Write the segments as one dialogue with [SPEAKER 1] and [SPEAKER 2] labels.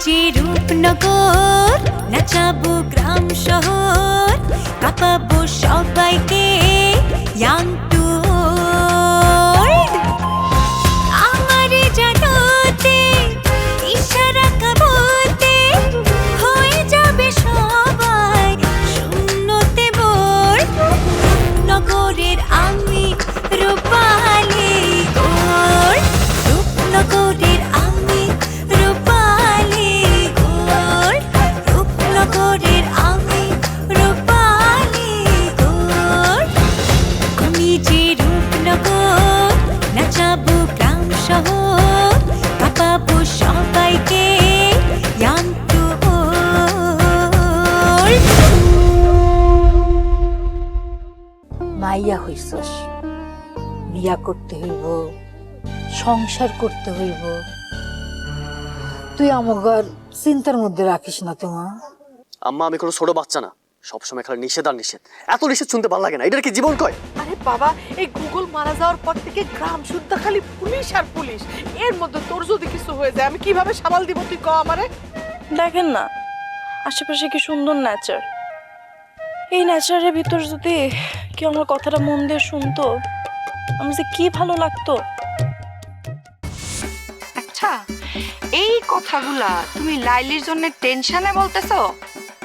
[SPEAKER 1] যে রূপনগর, নাচাবো গ্রাম শহর, কাঁপাবো সবাইকে ইয়াং টু ওল্ড। আমারে জানাতে ইশারা কাবতে হয়ে যাবে সবাই শূন্যতে বোর। নগরের আমি রূপালী গোর, রূপনগরের আমি রূপালী গোর, রূপনগরের আমি রূপালী গোর। আমি যে রূপনগর, নাচাবো গ্রাম শহর, কাঁপাবো সবাইকে ইয়াং টু ওল্ড।
[SPEAKER 2] মাইয়া হইছস, বিয়া করতে হইব, সংসার করতে হইব। তুই আমাকে চিন্তার মধ্যে রাখিস না তোমা।
[SPEAKER 3] আম্মা আমি কোনো ছোট বাচ্চা না, সবসময় খালি নিষেধ আর নিষেধ। এত নিষেধ শুনতে ভালো লাগে না, এটার কি জীবন কয়?
[SPEAKER 4] আরে বাবা, এই গুগল মারা যাওয়ার পর থেকে গ্রাম শুদ্ধ খালি পুলিশ আর পুলিশ। এর মধ্যে তোর যদি কিছু হয়ে যায় আমি কিভাবে সামাল দিব তুই কও আমারে?
[SPEAKER 5] দেখেন না আশেপাশে কি সুন্দর নেচার। এই নেচারের ভিতর যদি কেউ আমার কথাটা মন দিয়ে শুনতো, আমি যে কি ভালো লাগতো।
[SPEAKER 6] আচ্ছা, এই কথাগুলা তুমি লাইলির জন্য টেনশনে বলতেছো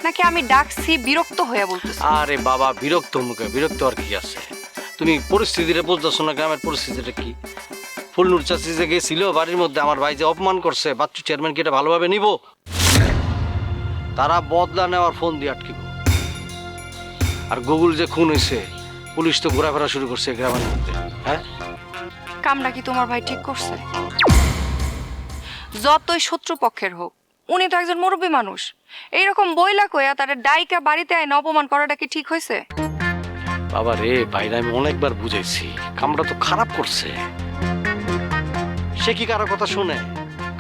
[SPEAKER 6] নাকি আমি ডাকছি বিরক্ত হয়ে বলতেছো?
[SPEAKER 7] আরে বাবা, বিরক্ত মুখে বিরক্ত আর কি আছে? তুমি পরিস্থিতিটা বুঝতেছো না, গ্রামের পরিস্থিতিটা কি? ফুলনুর চাষি যে গেছিল বাড়ির মধ্যে, আমার ভাই যে অপমান করছে, বাচ্চু চেয়ারম্যান কি এটা ভালোভাবে নিব? তারা বদলা নেওয়ার ফোন দিয়ে আটকিব। আর গুগল যে খুন হয়েছে, পুলিশ তো ঘোরাফেরা শুরু করছে গ্রামের মধ্যে। হ্যাঁ,
[SPEAKER 6] কামটা কি তোমার ভাই ঠিক করছে? যতই শত্রু পক্ষের হোক, উনি তো একজন মুরব্বী মানুষ। এইরকম বইলা কইয়া তার ডাইকা বাড়িতে আইনা অপমান করাটা কি ঠিক হয়েছে?
[SPEAKER 7] বাবা রে, বাইরে আমি অনেকবার বুঝাইছি, কামটা তো খারাপ করছে। সে কি কারো কথা শুনে?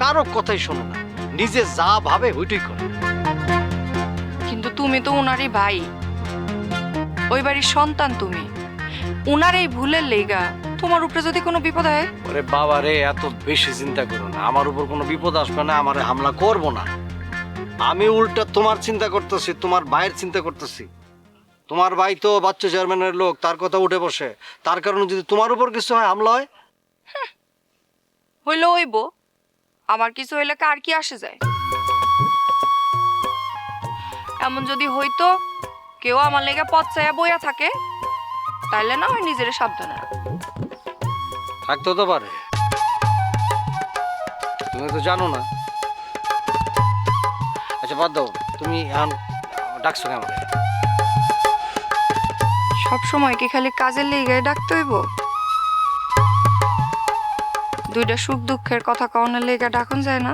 [SPEAKER 7] কারো কথাই শোনে না, নিজে যা ভাবে ওইটাই করে।
[SPEAKER 6] কিন্তু তুমি তো উনারই ভাই, ওই বাড়ির সন্তান তুমি। উনার এই ভুলের লেগা তোমার উপরে যদি কোনো বিপদ হয়?
[SPEAKER 7] ওরে বাবা রে, এত বেশি চিন্তা করো না। আমার উপর কোনো বিপদ আসবে না, আমার হামলা করবো না। আমি উল্টা তোমার চিন্তা করতেছি, তোমার ভাইয়ের চিন্তা করতেছি। তোমার ভাই তো বাচ্চা চেয়ারম্যানের লোক, তার কথা উঠে বসে। তার কারণে যদি তোমার উপর কিছু হয়, হামলা হয়,
[SPEAKER 6] হইলো হইব। আমার কিছু হইলে কার কি আসে যায়? এমন যদি হইতো কেউ আমার লেগে পথ চাইয়া বইয়া থাকে, তাইলে না হয় নিজের সাবধানে রাখ।
[SPEAKER 7] থাকতেও তো পারে, তুমি তো জানো না। আচ্ছা বাদ দাও, তুমি এখন ডাকছো কেন?
[SPEAKER 6] সব সময় কি খালি কাজের লেগে ডাকতে হইব? দুইটা সুখ দুঃখের কথা কওনের লেগে ডাকুন যায় না?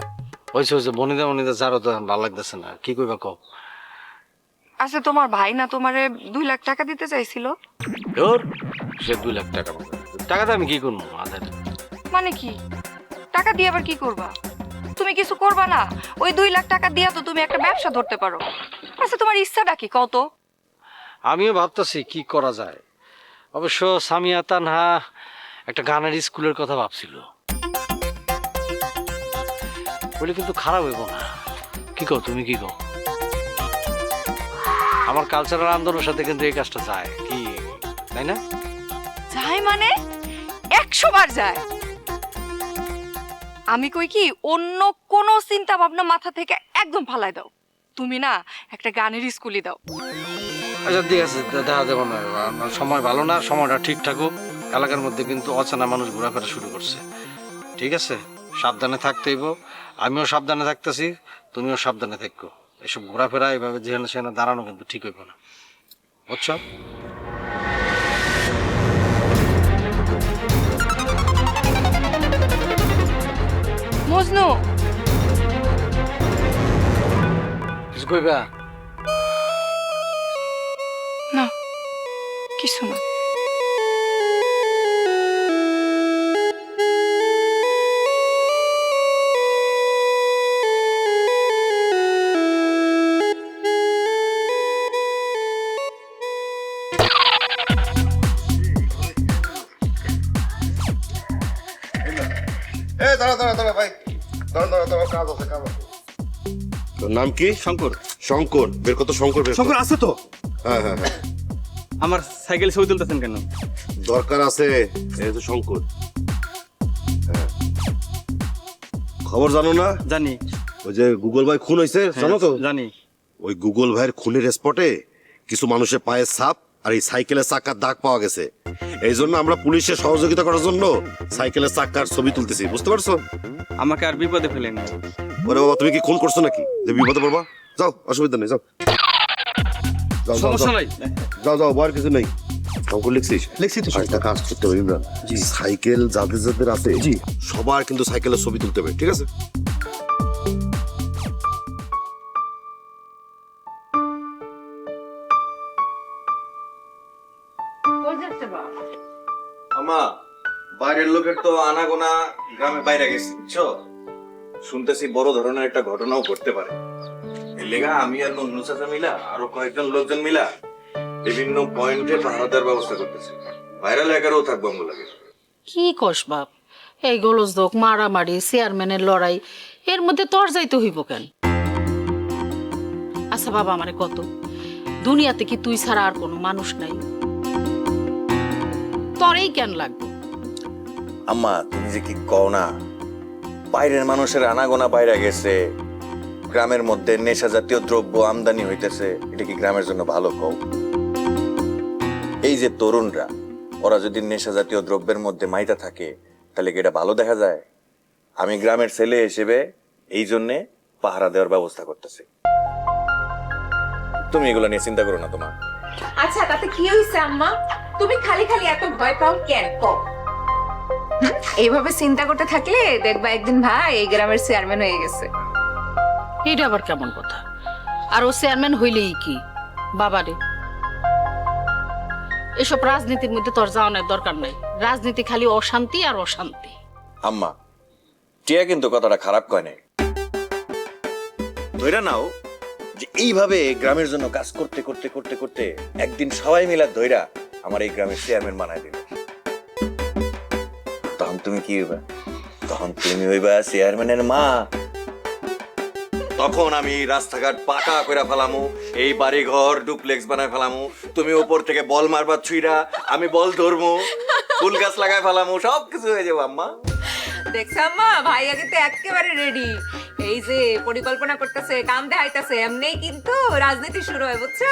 [SPEAKER 7] হয়েছে হয়েছে, বনিদা বনিদা যারও তো ভালো লাগতেছে না। কি কইবা কও?
[SPEAKER 6] আচ্ছা, তোমার ভাই না তোমারে 2 লাখ টাকা দিতে চাইছিল?
[SPEAKER 7] তোর সে 2 লাখ টাকা টাকাতে আমি কি করবো?
[SPEAKER 6] মানে কি? টাকা দিয়ে আবার কি করবা? তুমি কিছু করবা না? ওই 2 লাখ টাকা দিয়া তো তুমি একটা ব্যবসা ধরতে পারো। আচ্ছা, তোমার ইচ্ছাটা কি কত?
[SPEAKER 7] আমিও ভাবতেছি কি করা যায়। অবশ্য সামিয়া তানহা একটা গানের স্কুলের কথা ভাবছিল, বলে কিন্তু খারাপ হইব না। কি কও তুমি, কি কও? আমার কালচারাল আন্দোলনের সাথে কিন্তু এই কাজটা যায়, কি তাই না?
[SPEAKER 6] যায় মানে 100 বার যায়। আমি কই কি, অন্য কোনো চিন্তা ভাবনা মাথা থেকে একদম ফালাই দাও। তুমি না একটা গানের স্কুলই দাও।
[SPEAKER 7] আচ্ছা ঠিক আছে, দেখা যাবো না। সময় ভালো না, সময়টা ঠিক থাকুক। এলাকার মধ্যে কিন্তু অচেনা মানুষ ঘোরাফেরা শুরু করছে। ঠিক আছে, সাবধানে থাকতে হইব। আমিও সাবধানে থাকতেছি, তুমিও সাবধানে থাকো। এসব ঘোরাফেরা এভাবে যেখানে সেখানে দাঁড়ানো কিন্তু ঠিক হইব না, বুঝছো?
[SPEAKER 6] মজনু,
[SPEAKER 7] কিছু কইবা?
[SPEAKER 6] না কিছু না।
[SPEAKER 8] দাঁড়া দাঁড়া দাঁড়া ভাই, দাঁড়া দাঁড়া দাঁড়া, কাজ আছে কাজ আছে। তোর নাম কি?
[SPEAKER 9] শঙ্কর।
[SPEAKER 8] শঙ্কর, বের কত শঙ্কর বের কর।
[SPEAKER 9] শঙ্কর আছে তো?
[SPEAKER 8] হ্যাঁ হ্যাঁ হ্যাঁ,
[SPEAKER 9] আমার সাইকেল ছবি তুলতেছেন কেন?
[SPEAKER 8] দরকার আছে, এই তো শঙ্কর। হ্যাঁ। খবর জানো না?
[SPEAKER 9] জানি।
[SPEAKER 8] ওই যে গুগল ভাই খুন হয়েছে, জানো তো?
[SPEAKER 9] জানি।
[SPEAKER 8] ওই গুগল ভাইয়ের খুনের স্পটে কিছু মানুষের পায়ের ছাপ আর এই সাইকেলের চাকার দাগ পাওয়া গেছে। এই জন্য আমরা পুলিশের সহযোগিতা করার জন্য সাইকেলের চাকার ছবি তুলতেছি, বুঝতে পারছো?
[SPEAKER 9] আমাকে আর বিপদে ফেলেন।
[SPEAKER 8] ওরে বাবা, তুমি কি খুন করছো নাকি যে বিপদে পড়বা? যাও, অসুবিধা নেই, যাও যাও যাও
[SPEAKER 9] সমস্যা নাই।
[SPEAKER 8] যাও যাও, বয়ার কিছু নেই। শঙ্কর লিখছিস?
[SPEAKER 9] লিখছি তো।
[SPEAKER 8] একটা কাজ করতে হবে ইমরান, সাইকেল যাদের যাদের আছে সবার কিন্তু সাইকেলের ছবি তুলতে হবে, ঠিক আছে?
[SPEAKER 10] আমা, বাইরের লোকের তো আনাগোনা গ্রামে বাইরে গেছে, বুঝছো? শুনতেছি বড় ধরনের একটা ঘটনাও ঘটতে পারে। এর লেগা আমি আর নন্নু চাচা মিলা আরো কয়েকজন লোকজন মিলা বিভিন্ন পয়েন্টে পাহারা দেওয়ার ব্যবস্থা করতেছে। ভাইরাল এলাকারও থাকবো আমার লাগে।
[SPEAKER 2] কি কস বাপ, এই গোলযোগ, মারামারি, চেয়ারম্যানের লড়াই, এর মধ্যে তোর যাইতে হইব কেন? আচ্ছা বাবা, আমারে কত, দুনিয়াতে কি তুই ছাড়া আর কোনো মানুষ নাই? তোরই কেন লাগবে?
[SPEAKER 10] আম্মা, তুমি যে কি কও না, বাইরের মানুষের আনাগোনা বাইরে গেছে, গ্রামের মধ্যে নেশা জাতীয় দ্রব্য আমদানি হইতেছে, এটা কি গ্রামের জন্য ভালো কও? এই যে তরুণরা, ওরা যদি নেশা জাতীয় দ্রব্যের মধ্যে মাইতা থাকে, তাহলে কি এটা ভালো দেখা যায়? আমি গ্রামের ছেলে হিসেবে এই জন্যে পাহারা দেওয়ার ব্যবস্থা করতেছি। তুমি এগুলো নিয়ে চিন্তা করো না তোমার।
[SPEAKER 11] আচ্ছা, তাতে কি হইছে আম্মা? তুমি খালি খালি এত ভয় পাও কেন? কও। এইভাবে চিন্তা করতে থাকলে দেখবা একদিন ভাই এই গ্রামের চেয়ারম্যান হয়ে গেছে।
[SPEAKER 2] এটা আবার কেমন কথা? আর ও চেয়ারম্যান হইলেই কি বাবারে? এসব রাজনীতির মধ্যে তোর যাওয়ানোর দরকার নাই। রাজনীতি খালি অশান্তি আর অশান্তি।
[SPEAKER 10] আম্মা, টিয়া কিন্তু কথাটা খারাপ কয় নাই। ধইরা নাও যে এইভাবে গ্রামের জন্য কাজ করতে করতে করতে করতে একদিন সবাই মিলা ধইরা আমার এই গ্রামের চেয়ারম্যান বানায় দিল। তখন তুমি কি হইবা? তখন তুমি হইবা চেয়ারম্যানের মা। তখন আমি রাস্তাঘাট পাকা করে ফেলামু, এই বাড়ি ঘর ডুপ্লেক্স বানায় ফেলামু, তুমি উপর থেকে বল মারবা ছুইরা, আমি বল ধরমু, ফুল গাছ লাগায় ফেলামু, সবকিছু হয়ে যাবো আম্মা।
[SPEAKER 11] দেখছ আম্মা, ভাইয়া কিন্তু একেবারে রেডি। এই যে পরিকল্পনা করতেছে, কাম দেখাইতেছে, এমনি কিন্তু রাজনীতি শুরু হয়, বুঝছো?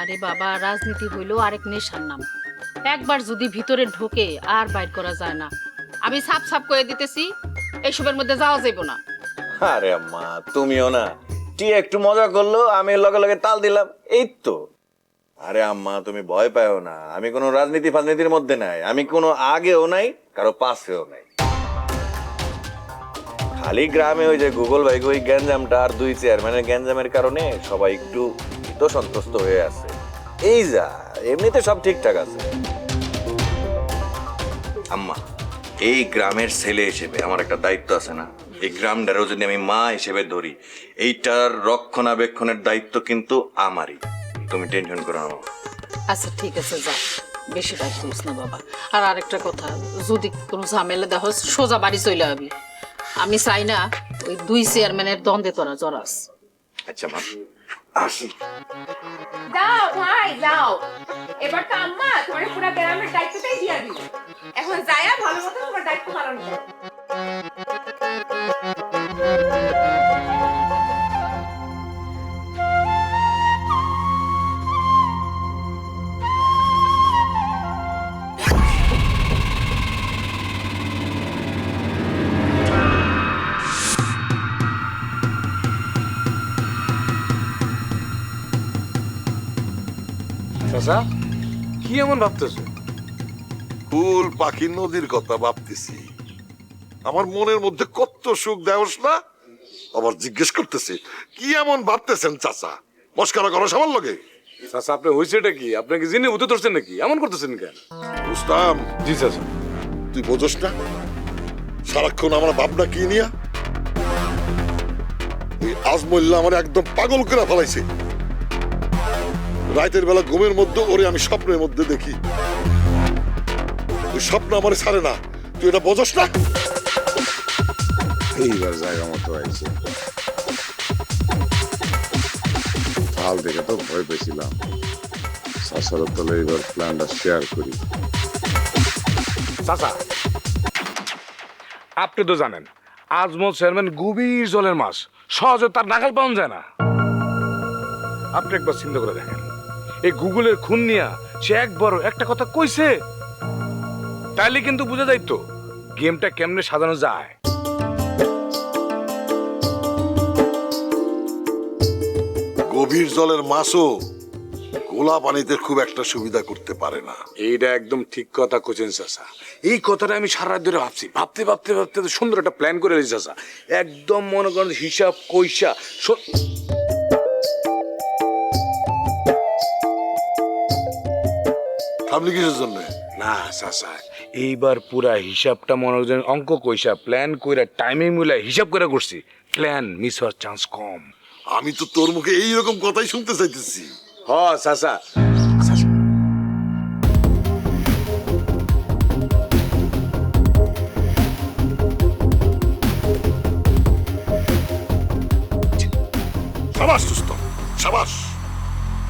[SPEAKER 2] আরে বাবা, রাজনীতি হইলো আরেক নেশার নাম। একবার যদি ভিতরে ঢোকে আর বাইর করা যায় না। আমি সাপ সাপ করে দিতেছি, এইসবের মধ্যে যাওয়া যাইব না।
[SPEAKER 10] আরে আম্মা, তুমিও না, টিয়া একটু মজা করলো, আমি লগে লগে তাল দিলাম, এই তো। আরে আম্মা, তুমি ভয় পাও না, আমি কোনো রাজনীতি ফাজনীতির মধ্যে নাই, আমি কোনো আগেও নাই, কারো পাশেও নাই। খালি গ্রামে ওই যে গুগল ভাই ওই গ্যাঞ্জামটা আর দুই চেয়ারম্যানের গ্যাঞ্জামের কারণে সবাই একটু তো সন্তুষ্ট হয়ে আছে। এই যা, এমনিতে সব ঠিকঠাক আছে। আম্মা, এই গ্রামের ছেলে হিসেবে আমার একটা দায়িত্ব আছে না? এই গ্রামটারও যদি আমি মা হিসেবে ধরি, এইটার রক্ষণাবেক্ষণের দায়িত্ব কিন্তু আমারই। তুমি টেনশন করো না।
[SPEAKER 2] আচ্ছা ঠিক আছে, যা, বেশি রাত করিস না বাবা। আর আরেকটা কথা, যদি কোনো ঝামেলা দেখো সোজা বাড়ি চলে যাবি। আমি চাই না ওই দুই চেয়ারম্যানের দ্বন্দ্বে তোরা জড়াস।
[SPEAKER 10] আচ্ছা মা, আসি।
[SPEAKER 11] যাও ভাই যাও, এবার তো আম্মা তোমার পুরো গ্রামের দায়িত্বটাই দিয়া দিই। এখন যায়া ভালো মতো তোমার দায়িত্ব পালন করো।
[SPEAKER 9] চাচা, কি এমন ভাবতেছো?
[SPEAKER 12] ফুল পাখি নদীর কথা ভাবতেছি। আমার মনের মধ্যে কত সুখ দেওস না, আবার জিজ্ঞেস করতেছি কি এমন ভাবতেছেন চাচা? মস্করা করো সবার লগে।
[SPEAKER 9] চাচা, আপনি হয়েছেটা কি? আপনাকে জেনে উঠে ধরছেন নাকি? এমন করতেছেন কেন?
[SPEAKER 12] রুস্তাম,
[SPEAKER 9] জি চাচা।
[SPEAKER 12] তুই বোঝস না সারাক্ষণ আমার ভাবনা কি নিয়া? এই আজমল্লা আমার একদম পাগল করে ফেলাইছে। রাতের বেলা ঘুমের মধ্যে ওরে আমি স্বপ্নের মধ্যে দেখি। ওই স্বপ্ন আমার ছাড়ে না, তুই এটা বোঝস না?
[SPEAKER 8] এইবার জায়গা মতো আইছে।
[SPEAKER 12] হাল দেখে তো ভয় পেয়েছিলাম। চাচার তলে এবার প্ল্যানটা শেয়ার করি।
[SPEAKER 9] চাচা, আপনি তো জানেন আজমল চেয়ারম্যান গভীর জলের মাছ, সহজে তার নাগাল পাওয়া যায় না। আপনি একবার চিন্তা করে দেখেন, এই গুগলের খুন নিয়া সে একবার একটা কথা কইছে, তাইলে কিন্তু বুঝে যাইতো গেমটা কেমনে সাজানো যায়।
[SPEAKER 12] গভীর জলের মাছও গোলা পানিতে খুব একটা সুবিধা করতে পারে না।
[SPEAKER 9] এইটা একদম ঠিক কথা কোচেন চাচা। এই কথাটা আমি সারা রাত ধরে ভাবছি, ভাবতে ভাবতে ভাবতে তো সুন্দর একটা প্ল্যান করে দিয়েছি চাচা। একদম মনে করেন হিসাব কইসা
[SPEAKER 12] থামলি কিসের জন্য?
[SPEAKER 9] না চাচা, এইবার পুরা হিসাবটা মনে করেন অঙ্ক কইসা প্ল্যান কইরা টাইমিং মিলা হিসাব করে করছি, প্ল্যান মিস হওয়ার চান্স কম।
[SPEAKER 12] আমি তো তোর মুখে এইরকম কথাই শুনতে চাইতেছি।
[SPEAKER 9] হ চাচা।
[SPEAKER 12] সাবাস দোস্ত, সাবাস,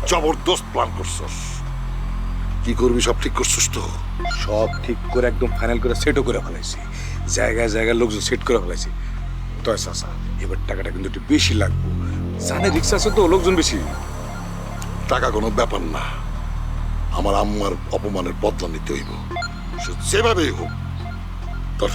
[SPEAKER 12] জবরদস্ত প্ল্যান করছস। কি করবি সব ঠিক করছস তো?
[SPEAKER 9] সব ঠিক করে একদম ফাইনাল করে সেটও করে ফেলাইছি, জায়গায় জায়গায় লোকজন সেট করে ফেলাইছি। তো চাচা এবার টাকাটা কিন্তু একটু বেশি লাগবে, জানে রিক্সা আছে তো, লোকজন বেশি।
[SPEAKER 12] টাকা কোনো ব্যাপার না, আমার আম্মার অপমানের বদলা নিতে হইব, সে যেভাবেই হোক। তোর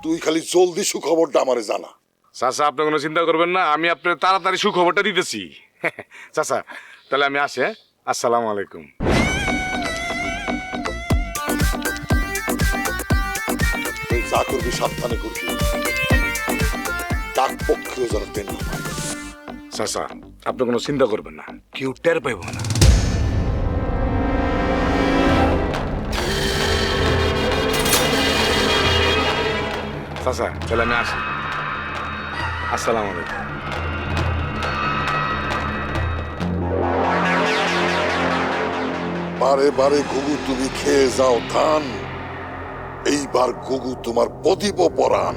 [SPEAKER 12] তুই খালি জলদি সুখবরটা আমারে জানা।
[SPEAKER 9] চাচা আপনি কোনো চিন্তা করবেন না, আমি আপনার তাড়াতাড়ি সুখবরটা দিতেছি। চাচা তাহলে আমি আসি, হ্যাঁ? আসসালামু আলাইকুম।
[SPEAKER 12] তুই যা করবি সাবধানে করবি, ডাক পক্ষেও যেন টেন না পায়।
[SPEAKER 9] চাচা আপনি কোনো চিন্তা করবেন না, কেউ টের পাইব না। চাচা তাহলে আমি আসি, আসসালামু আলাইকুম।
[SPEAKER 12] বারে বারে ঘুঘু তুমি খেয়ে যাও ধান, এইবার ঘুঘু তোমার প্রদীপ পরাণ।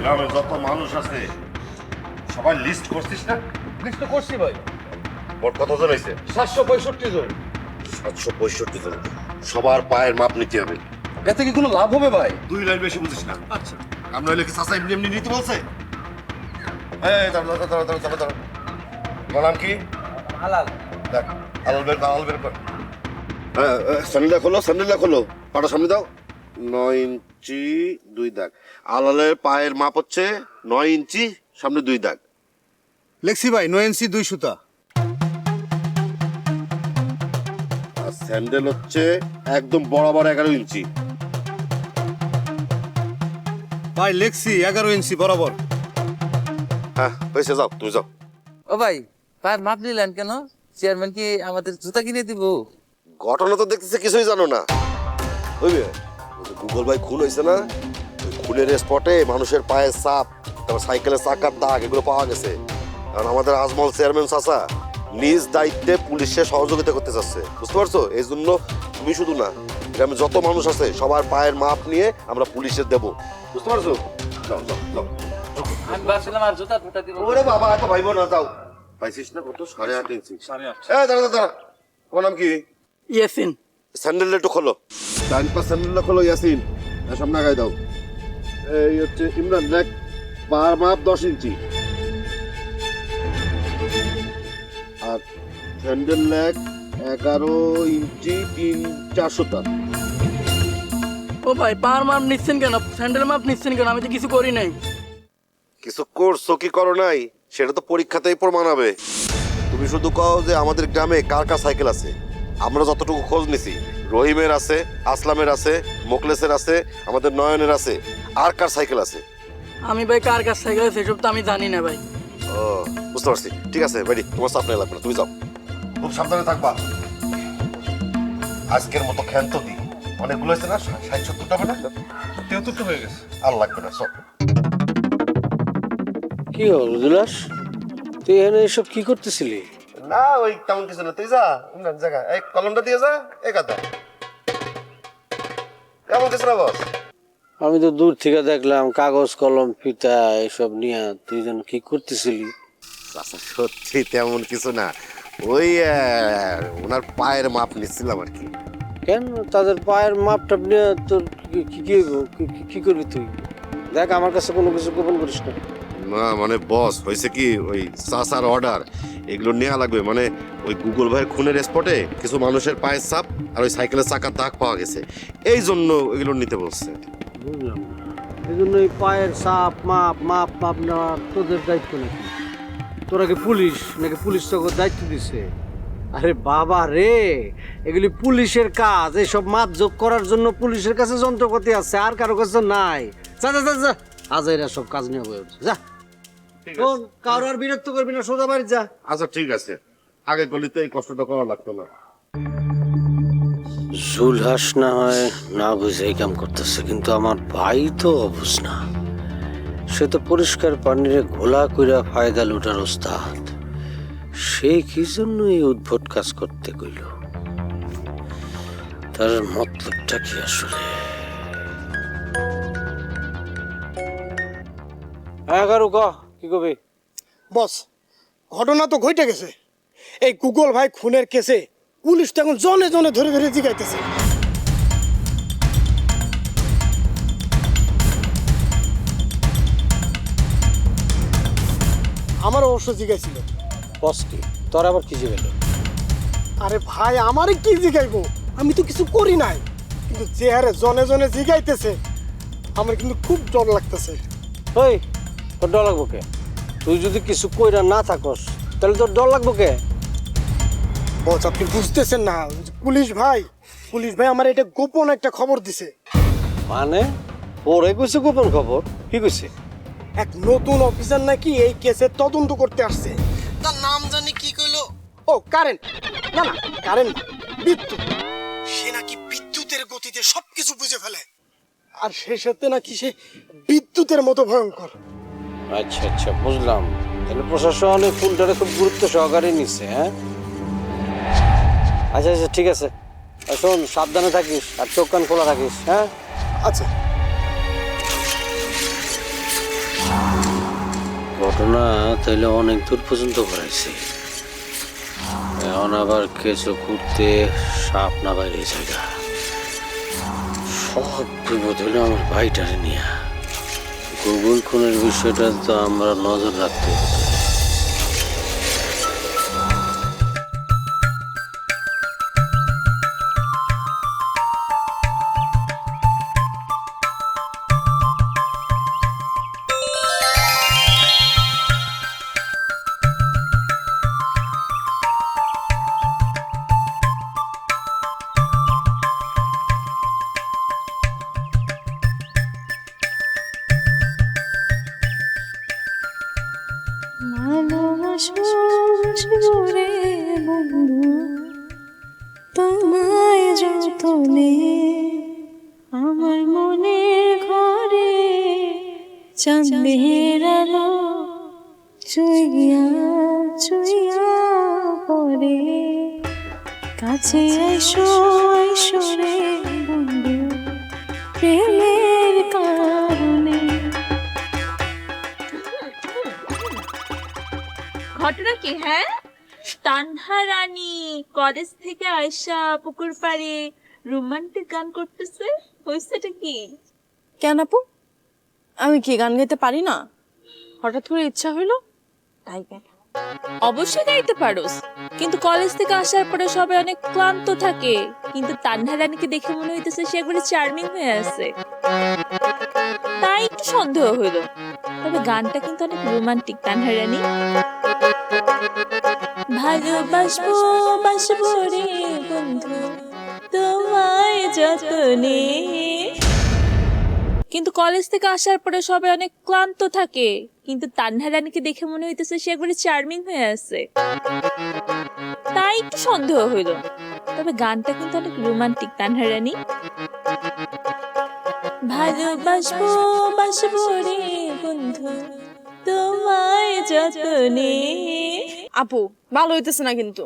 [SPEAKER 8] গ্রামে যত মানুষ আছে সবাই লিস্ট করছিস না?
[SPEAKER 7] লিস্ট করছি ভাই,
[SPEAKER 8] মোট কতজন হয়েছে?
[SPEAKER 7] 765 জন।
[SPEAKER 8] 765 জন। সবার পায়ের মাপ নিতে হবে।
[SPEAKER 7] এতে কি কোনো লাভ হবে ভাই?
[SPEAKER 8] 2 লাইন বেশি বুঝিস না। আচ্ছা, আমরা হইলে কি চাচা এমনি এমনি নিতে বলছে? এই দাঁড়া দাঁড়া দাঁড়া দাঁড়া দাঁড়া। তোমার নাম কি?
[SPEAKER 7] হালাল।
[SPEAKER 8] দেখ, আলাল বের কর। হ্যাঁ, স্যান্ডেলটা খোলো, স্যান্ডেলটা খোলো, পাটা সামনে দাও। 9 ইঞ্চি 2 দাগ। আলালের পায়ের মাপ হচ্ছে 9 ইঞ্চি, সামনে 2 দাগ।
[SPEAKER 7] লেখছি ভাই 9 ইঞ্চি 2 সুতা।
[SPEAKER 8] আর স্যান্ডেল হচ্ছে একদম বরাবর 11 ইঞ্চি।
[SPEAKER 7] ভাই লেখছি 11 ইঞ্চি বরাবর।
[SPEAKER 8] হ্যাঁ হয়েছে, যাও তুমি যাও।
[SPEAKER 13] ও ভাই, পায়ের মাপ নিলেন কেন? চেয়ারম্যান কি আমাদের জুতা কিনে দিব?
[SPEAKER 8] ঘটনা তো দেখতেছে কিছুই জানো না। বুঝবে, গুগল ভাই খুন হয়েছে না, ওই খুনের স্পটে মানুষের পায়ের ছাপ, তারপর সাইকেলের চাকার দাগ এগুলো পাওয়া গেছে। কারণ আমাদের আজমল চেয়ারম্যান চাচা নিজ দায়িত্বে পুলিশের সহযোগিতা করতে চাচ্ছে, বুঝতে পারছো? এই জন্য তুমি শুধু না, গ্রামে যত মানুষ আছে সবার পায়ের মাপ নিয়ে আমরা পুলিশের দেব, বুঝতে পারছো? যাও যাও যাও।
[SPEAKER 13] আমি ভাবছিলাম আর জুতা ফুটা দিব।
[SPEAKER 8] ওরে বাবা, এত ভাইব না, যাও। পাইছিস না কত? 8.5 ইঞ্চি। 8.5। দাঁড়া দাঁড়া, তোমার নাম কি?
[SPEAKER 4] ইয়াসিন।
[SPEAKER 8] স্যান্ডেলটা একটু খোলো, ডান পা স্যান্ডেলটা খোলো। ইয়াসিন, সামনে আগায় দাও। এই হচ্ছে ইমরান, নেক পার মাপ 10 ইঞ্চি। আর স্যান্ডেল লেগ 11 ইঞ্চি 3/4 সুতা।
[SPEAKER 4] ও ভাই, পার মাপ নিচ্ছেন কেন? স্যান্ডেল মাপ নিচ্ছেন কেন? আমি তো কিছু করি নাই।
[SPEAKER 8] কিছু করছো কি করো নাই সেটা তো পরীক্ষাতেই প্রমাণ হবে। তুমি শুধু কও যে আমাদের গ্রামে কার কার সাইকেল আছে। আমরা যতটুকু খোঁজ নিছি, রহিমের আছে, আসলামের আছে, মোকলেসের আছে, আমাদের নয়নের আছে। আর কার সাইকেল আছে?
[SPEAKER 4] আমি ভাই কার কাছ থেকে সেসব তো আমি জানি না ভাই।
[SPEAKER 8] ও, বুঝতে পারছি। ঠিক আছে ভাই, তোমার চাপ নেই লাগবে না, তুমি যাও। খুব সাবধানে থাকবা। আজকের মতো ক্ষান্ত দি অনেকগুলো হয়েছে না, 60-70টা হবে না? 73টা হয়ে গেছে, আর লাগবে না সব।
[SPEAKER 7] কি হল বিলাস, তুই এখানে এসব কি করতেছিলি?
[SPEAKER 8] না ওই তেমন কিছু না, তুই যা ইমরান জায়গা, এই কলমটা দিয়ে যা, এই কথা। কেমন কিছু না বস?
[SPEAKER 7] আমি তো দূর থেকে দেখলাম কাগজ কলম ফিতা এসব নিয়ে তুই যেন কি করতেছিলি।
[SPEAKER 8] চাচা সত্যি তেমন কিছু না, ওই ওনার পায়ের মাপ নিচ্ছিলাম আর কি।
[SPEAKER 7] কেন তাদের পায়ের মাপটা নিয়ে তোর কি করবি তুই? দেখ আমার কাছে কোনো কিছু গোপন করিস না।
[SPEAKER 8] না মানে বস হয়েছে কি, ওই চাচার অর্ডার এগুলো নেওয়া লাগবে, মানে ওই গুগল ভাইয়ের খুনের স্পটে কিছু মানুষের পায়ের ছাপ আর ওই সাইকেলের চাকার দাগ পাওয়া গেছে, এই জন্য এগুলো নিতে বলছে।
[SPEAKER 7] বুঝলাম না, এই জন্য এই পায়ের ছাপ মাপ নেওয়ার তোদের দায়িত্ব নাকি? তোরা কি পুলিশ নাকি? পুলিশ তোকে দায়িত্ব দিছে? আরে বাবা রে, এগুলি পুলিশের কাজ। এইসব মাপ যোগ করার জন্য পুলিশের কাছে যন্ত্রপাতি আছে, আর কারো কাছে নাই। যা যা যা যা, আজ এরা সব কাজ নিয়ে বয়ে উঠছে। যা শোন, কারো আর বিরক্ত করবি না, সোজা বাড়ি যা।
[SPEAKER 8] আচ্ছা ঠিক আছে, আগে গলিতে এই কষ্টটা করা লাগতো না।
[SPEAKER 7] জুলহাস না হয় না বুঝে এই কাম করতেছে, কিন্তু আমার ভাই তো অবুঝ না। সে তো পরিষ্কার পানিরে ঘোলা কইরা ফায়দা লুটার ওস্তাদ। সে কি জন্য এই উদ্ভট কাজ করতে কইল? তার মতলবটা কি আসলে? কি কবি?
[SPEAKER 14] বস, ঘটনা তো ঘটে গেছে। এই গুগল ভাই খুনের কেসে পুলিশ তো এখন জনে জনে ধরে ধরে জিগাইতেছে। আমার অবশ্য জিগাইছিল।
[SPEAKER 7] বস কি তোর আবার কি জিগাইল?
[SPEAKER 14] আরে ভাই, আমারে কি জিগাইবো? আমি তো কিছু করি নাই, কিন্তু যে হারে জনে জনে জিগাইতেছে আমার কিন্তু খুব ডর লাগতেছে।
[SPEAKER 7] ওই তোর ডর লাগবো কে? তুই যদি কিছু কইরা না থাকস তাহলে তোর ডর লাগবো কে?
[SPEAKER 14] বস, আপনি বুঝতেছেন না, পুলিশ ভাই আমার এটা গোপন একটা খবর দিছে।
[SPEAKER 7] মানে ওরে কইছে গোপন খবর? কি কইছে?
[SPEAKER 14] এক নতুন অফিসার নাকি এই কেসের তদন্ত করতে আসছে। তার নাম জানি কি কইলো? ও কারেন্ট, না কারেন্ট, বিদ্যুৎ। সে নাকি বিদ্যুতের গতিতে সবকিছু বুঝে ফেলে, আর সেই সাথে নাকি সে বিদ্যুতের মতো ভয়ঙ্কর।
[SPEAKER 7] আচ্ছা বুঝলাম। তাহলে প্রশাসন এই ফুলটারে খুব গুরুত্ব সহকারে নিচ্ছে। হ্যাঁ আচ্ছা ঠিক আছে, শোন সাবধানে থাকিস আর চোখ কান খোলা থাকিস। হ্যাঁ
[SPEAKER 14] আচ্ছা।
[SPEAKER 7] ঘটনা তাইলে অনেক দূর পর্যন্ত ঘুরাইছে, এখন আবার কিছু করতে সাপ না বাইরে জায়গা। সব বিপদ হলো আমার ভাইটারে নিয়ে। গুগল খুনের বিষয়টা তো আমরা নজর রাখতে হবে।
[SPEAKER 1] তোমায় যতনে আমার মনের ঘরে চাঁদের আলো চুইয়া চুইয়া পড়ে, কাছে এসো এসো রে বন্ধু প্রেমের কারণে।
[SPEAKER 15] ঘটনা কি? হ্যাঁ, তানহা রানী কলেজ থেকে আয়সা পুকুর পাড়ে রোমান্টিক গান করতেছে, হয়েছেটা কি?
[SPEAKER 5] কেন আপু, আমি কি গান গাইতে পারি না? হঠাৎ করে ইচ্ছা হইলো তাই গাই।
[SPEAKER 15] অবশ্যই গাইতে পারোস, কিন্তু কলেজ থেকে আসার পরে সবাই অনেক ক্লান্ত থাকে, কিন্তু তানহা রানীকে দেখে মনে হইতেছে সে একবারে চার্মিং হয়ে আছে, তাই একটু সন্দেহ হইলো। তবে গানটা কিন্তু অনেক রোমান্টিক। তানহা রানী ভালোবাসবো বাসবো রে বন্ধু তোমায় যতনে, কিন্তু কলেজ থেকে আসার পরে সবাই অনেক ক্লান্ত থাকে, কিন্তু তানহা রানীকে দেখে মনে হইতেছে সে একবারে চার্মিং হয়ে আছে, তাই একটু সন্দেহ হইলো। তবে গানটা কিন্তু অনেক রোমান্টিক। তানহা রানী ভালোবাসবো বাসবো রে বন্ধু তোমায় যতনে।
[SPEAKER 5] আপু ভালো হইতেছে না কিন্তু।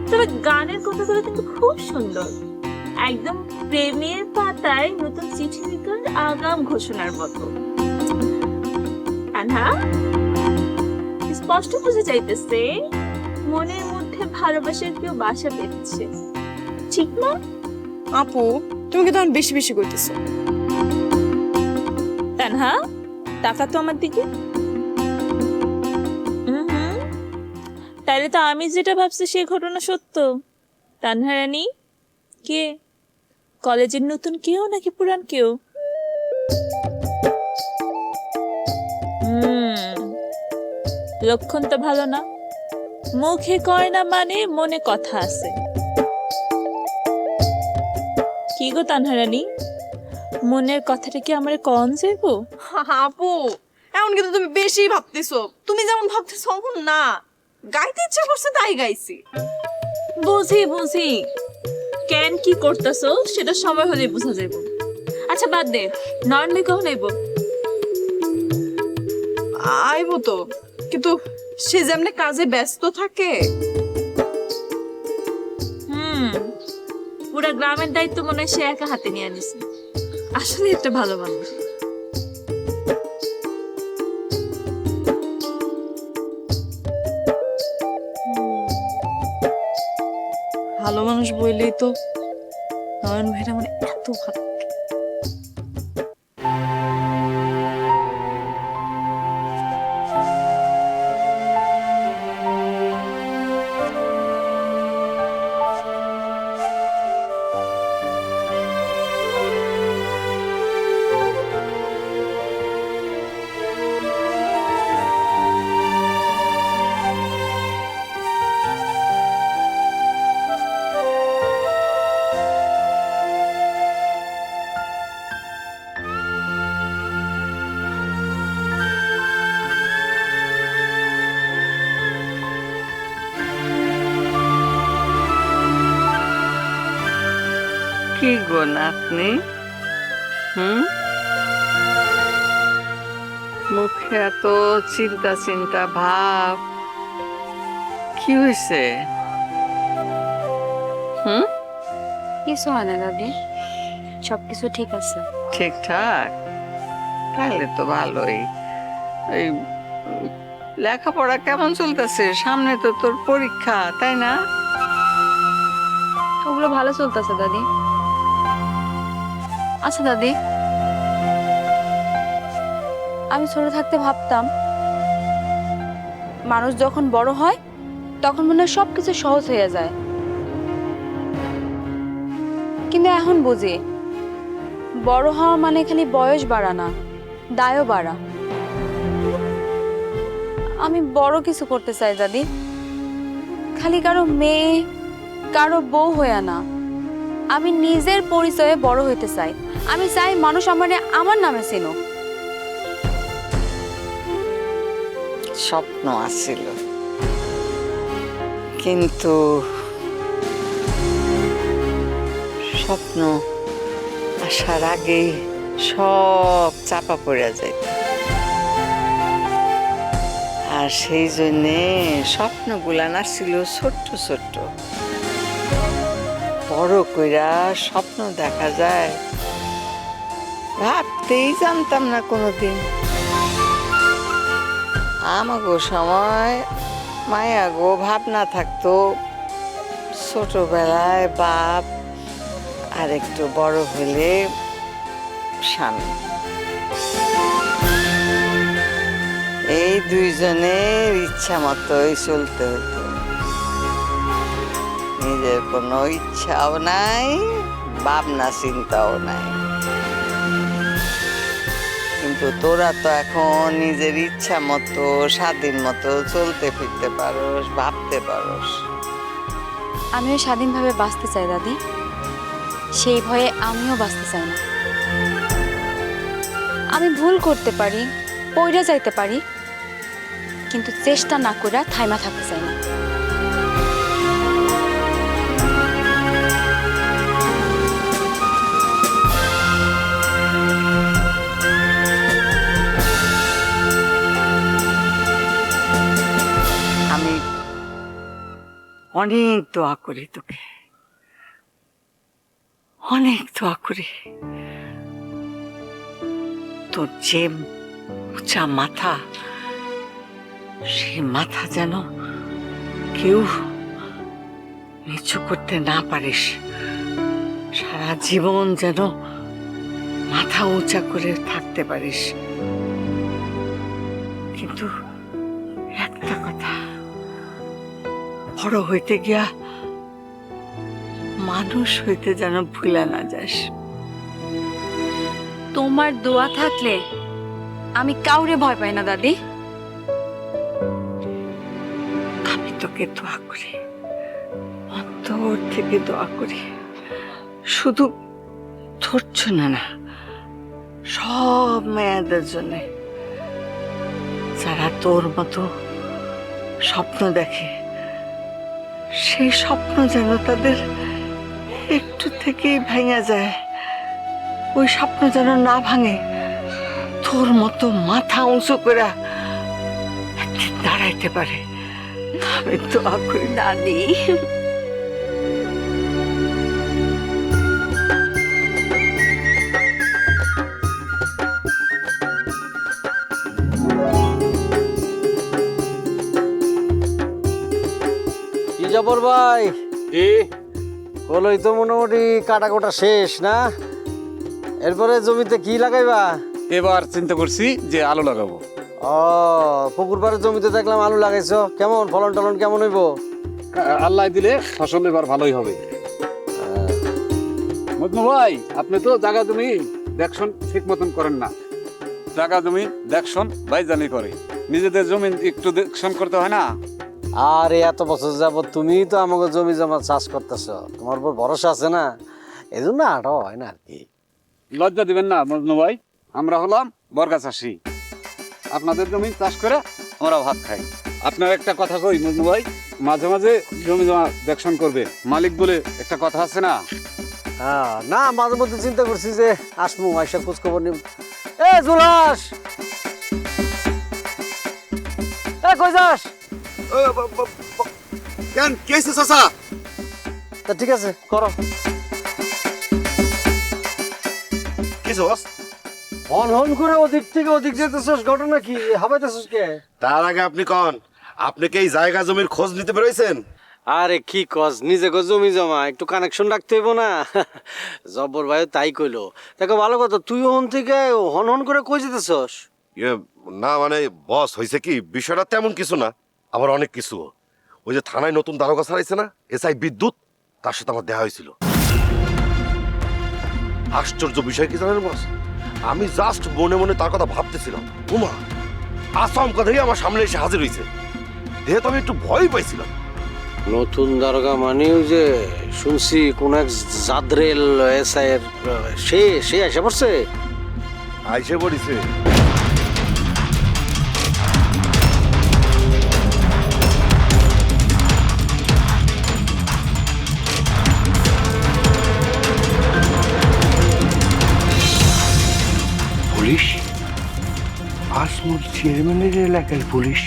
[SPEAKER 15] তবে গানের কথাগুলো কিন্তু খুব সুন্দর। একদম প্রেমের পাতায় নতুন চিঠি লেখার আগাম ঘোষণার মতো। আনহা স্পষ্ট বুঝে যাইতেছে মনের মধ্যে ভালোবাসার কেউ বাসা বেঁধেছে, ঠিক না?
[SPEAKER 5] আপু তুমি কিন্তু এখন বেশি বেশি করতেছো।
[SPEAKER 15] তানহা টাকা তো আমার দিকে। তাহলে তো আমি যেটা ভাবছি সেই ঘটনা সত্য। তানহা রানী কে? কলেজের নতুন কেউ নাকি পুরান কেউ? লক্ষণ তো ভালো না। মুখে কয় না মানে মনে কথা আছে। কি গো তানহা রানী, মনের কথাটা কি আমার কন যাইব?
[SPEAKER 5] আপু এখন কিন্তু তুমি বেশি ভাবতেছো। তুমি যেমন ভাবতেছো অমন না। গাইতে ইচ্ছা করছে তাই গাইছি।
[SPEAKER 15] বুঝি বুঝি, কেন কি করতেছো সেটা সময় হলে বোঝা যাইব। আচ্ছা বাদ দে, নয়ন কখন আইব?
[SPEAKER 5] আইবো তো, কিন্তু সে যেমনে কাজে ব্যস্ত থাকে।
[SPEAKER 15] পুরা গ্রামের দায়িত্ব মনে হয় সে একা হাতে নিয়ে আনিছে। আসলে একটা ভালো মানুষ।
[SPEAKER 5] ভালো মানুষ বইলেই তো নয়ন ভাইরা মানে এত ভালো।
[SPEAKER 6] কি গো নাতনি, মুখে এত চিন্তা চিন্তা ভাব, কি হয়েছে?
[SPEAKER 1] কিছু হয় না দাদি, সবকিছু ঠিক আছে।
[SPEAKER 6] ঠিকঠাক? তাহলে তো ভালোই। এই লেখাপড়া কেমন চলতেছে? সামনে তো তোর পরীক্ষা, তাই না?
[SPEAKER 1] ওগুলো ভালো চলতেছে দাদি। আচ্ছা দাদি, আমি ছোট থাকতে ভাবতাম মানুষ যখন বড় হয় তখন মনে হয় সবকিছু সহজ হয়ে যায়, কিন্তু এখন বুঝি বড় হওয়া মানে খালি বয়স বাড়া না, দায়ও বাড়া। আমি বড় কিছু করতে চাই দাদি, খালি কারো মেয়ে কারো বউ হইয়া না। আমি নিজের পরিচয়ে বড় হইতে চাই। আমি চাই মানুষ আমারে আমার নামে চিনুক।
[SPEAKER 6] স্বপ্ন আছিল, কিন্তু স্বপ্ন আসার আগে সব চাপা পড়ে যায়। আর সেই জন্যে স্বপ্নগুলা নাছিল ছোট্ট ছোট্ট। বড় কইরা স্বপ্ন দেখা যায় ভাবতেই জানতাম না কোনোদিন। আমাগো সময় মায়া গো ভাবনা থাকতো ছোটবেলায় বাপ, আর একটু বড় হলে স্বামী। এই দুইজনের ইচ্ছা মতোই চলতে হতো। নিজের কোনো ইচ্ছাও নাই, ভাবনা চিন্তাও নাই। কিন্তু তোরা তো এখন নিজের ইচ্ছা মতো স্বাধীন মতো চলতে ফিরতে পারোস, ভাবতে পারোস।
[SPEAKER 1] আমিও স্বাধীনভাবে বাঁচতে চাই দাদি, সেই ভয়ে আমিও বাঁচতে চাই না। আমি ভুল করতে পারি, পইরা যাইতে পারি, কিন্তু চেষ্টা না করে থাইমা থাকতে চাই না।
[SPEAKER 6] আমি অনেক দোয়া করি তোকে,
[SPEAKER 16] অনেক দোয়া করি তোর যে উঁচা মাথা, সেই মাথা যেন কেউ নিচু করতে না পারিস, সারা জীবন যেন মাথা উঁচা করে থাকতে পারিস। কিন্তু একটা কথা, বড় হইতে গিয়া মানুষ হইতে যেন ভুলে না যাস।
[SPEAKER 1] তোমার দোয়া থাকলে আমি কাউরে ভয় পাই না দাদি।
[SPEAKER 16] আমি তোকে দোয়া করি, অন্তর থেকে দোয়া করি, শুধু তোর জন্য না, সব মেয়েদের জন্য যারা তোর মতো স্বপ্ন দেখে, সেই স্বপ্ন যেন তাদের একটু থেকেই ভেঙে যায়, ওই স্বপ্ন যেন না ভাঙে, তোর মতো মাথা উঁচু করে একদিন দাঁড়াইতে পারে। আমি দোয়া করি দাদি।
[SPEAKER 3] কি জবর ভাই, হলোই তো মোটামুটি কাটাকোটা শেষ না? এরপরে জমিতে কি লাগাইবা?
[SPEAKER 17] এবার চিন্তা করছি যে আলু লাগাবো।
[SPEAKER 3] ও, পুকুর পাড়ের জমিতে দেখলাম আলু লাগাইছো, কেমন ফলন টলন কেমন হইব?
[SPEAKER 17] আল্লাহ দিলে ফসল এবার ভালোই হবে। মজনু ভাই, আপনি তো জায়গা জমি দেখশন ঠিক মতন করেন না। জায়গা জমি দেখশন ভাইজানি করে, নিজেদের জমি একটু দেখশন করতে হয় না?
[SPEAKER 3] আরে এত বছর যাবত তুমি তো আমাকে জমি জমা চাষ করতেছ, তোমার উপর ভরসা আছে না, এই জন্য আটাও হয় না আর কি।
[SPEAKER 17] লজ্জা দিবেন না মজনু ভাই, আমরা হলাম বর্গা চাষি, আপনাদের জমি চাষ করে আমরা ভাত খাই। আপনার একটা কথা কই মজনু ভাই, মাঝে মাঝে জমি জমা দেখশন করবে, মালিক বলে একটা কথা আছে না?
[SPEAKER 3] হ্যাঁ, না মাঝে মধ্যে চিন্তা করছি যে আসমু, আইসা খোঁজ খবর নিব। এ জুলাস, এ কই যাস?
[SPEAKER 8] কেন কি হইছে চাচা?
[SPEAKER 3] তা ঠিক আছে করো।
[SPEAKER 8] কি বস?
[SPEAKER 3] হন হন করে ওদিক থেকে ওদিক যেতেছস, ঘটনা কি? হাবাইতেছস কে?
[SPEAKER 8] তার আগে আপনি কন, আপনি কি এই জায়গা জমির খোঁজ নিতে বেরোইছেন?
[SPEAKER 3] আরে কি কস, নিজে গো জমি জমা একটু কানেকশন রাখতে হইব না? জব্বর ভাই তাই কইলো। দেখো ভালো কথা, তুই হন থেকে হন হন করে কই যেতেছস?
[SPEAKER 8] না মানে বস, হয়েছে কি, বিষয়টা তেমন কিছু না, আবার অনেক কিছু। ওই যে থানায় নতুন দারোগা ছাড়াইছে না, এসআই বিদ্যুৎ, তার সাথে আমার দেখা হয়েছিল। আশ্চর্য বিষয় কি জানেন বস, আমি জাস্ট মনে মনে তার কথা ভাবতেছিলাম, উমা আসাম কথাই আমার সামনে এসে হাজির হয়েছে। দেখে তো আমি একটু ভয় পাইছিলাম।
[SPEAKER 3] নতুন দারোগা মানে ওই যে শুনছি কোন এক জাদরেল এসআই এর, সে এসে পড়ছে।
[SPEAKER 8] আইসে পড়িছে।
[SPEAKER 9] পুলিশ? আসমুল চেয়ারম্যানের এলাকায় পুলিশ?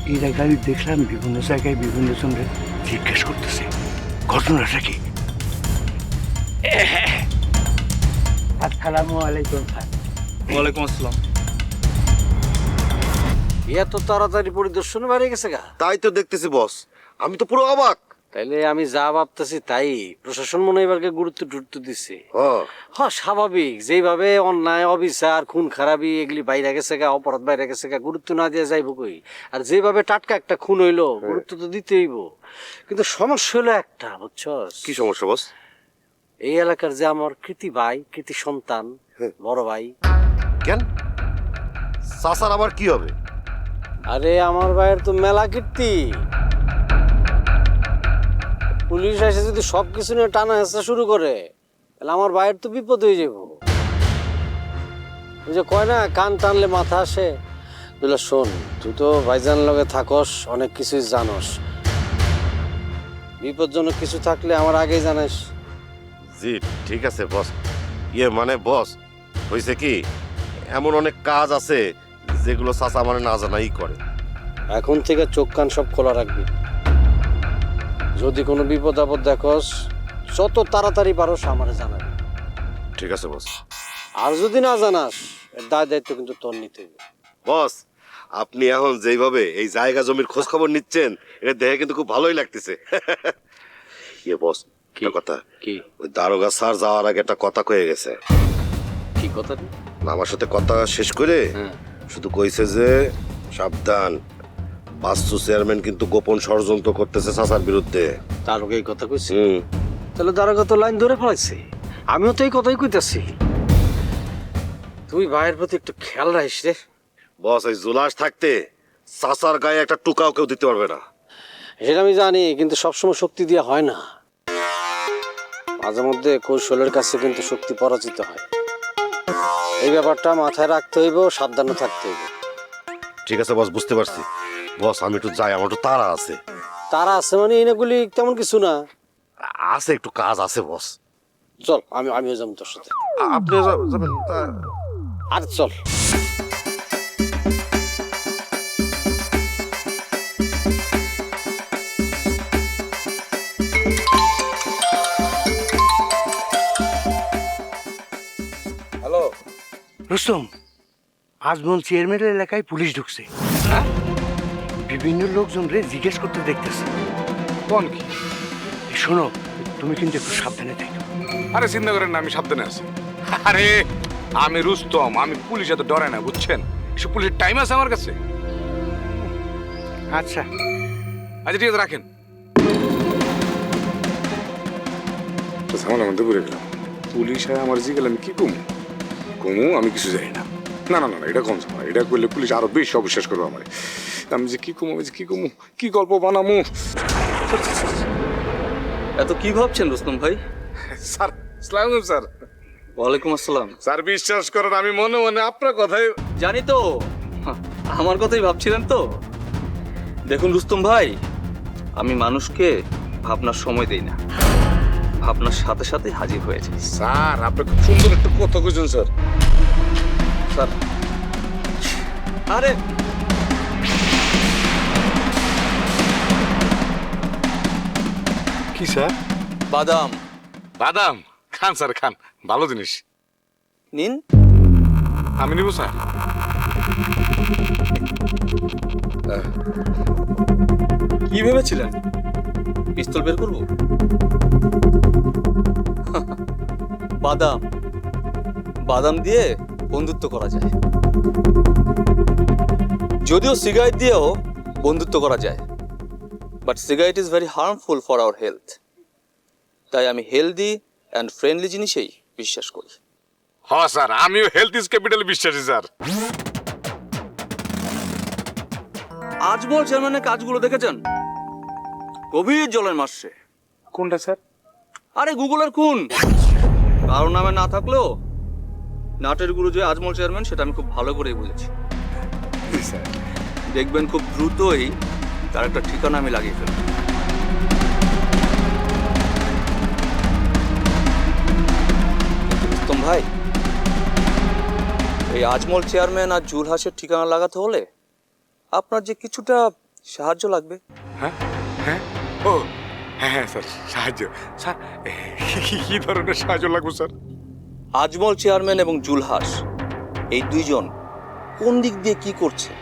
[SPEAKER 9] এই এলাকায় আমি দেখলাম বিভিন্ন জায়গায় বিভিন্ন জনের জিজ্ঞেস করতেছে, ঘটনাটা কি? আসসালামু আলাইকুম স্যার।
[SPEAKER 17] ওয়ালাইকুম আসসালাম।
[SPEAKER 3] এত তাড়াতাড়ি পরিদর্শনে বাইরে গেছে গা?
[SPEAKER 8] তাই তো দেখতেছি বস, আমি তো পুরো অবাক।
[SPEAKER 3] তাইলে আমি যা ভাবতেছি তাই, প্রশাসন মনে হয় এবারকে গুরুত্ব দিচ্ছে। হ্যাঁ স্বাভাবিক, যেভাবে অন্যায় অবিচার খুন খারাপি এগুলি বাইরে গেছে গা, অপরাধ বাইরে গেছে গা, গুরুত্ব না দিয়ে যাইব কই? আর যেভাবে টাটকা একটা খুন হইলো, গুরুত্ব তো দিতেই হইব। কিন্তু সমস্যা হলো একটা, বুঝছস?
[SPEAKER 8] কি সমস্যা বস?
[SPEAKER 3] এই এলাকার যে আমার কৃতি ভাই, কৃতি সন্তান, বড় ভাই।
[SPEAKER 8] কেন চাচার আবার কি হবে?
[SPEAKER 3] আরে আমার ভাইয়ের তো মেলা কীর্তি, পুলিশ এসে যদি সবকিছু নিয়ে টানা হেঁচড়া শুরু করে, তাহলে আমার ভাইয়ের তো বিপদ হয়ে যাব। ওই যে কয় না, কান টানলে মাথা আসে। বুঝলা, শোন, তুই তো ভাইজান লগে থাকস, অনেক কিছুই জানস, বিপজ্জনক কিছু থাকলে আমার আগেই জানাস।
[SPEAKER 8] জি ঠিক আছে বস। মানে বস, হয়েছে কি, এমন অনেক কাজ আছে যেগুলো চাচা মানে না জানাই করে।
[SPEAKER 3] এখন থেকে চোখ কান সব খোলা রাখবি, যদি কোনো বিপদ আপদ দেখস যত তাড়াতাড়ি পারো আমারে জানাবি।
[SPEAKER 8] ঠিক আছে বস।
[SPEAKER 3] আর যদি না জানাস এর দায় দায়িত্ব কিন্তু তোর নিতে হবে।
[SPEAKER 8] বস আপনি এখন যেইভাবে এই জায়গা জমির খোঁজ খবর নিচ্ছেন এটা দেখে কিন্তু খুব ভালোই লাগতেছে। ইয়ে বস কি কথা
[SPEAKER 3] কি
[SPEAKER 8] ওই দারোগা স্যার যাওয়ার আগে একটা কথা কয়ে গেছে।
[SPEAKER 3] কি কথা?
[SPEAKER 8] আমার সাথে কথা শেষ করে শুধু কইছে যে সাবধান, বাস্তু চেয়ারম্যান কিন্তু গোপন ষড়যন্ত্র করতেছে চাচার বিরুদ্ধে।
[SPEAKER 3] দারোগা এই কথা কইছে? তাহলে দারোগা তো লাইন ধরে ফেলাইছে। আমিও তো এই কথাই কইতাছি। তুই ভাইয়ের প্রতি একটু খেয়াল রাখিস রে।
[SPEAKER 8] বস এই জুলাস থাকতে চাচার গায়ে একটা টুকাও কেউ দিতে পারবে না।
[SPEAKER 3] সেটা আমি জানি, কিন্তু সবসময় শক্তি দিয়ে হয় না। মাঝে মধ্যে কৌশলের কাছে কিন্তু শক্তি পরাজিত হয়। এই ব্যাপারটা মাথায় রাখতে হইব, সাবধানে থাকতে হইব।
[SPEAKER 8] ঠিক আছে বস, বুঝতে পারছি। বস আমি একটু যাই, আমার একটু তাড়া আছে।
[SPEAKER 3] তারা আছে মানে এগুলি তেমন কিছু না।
[SPEAKER 8] আছে একটু কাজ আছে বস।
[SPEAKER 3] চল আমিও যাবো তোর সাথে।
[SPEAKER 8] আপনি যাবেন?
[SPEAKER 3] আর চল।
[SPEAKER 9] হ্যালো রুস্তম, আজমল চেয়ারম্যানের এলাকায় পুলিশ ঢুকছে। হ্যাঁ, বিভিন্ন লোকজন রে জিজ্ঞেস করতে দেখতেছে। কোন কি? শোনো, তুমি কিন্তু একটু সাবধানে থাকো। আরে চিন্তা করেন না, আমি সাবধানে আছি। আরে আমি রুস্তম, আমি পুলিশ এত ডরে না, বুঝছেন? এসব পুলিশের টাইম আছে আমার কাছে। আচ্ছা আচ্ছা ঠিক আছে, রাখেন। ঝামেলার মধ্যে পড়ে গেলাম। পুলিশ আমার জিজ্ঞেস আমি কি কমু আমি কিছু জানি না। না না না, এটা কম ঝামেলা। এটা করলে পুলিশ আরো বেশি অবিশ্বাস করবো আমার। আমি যে কি কমু কি গল্প বানামু।
[SPEAKER 13] এত কি ভাবছেন রুস্তম ভাই?
[SPEAKER 9] স্যার আসসালামু আলাইকুম। স্যার
[SPEAKER 13] ওয়ালাইকুম আসসালাম।
[SPEAKER 9] স্যার বিশ্বাস করেন আমি মনে মনে আপনার কথাই
[SPEAKER 13] জানি তো, আমার কথাই ভাবছিলেন তো। দেখুন রুস্তম ভাই, আমি মানুষকে ভাবনার সময় দেই না, ভাবনার সাথে সাথে হাজির হয়ে যাই।
[SPEAKER 9] স্যার আপনি খুব সুন্দর একটা কথা কইছেন স্যার।
[SPEAKER 13] স্যার আরে
[SPEAKER 9] কি স্যার?
[SPEAKER 13] বাদাম।
[SPEAKER 9] বাদাম খান স্যার, খান, ভালো জিনিস।
[SPEAKER 13] নিন।
[SPEAKER 9] আমি নিব স্যার।
[SPEAKER 13] কি ভেবেছিলেন পিস্তল বের করব? বাদাম, বাদাম দিয়ে বন্ধুত্ব করা যায়। যদিও সিগারেট দিয়েও বন্ধুত্ব করা যায়, but cigarette is very harmful for our health. তাই আমি হেলদি অ্যান্ড ফ্রেন্ডলি জিনিসেই বিশ্বাস করি।
[SPEAKER 9] হ্যাঁ স্যার, আমিও হেলথ ইজ ক্যাপিটাল বিশ্বাসী স্যার।
[SPEAKER 13] আজমল চেয়ারম্যানের কাজগুলো দেখেছেন? গভীর জলের মাসে।
[SPEAKER 9] কোনটা স্যার?
[SPEAKER 13] আরে গুগলের খুন। কারো নামে না থাকলেও নাটের গুরু যে আজমল চেয়ারম্যান সেটা আমি খুব ভালো করেই বুঝেছি। দেখবেন খুব দ্রুতই তার একটা ঠিকানা আমি লাগিয়ে ফেলব। রুস্তম ভাই, এই আজমল চেয়ারম্যান আর জুলহাসের ঠিকানা লাগাতে হলে আপনার যে কিছুটা সাহায্য লাগবে।
[SPEAKER 9] হ্যাঁ হ্যাঁ ও হ্যাঁ হ্যাঁ স্যার, সাহায্য। স্যার কি ধরনের সাহায্য লাগবে স্যার?
[SPEAKER 13] আজমল চেয়ারম্যান এবং জুলহাস এই দুইজন কোন দিক দিয়ে কি করছে,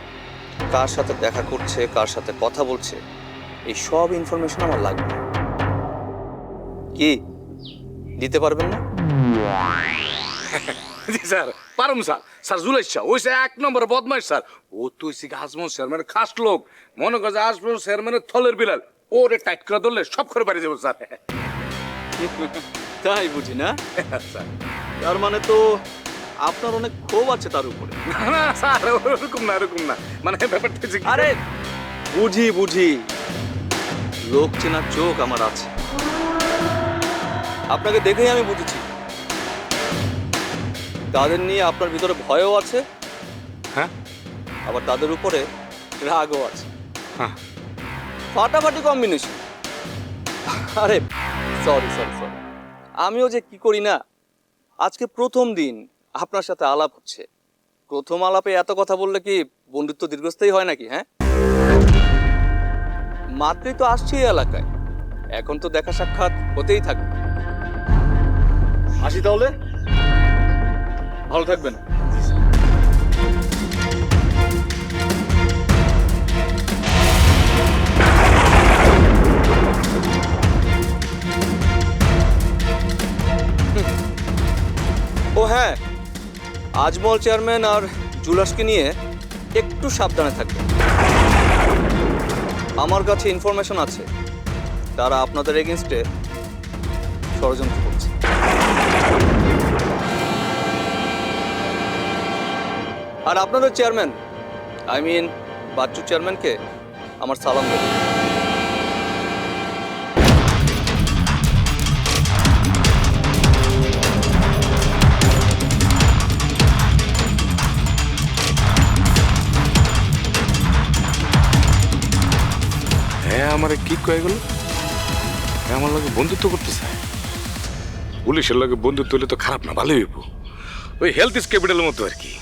[SPEAKER 13] কার সাথে দেখা করছে, কার সাথে কথা বলছে, এই সব ইনফরমেশন আমার লাগবে। কি দিতে পারবেন না?
[SPEAKER 9] জি স্যার পারুম স্যার। স্যার জুলাইশা ওই এক নম্বর বদমাইশ স্যার। ও তুই আজমল চেয়ারম্যানের খাস লোক। মনে কর যে আজমল চেয়ারম্যানের থলের বিলাল, ওরে টাইট করে ধরলে সব করে বাড়ি যাবো স্যার।
[SPEAKER 13] তাই বুঝি না? তার মানে তো আপনার অনেক ক্ষোভ আছে তার উপরে।
[SPEAKER 9] না স্যার, ওরকম না, এরকম না। মানে ব্যাপারটা হচ্ছে কি-
[SPEAKER 13] আরে বুঝি লোক চেনার চোখ আমার আছে। আপনাকে দেখেই আমি বুঝেছি তাদের নিয়ে আপনার ভিতরে ভয়ও আছে,
[SPEAKER 9] হ্যাঁ,
[SPEAKER 13] আবার তাদের উপরে রাগও আছে।
[SPEAKER 9] হ্যাঁ,
[SPEAKER 13] ফাটাফাটি কম্বিনেশন। আরে সরি, আমিও যে কি করি না। আজকে প্রথম দিন আপনার সাথে আলাপ হচ্ছে। প্রথম আলাপে এত কথা বললে কি বন্ধুত্ব দীর্ঘস্থায়ী হয় নাকি? হ্যাঁ, মাত্রই তো আসছি এই এলাকায়, এখন তো দেখা সাক্ষাৎ হতেই থাকবে। আসি তাহলে, ভালো থাকবেন। ও হ্যাঁ, আজমল চেয়ারম্যান আর জুলাসকে নিয়ে একটু সাবধানে থাকবেন। আমার কাছে ইনফরমেশন আছে তারা আপনাদের এগেনস্টে ষড়যন্ত্র করছে। আর আপনাদের চেয়ারম্যান, আই মিন বাচ্চু চেয়ারম্যানকে আমার সালাম দেবেন।
[SPEAKER 9] হ্যাঁ আমারে কি কয়ে গেল, আমার লাগে বন্ধুত্ব করতে চায়। পুলিশের লাগে বন্ধুত্ব হলে তো খারাপ না, ভালোই হইব। ওই হেলথ ইজ ক্যাপিটালের মতো আর কি।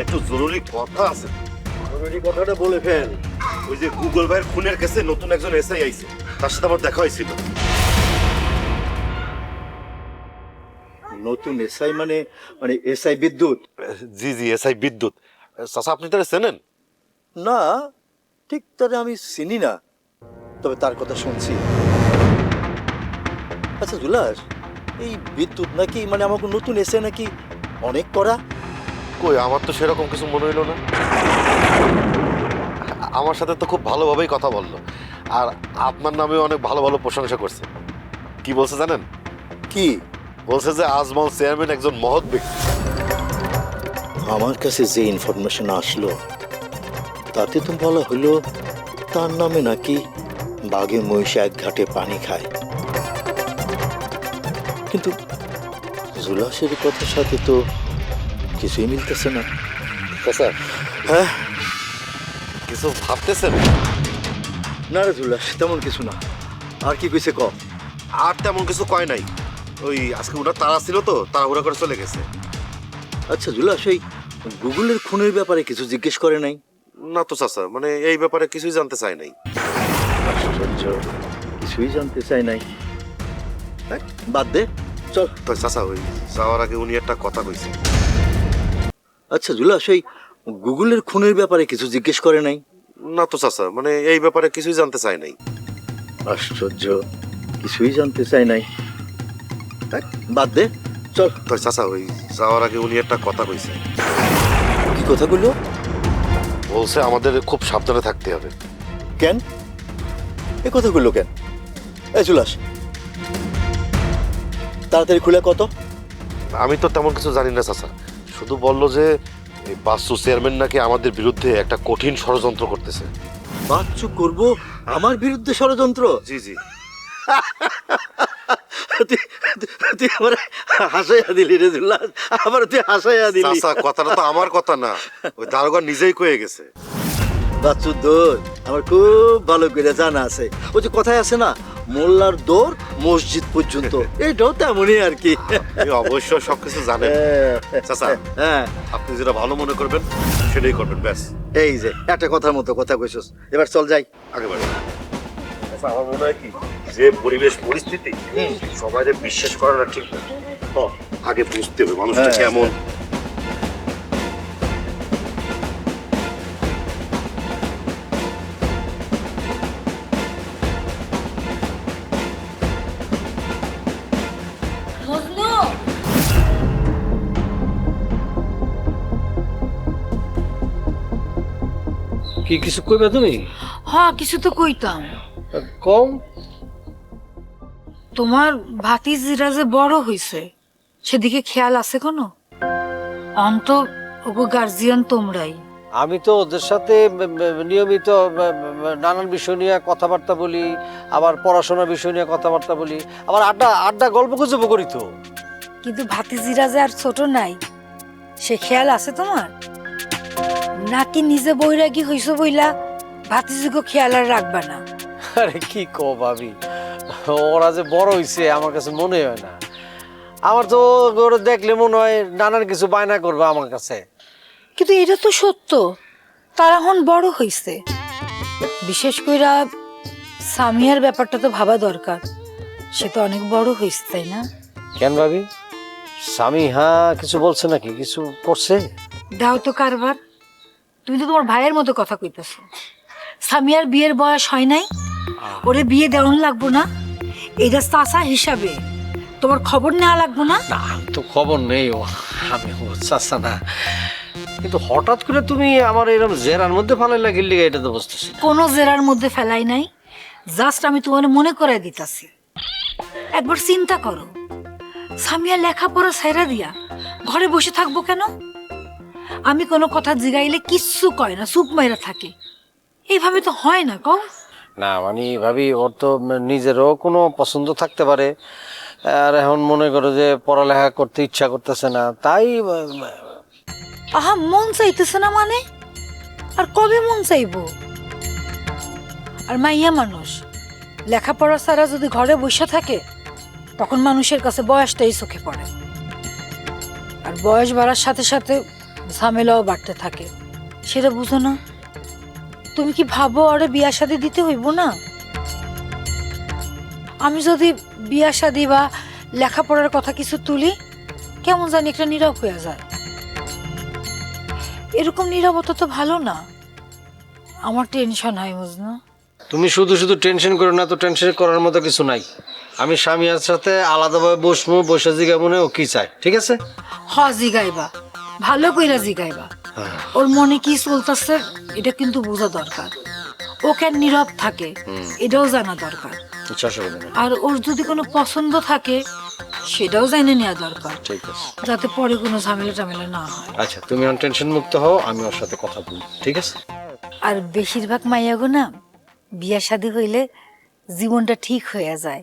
[SPEAKER 8] একটু জরুরি কথা আছে। জরুরি কথাটা বলে ফেল। ওই যে গুগল ভাইয়ের খুনের কেসে নতুন একজন এসআই আইছে, তার সাথে আমার দেখা হয়েছিল।
[SPEAKER 18] নতুন এসআই মানে মানে এসআই বিদ্যুৎ?
[SPEAKER 8] জি জি, এসআই বিদ্যুৎ। চাচা আপনি তারা চেনেন?
[SPEAKER 18] না, ঠিক তারা আমি চিনি না, তবে তার কথা শুনছি। আচ্ছা জুলাস, এই বিদ্যুৎ নাকি মানে আমাকে নতুন এসআই নাকি অনেক করা?
[SPEAKER 8] কই, আমার তো সেরকম কিছু মনে হইল না। আমার সাথে তো খুব ভালোভাবেই কথা বললো, আর আপনার নামে অনেক ভালো ভালো প্রশংসা করছে। কি বলছে জানেন?
[SPEAKER 18] কি
[SPEAKER 8] বলছে? যে আজমল চেয়ারম্যান একজন মহৎ ব্যক্তি।
[SPEAKER 18] আমার কাছে যে ইনফরমেশন আসলো তাতে তো বলা হলো তার নামে নাকি বাঘে মহিষে এক ঘাটে পানি খায়, কিন্তু জুলাসের কথার সাথে তো কিছুই মিলতেছে না।
[SPEAKER 8] চাচা,
[SPEAKER 18] হ্যাঁ
[SPEAKER 8] কিছু ভাবতেছেন?
[SPEAKER 18] না রে জুলাস, তেমন কিছু না। আর কি কইছে ক?
[SPEAKER 8] আর তেমন কিছু কয় নাই। ওই আজকে ওনার তাড়া ছিল তো, তাড়াহুড়া করে চলে গেছে।
[SPEAKER 18] আচ্ছা জুলাস, এই গুগলের খুনের ব্যাপারে কিছু জিজ্ঞেস করে নাই?
[SPEAKER 8] না তো চাচা, মানে এই ব্যাপারে কিছুই জানতে চাই নাই।
[SPEAKER 18] আশ্চর্য, কিছুই জানতে চাই নাই। বাদ দে, চল।
[SPEAKER 8] তো চাচা, ওই যাওয়ার আগে উনি একটা কথা কইছে।
[SPEAKER 18] আচ্ছা জুলাস, এই গুগলের খুনের ব্যাপারে কিছু জিজ্ঞেস করে নাই?
[SPEAKER 8] না তো চাচা, মানে এই ব্যাপারে কিছুই জানতে চাই নাই।
[SPEAKER 18] আশ্চর্য, কিছুই জানতে চাই নাই। বাদ দে, চল।
[SPEAKER 8] তো চাচা, ওই যাওয়ার আগে উনি একটা কথা কইছে।
[SPEAKER 18] কি কথা বললো?
[SPEAKER 8] বলছে আমাদের খুব সাবধানে থাকতে হবে।
[SPEAKER 18] কেন এ কথা বললো কেন? এই জুলাস, তাড়াতাড়ি খুলে কত।
[SPEAKER 8] আমি তো তেমন কিছু জানি না চাচা, শুধু বললো যে এই বাচ্চু চেয়ারম্যান নাকি আমাদের বিরুদ্ধে একটা কঠিন ষড়যন্ত্র করতেছে।
[SPEAKER 18] বাচ্চু করব আমার বিরুদ্ধে ষড়যন্ত্র?
[SPEAKER 8] জি জি।
[SPEAKER 18] তুই আমার হাসাইয়া দিলি রে জুলাস, আবার তুই হাসাইয়া দিলি।
[SPEAKER 8] চাচা, কথাটা তো আমার কথা না, ওই দারোগা নিজেই কয়ে গেছে।
[SPEAKER 18] বাচ্চু দৌড় আমার খুব ভালো করে জানা আছে। ওই যে কথায় আছে না, মোল্লার দৌড় মসজিদ পর্যন্ত, এইটাও তেমনই আর কি।
[SPEAKER 8] আপনি অবশ্যই সবকিছু জানেন চাচা।
[SPEAKER 18] হ্যাঁ,
[SPEAKER 8] আপনি যেটা ভালো মনে করবেন সেটাই করবেন, ব্যাস।
[SPEAKER 18] এই যে একটা কথার মতো কথা কইছস, এবার চল যাই
[SPEAKER 8] আগে বাড়ি। আচ্ছা, আমার মনে হয় কি, যে পরিবেশ পরিস্থিতি সবাই বিশ্বাস করাটা ঠিক না। আগে বুঝতে হবে মানুষটা কেমন।
[SPEAKER 3] কি কিছু কইবে তুমি?
[SPEAKER 19] হ্যাঁ, কিছু তো কইতাম।
[SPEAKER 3] কম।
[SPEAKER 19] তোমার ভাতিজিরা যে বড় হইছে সেদিকে খেয়াল আছে কোনো? অন্ত ওগো গার্জিয়ান তোমরাই।
[SPEAKER 3] আমি তো ওদের সাথে নিয়মিত নানান বিষয় নিয়ে কথাবার্তা বলি, আবার পড়াশোনার বিষয় নিয়ে কথাবার্তা বলি, আবার আড্ডা গল্প গুজব করি তো।
[SPEAKER 19] কিন্তু ভাতিজিরা যে আর ছোট নাই, সে খেয়াল আছে তোমার? নাকি নিজে বৈরাগী হইছো বইলা ভাতিজিকে খেয়াল আর রাখবা না?
[SPEAKER 3] আরে কি কো ভাবি, ওরা যে বড় হইছে আমার কাছে মনে হয় না। আমার তো ওরা দেখলে মনে হয় নানান কিছু বায়না করবে আমার কাছে।
[SPEAKER 19] কিন্তু এটা তো সত্য, তারা এখন বড় হইছে, বিশেষ কইরা সামিয়ার ব্যাপারটা তো ভাবা দরকার। সে তো অনেক বড় হইছে, তাই না?
[SPEAKER 3] কেন ভাবি, স্বামী কিছু বলছে নাকি, কিছু করছে?
[SPEAKER 19] দাও তো কারবার, তুমি তো তোমার ভাইয়ের মতো কথা কইতেছো। সামিয়ার বিয়ের বয়স হয় নাই, ওরে বিয়ে দেওয়ান লাগবো না? এটা চাচা হিসাবে তোমার খবর নেওয়া লাগবো না?
[SPEAKER 3] না তো খবর নেই, আমি চাচ্ছা না, কিন্তু হঠাৎ করে তুমি আমার এরকম জেরার মধ্যে ফালাইলা গেলি, এটা তো বুঝতেছি না।
[SPEAKER 19] কোনো জেরার মধ্যে ফেলাই নাই, জাস্ট আমি তোমার মনে করাই দিতাছি। একবার চিন্তা করো, সামিয়া লেখাপড়া ছাইরা দিয়া ঘরে বসে থাকবো কেন? আমি কোনো কথা জিগাইলে কিচ্ছু কয় না, চুপ মাইরা থাকে। এইভাবে তো হয় না, কও?
[SPEAKER 3] না মানে ভাবি, ওর তো নিজেরও কোনো পছন্দ থাকতে পারে, আর এখন মনে করো যে পড়ালেখা করতে ইচ্ছা করতেছে না, তাই
[SPEAKER 19] আহা, মন চাইতেছে না মানে? আর কবে মন চাইবো? আর মাইয়া মানুষ লেখাপড়া ছাড়া যদি ঘরে বসে থাকে, তখন মানুষের কাছে বয়সটাই চোখে পড়ে, আর বয়স বাড়ার সাথে সাথে ঝামেলাও বাড়তে থাকে। সেটা বুঝো না? তুমি কি ভাবো ওরে বিয়া শাদী দিতে হইব না? আমি যদি বিয়া শাদী বা লেখাপড়ার কথা কিছু তুলি, কেমন জানি একটা নীরব হয়ে যায়। এরকম নীরবতা তো ভালো না, আমার টেনশন হয়, বুঝলো?
[SPEAKER 3] তুমি শুধু শুধু টেনশন করো না, তো টেনশন করার মতো কিছু নাই। আমি স্বামীর সাথে আলাদাভাবে বসবো, বসে জিগা মনে ও কি চায়, ঠিক আছে?
[SPEAKER 19] হ, জিগাইবা, ভালো কইরা জিগাইবা। ওর মনে কি চলতেছে এটা কিন্তু বোঝা দরকার। ও কেন নীরব থাকে এটাও জানা দরকার। আর ওর যদি কোনো পছন্দ থাকে সেটাও জানে নেওয়া দরকার,
[SPEAKER 3] ঠিক আছে,
[SPEAKER 19] যাতে পরে কোনো ঝামেলা টামেলা না হয়।
[SPEAKER 3] আচ্ছা তুমি টেনশন মুক্ত হও, আমি ওর সাথে কথা বলবো, ঠিক আছে?
[SPEAKER 19] আর বেশিরভাগ মাইয়াগো না বিয়া শাদী হইলে জীবনটা ঠিক হয়ে যায়,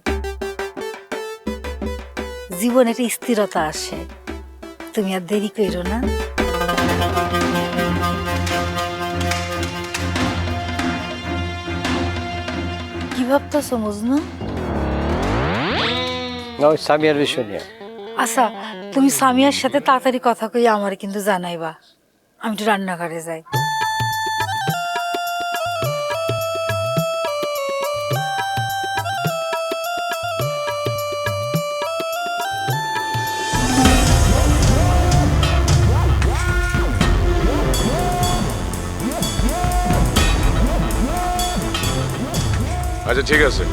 [SPEAKER 19] জীবনে একটা স্থিরতা আসে। তুমি আর দেরি করো না। কি ভাবতেছো মজনু?
[SPEAKER 3] ওই সামিয়ার বিষয় নিয়ে।
[SPEAKER 19] আচ্ছা, তুমি সামিয়ার সাথে তাড়াতাড়ি কথা কই আমার কিন্তু জানাইবা, আমি তো রান্নাঘরে যাই।
[SPEAKER 9] আচ্ছা ঠিক আছে।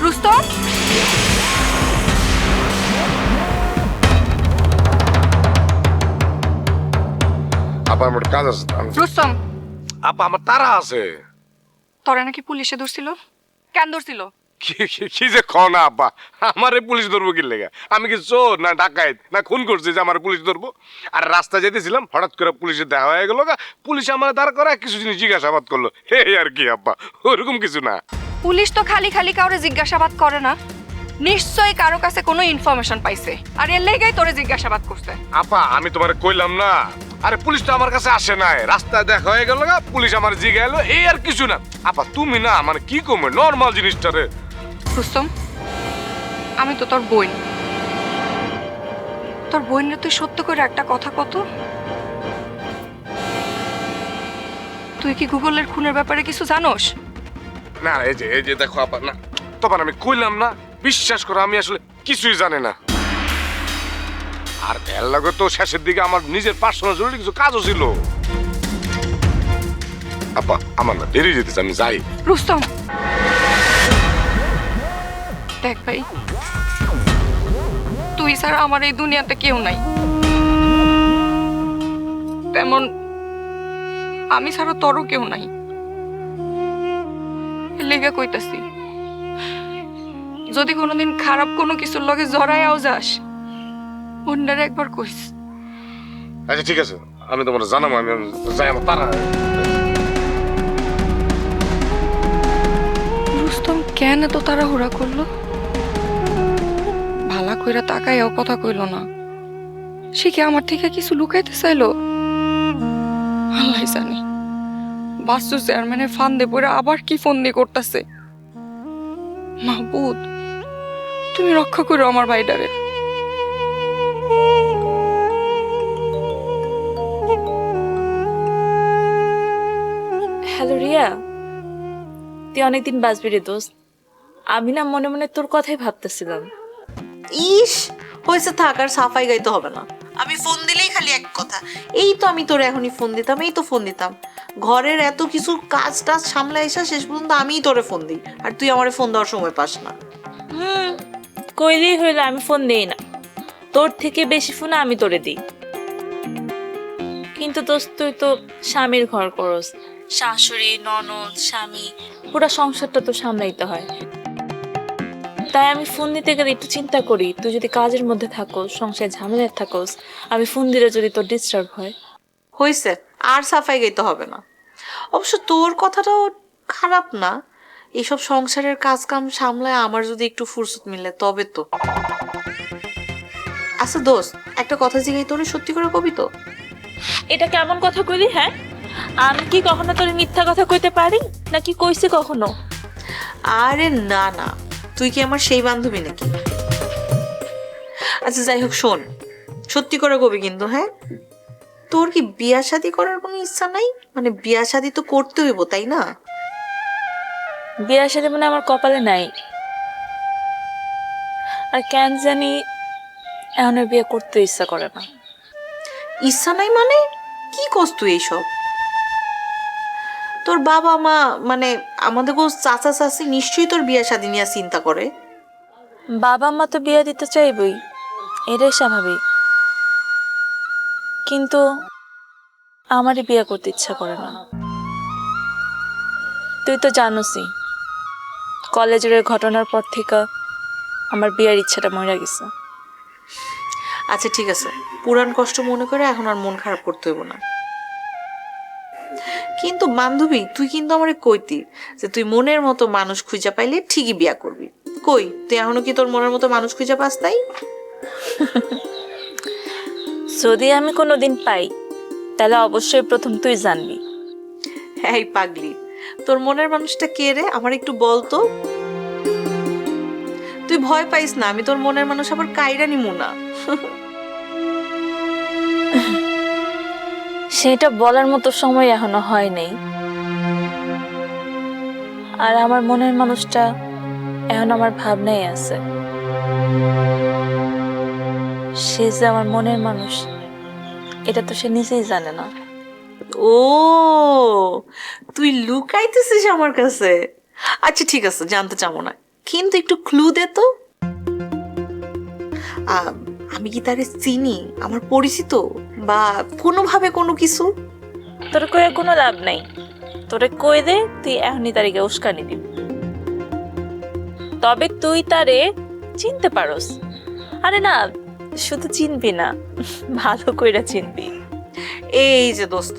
[SPEAKER 6] রুস্তম,
[SPEAKER 9] আপা আমার কাজ আছে।
[SPEAKER 6] রুস্তম,
[SPEAKER 9] আপা আমার তারা আছে।
[SPEAKER 6] তোরা নাকি পুলিশে ধরছিল? কেন ধরছিল?
[SPEAKER 9] কি যে কও না আপা, আমারে পুলিশ ধরবো কি লেগে? আমি কি চোর না ডাকাইত না খুন করছি যে আমার পুলিশ ধরবো? আর রাস্তা যেতেছিলাম হঠাৎ করে পুলিশের দেখা হয়ে গেল, পুলিশ আমার দাঁড় করে কিছু জিনিস জিজ্ঞাসাবাদ করলো, হে আর কি আপা, ওরকম কিছু না।
[SPEAKER 6] পুলিশ তো খালি খালি কাউরে জিজ্ঞাসাবাদ করে না, নিশ্চয়ই কারো কাছে কোনো ইনফরমেশন পাইছে, আর এর লেগেই তোরে জিজ্ঞাসাবাদ করছে।
[SPEAKER 9] আপা আমি তোমারে কইলাম না, আরে পুলিশ তো আমার কাছে আসে নাই, রাস্তায় দেখা হয়ে গেল, পুলিশ আমার জিজ্ঞাসা, এই আর কিছু না। আপা তুমি না মানে কি কমে নর্মাল জিনিসটারে।
[SPEAKER 6] রুস্তম, আমি তো তোর বোন, তোর বোনের তুই সত্য করে একটা কথা কত, তুই কি গুগলের খুনের ব্যাপারে কিছু জানোস?
[SPEAKER 9] না এই যে দেখো আপা, না তখন আমি কইলাম না, বিশ্বাস করো আমি আসলে কিছুই জানি না। আর এর লগে তো শেষের দিকে আমার নিজের পার্সোনাল জরুরি কিছু কাজও ছিল। আপা আমার না দেরি যেতেছে, আমি যাই।
[SPEAKER 6] রুস্তম দেখ ভাই, তুই ছাড়া আমার এই দুনিয়াতে কেউ নাই, তেমন আমি ছাড়া তোরও কেউ নাই। লেগে কইতাছি, যদি কোনোদিন খারাপ কোনো কিছুর লগে জড়াইয়াও যাস, অন্যের একবার কইস।
[SPEAKER 9] আচ্ছা ঠিক আছে, আমি তোমার জানাবো, আমি যাই, আমার তারা।
[SPEAKER 6] রুস্তম কেন এত তাড়াহুড়া করলো? ভালা কইরা তাকাইয়াও কথা কইল না, সে কি আমার থেকে কিছু লুকাইতে চাইলো? আল্লাহ জানে, বাসু চেয়ারম্যানের ফান্দে পড়ে আবার কি ফোন দিয়ে করতেছে। মাহবুদ, তুমি রক্ষা করো আমার ভাইটারে।
[SPEAKER 15] ভাইয়া তুই অনেকদিন বাঁচবি রে দোস্ত। আমি না মনে মনে তোর কথাই ভাবতেছিলাম।
[SPEAKER 4] ইস, হয়েছে, থাক আর সাফাই গাইতে হবে না। আমি ফোন দিলেই খালি এক কথা, এই তো আমি তোর এখনই ফোন দিতাম, এই তো ফোন দিতাম। ঘরের এত কিছু কাজ টাজ সামলে এসে শেষ পর্যন্ত আমিই তোরে ফোন দিই, আর তুই আমারে ফোন দেওয়ার সময় পাস না।
[SPEAKER 15] কইলেই হইলো আমি ফোন দেই না, তোর থেকে বেশি ফোন আমি তোরে দিই। কিন্তু দোস্ত তুই তো স্বামীর ঘর করস, শাশুড়ি ননদ স্বামী পুরো সংসারটা তো সামলাইতে হয়। তাই আমি ফোন দিতে গেলে একটু চিন্তা করি, তুই যদি কাজের মধ্যে থাকোস, সংসারে ঝামেলায় থাকোস, আমি ফোন দিলে যদি তোর ডিস্টার্ব হয়।
[SPEAKER 4] হয়েছে, আর সাফাই গাইতে হবে না। অবশ্য তোর কথাটাও খারাপ না, এইসব সংসারের কাজ কাম সামলায় আমার যদি একটু ফুরসত মিলে তবে তো। আচ্ছা দোস্ত, একটা কথা জিজ্ঞাসা তোরে, সত্যি করে কবি তো?
[SPEAKER 15] এটা কেমন কথা কইলি? হ্যাঁ, আমি কি কখনো তোর মিথ্যা কথা কইতে পারি নাকি কইছি কখনো?
[SPEAKER 4] আরে না না, তুই কি আমার সেই বান্ধবী নাকি? আচ্ছা যাই হোক, শোন, সত্যি করে কবি কিন্তু। হ্যাঁ, তোর কি বিয়া শাদী করার কোনো ইচ্ছা নাই? মানে বিয়া শাদী তো করতে হইব, তাই না?
[SPEAKER 15] বিয়ের সাথে মানে আমার কপালে নাই, আর কেন জানি এখন আর বিয়ে করতে ইচ্ছা করে না।
[SPEAKER 4] ইচ্ছা নাই মানে কি কস তুই এইসব? তোর বাবা মা মানে আমাদের চাচা চাচি নিশ্চয়ই তোর বিয়া শাদী নিয়ে চিন্তা করে।
[SPEAKER 15] বাবা মা তো বিয়ে দিতে চাইবই, এটাই স্বাভাবিক, কিন্তু আমারই বিয়ে করতে ইচ্ছা করে না। তুই তো জানোসই কলেজের ঘটনার পর থেকে আমার বিয়ের ইচ্ছাটা মরে গেছে।
[SPEAKER 4] আচ্ছা ঠিক আছে, পুরান কষ্ট মনে করে এখন আর মন খারাপ করতে হইব না। কিন্তু বান্ধবী, তুই কিন্তু আমারে কইতি যে তুই মনের মতো মানুষ খুঁজা পাইলে ঠিকই বিয়া করবি। কই, তুই এখনো কি তোর মনের মতো মানুষ খুঁজা পাস নাই?
[SPEAKER 15] যদি আমি কোনোদিন পাই তাহলে অবশ্যই প্রথম তুই জানবি।
[SPEAKER 4] হ্যাঁ পাগলি, তোর মনের মানুষটা কে রে? আমার একটু বল তো। তুই ভয় পাইস না, আমি তোর মনের মানুষ আবার কাইরা নিমু না।
[SPEAKER 15] সেটা বলার মতো সময় এখনো হয় নাই, আর আমার মনের মানুষটা এখন আমার ভাবনাই আছে। সে যে আমার মনের মানুষ এটা তো সে নিজেই জানে না।
[SPEAKER 4] ও, তুই লুকাইতেছিস আমার কাছে? আচ্ছা ঠিক আছে, জানতে চাবো না, কিন্তু একটু ক্লু দে তো। আমি কি তারে চিনি, আমার পরিচিত বা কোনোভাবে কোনো কিছু?
[SPEAKER 15] তোরে কয়ে কোনো লাভ নাই, তোরে কই দে তুই এখনই তারিখে উস্কানি দিবি। তবে তুই তারে চিনতে পারস। আরে না, শুধু চিনবি না, ভালো কইরা চিনবি।
[SPEAKER 4] এই যে দোস্ত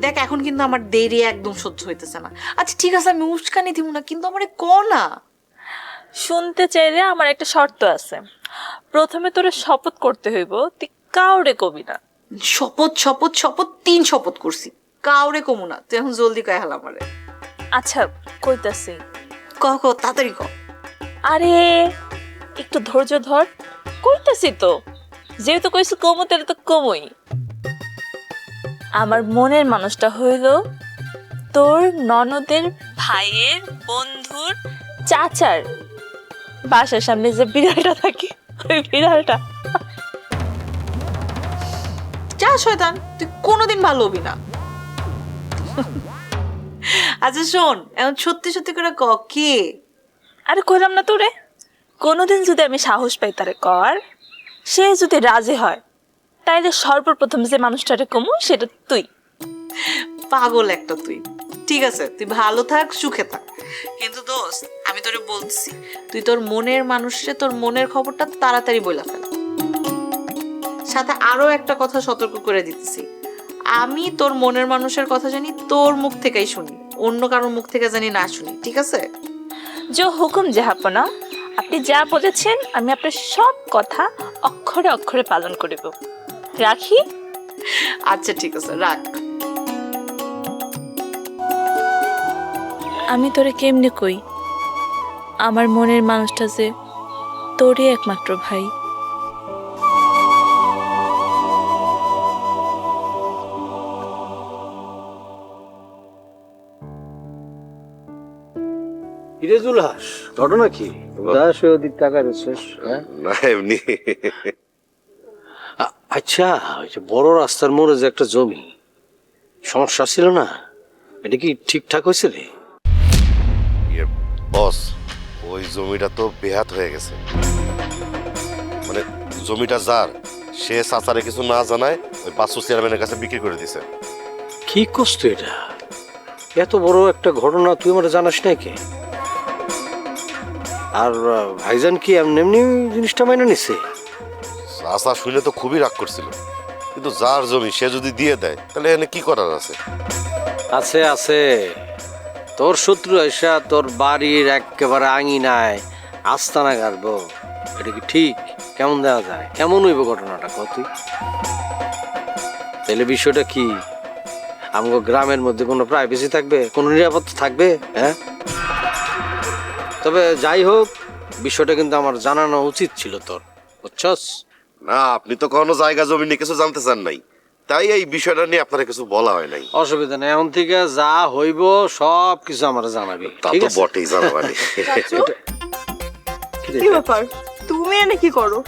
[SPEAKER 4] দেখ, এখন কিন্তু আমার দেরি একদম সহ্য হইতেছে না। আচ্ছা ঠিক আছে, আমি উস্কানি দিব না, কিন্তু আমারে ক না।
[SPEAKER 15] শুনতে চাইলে আমার একটা শর্ত আছে, প্রথমে তোরে শপথ করতে হইব তুই কাউরে কবি না।
[SPEAKER 4] শপথ শপথ শপথ 3 শপথ করছি, কাউরে কমু না। তুই এখন জলদি কয় হাল আমারে।
[SPEAKER 15] আচ্ছা কইতাছি,
[SPEAKER 4] ক ক তাড়াতাড়ি ক।
[SPEAKER 15] আরে একটু ধৈর্য ধর, কইতাছি তো, যেহেতু কইছি কমু তাহলে তো কমই। আমার মনের মানুষটা হইল তোর ননদের ভাইয়ের বন্ধুর চাচার বাসার সামনে যে বিড়ালটা থাকে, ওই বিড়ালটা।
[SPEAKER 4] যা শয়তান, তুই কোনোদিন ভালো হবি না। আচ্ছা শোন, এখন সত্যি সত্যি করে ক কে?
[SPEAKER 15] আরে কইলাম না তোরে, কোনোদিন যদি আমি সাহস পাই তারে কর, সে যদি রাজি হয় তাইলে সর্বপ্রথম যে মানুষটারে কমু সেটা তুই।
[SPEAKER 4] পাগল একটা তুই। ঠিক আছে, তুই ভালো থাক, সুখে থাক, কিন্তু দোস্ত আমি তোরে বলছি, তুই তোর মনের মানুষে তোর মনের খবরটা তাড়াতাড়ি বইলা ফেল। সাথে আরো একটা কথা সতর্ক করে দিতেছি, আমি তোর মনের মানুষের কথা জানি তোর মুখ থেকেই শুনি, অন্য কারোর মুখ থেকে জানি না শুনি, ঠিক আছে?
[SPEAKER 15] যে হুকুম জাহাপনা, আপনি যা বলেছেন আমি আপনার সব কথা অক্ষরে অক্ষরে পালন করিব। রাখি?
[SPEAKER 4] আচ্ছা ঠিক আছে, রাখ।
[SPEAKER 15] আমি তোরে কেমনে কই আমার মনের মানুষটা যে তোরই একমাত্র ভাই।
[SPEAKER 3] হিরে জুলহাস ঘটনা কি দাস ওদিক টাকা রেছিস হ্যাঁ
[SPEAKER 8] না এমনি।
[SPEAKER 3] আচ্ছা ওই যে বড় রাস্তার মোড়ে যে একটা জমি সমস্যা ছিল না, এটা কি ঠিকঠাক হয়েছে রে?
[SPEAKER 8] বস ওই জমিটা তো বেহাত হয়ে গেছে, মানে জমিটা যার সে চাচারে কিছু না জানায় ওই বাসু চেয়ারম্যানের কাছে বিক্রি করে দিছে।
[SPEAKER 3] কি কষ্ট এটা, এত বড় একটা ঘটনা তুই আমার জানাস না কে? আর ভাইজান কি এমনি এমনি জিনিসটা মাইনে নিছে?
[SPEAKER 8] চাচা শুনে তো খুবই রাগ করছিল, কিন্তু যার জমি সে যদি দিয়ে দেয় তাহলে এখানে কি করার আছে?
[SPEAKER 3] আছে আছে, তোর শত্রু এসা তোর বাড়ির একেবারে আঙিনায় আস্তানা গাড়বো, এটা কি ঠিক? কেমন দেওয়া যায়? কেমন হইব ঘটনাটা কত? তাহলে বিষয়টা কি? আমগো গ্রামের মধ্যে কোনো প্রাইভেসি থাকবে, কোনো নিরাপত্তা থাকবে? হ্যাঁ, তবে যাই হোক বিষয়টা কিন্তু আমার জানানো উচিত ছিল তোর, বুঝছস?
[SPEAKER 8] না আপনি তো কোনো জায়গা জমি নিয়ে কিছু জানতে চান নাই, তাই এই বিষয়টা নিয়ে আপনার কিছু বলা হয় নাই।
[SPEAKER 3] অসুবিধা নেই, এখন থেকে যা হইব সব কিছু আমার জানাবি।
[SPEAKER 8] তা
[SPEAKER 3] ঠিক
[SPEAKER 8] তো
[SPEAKER 3] আছে?
[SPEAKER 8] বটেই জানাবানি।
[SPEAKER 5] কি ব্যাপার, তুমি এনে কি করো?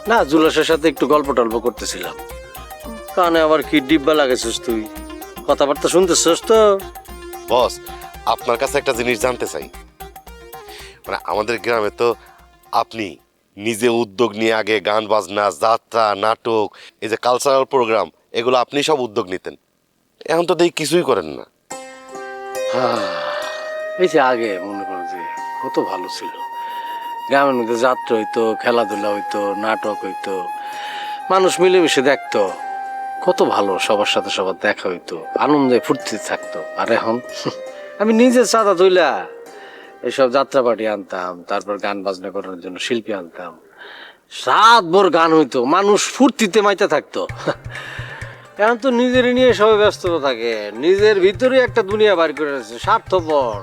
[SPEAKER 3] না, জুলাসের সাথে একটু গল্প টল্প করতেছিলাম। কানে আবার কি ডিব্বা লাগাইছিস তুই? কথাবার্তা শুনতেছিস তো?
[SPEAKER 8] বস আপনার কাছে একটা জিনিস জানতে চাই, মানে আমাদের গ্রামে তো আপনি নিজে উদ্যোগ নিয়ে আগে গান বাজনা, যাত্রা, নাটক, এই যে কালচারাল প্রোগ্রাম, এগুলো আপনি সব উদ্যোগ নিতেন, এখন তো দেখি কিছুই করেন না।
[SPEAKER 3] এই যে আগে মনে করো যে কত ভালো ছিল, গ্রামের মধ্যে যাত্রা হইতো, খেলাধুলা হইতো, নাটক হইতো, মানুষ মিলেমিশে দেখতো, কত ভালো, সবার সাথে সবার দেখা হইতো, আনন্দে ফুর্তি থাকতো। আর এখন আমি নিজে চাঁদা তুইলা এইসব যাত্রা পার্টি আনতাম, তারপর গান বাজনা করার জন্য শিল্পী আনতাম, রাত ভোর গান হইতো, মানুষ ফুর্তিতে মাইতে থাকতো। এখন তো নিজের নিয়ে সবাই ব্যস্ত থাকে, নিজের ভিতরে একটা দুনিয়া বার করে আছে, স্বার্থপর,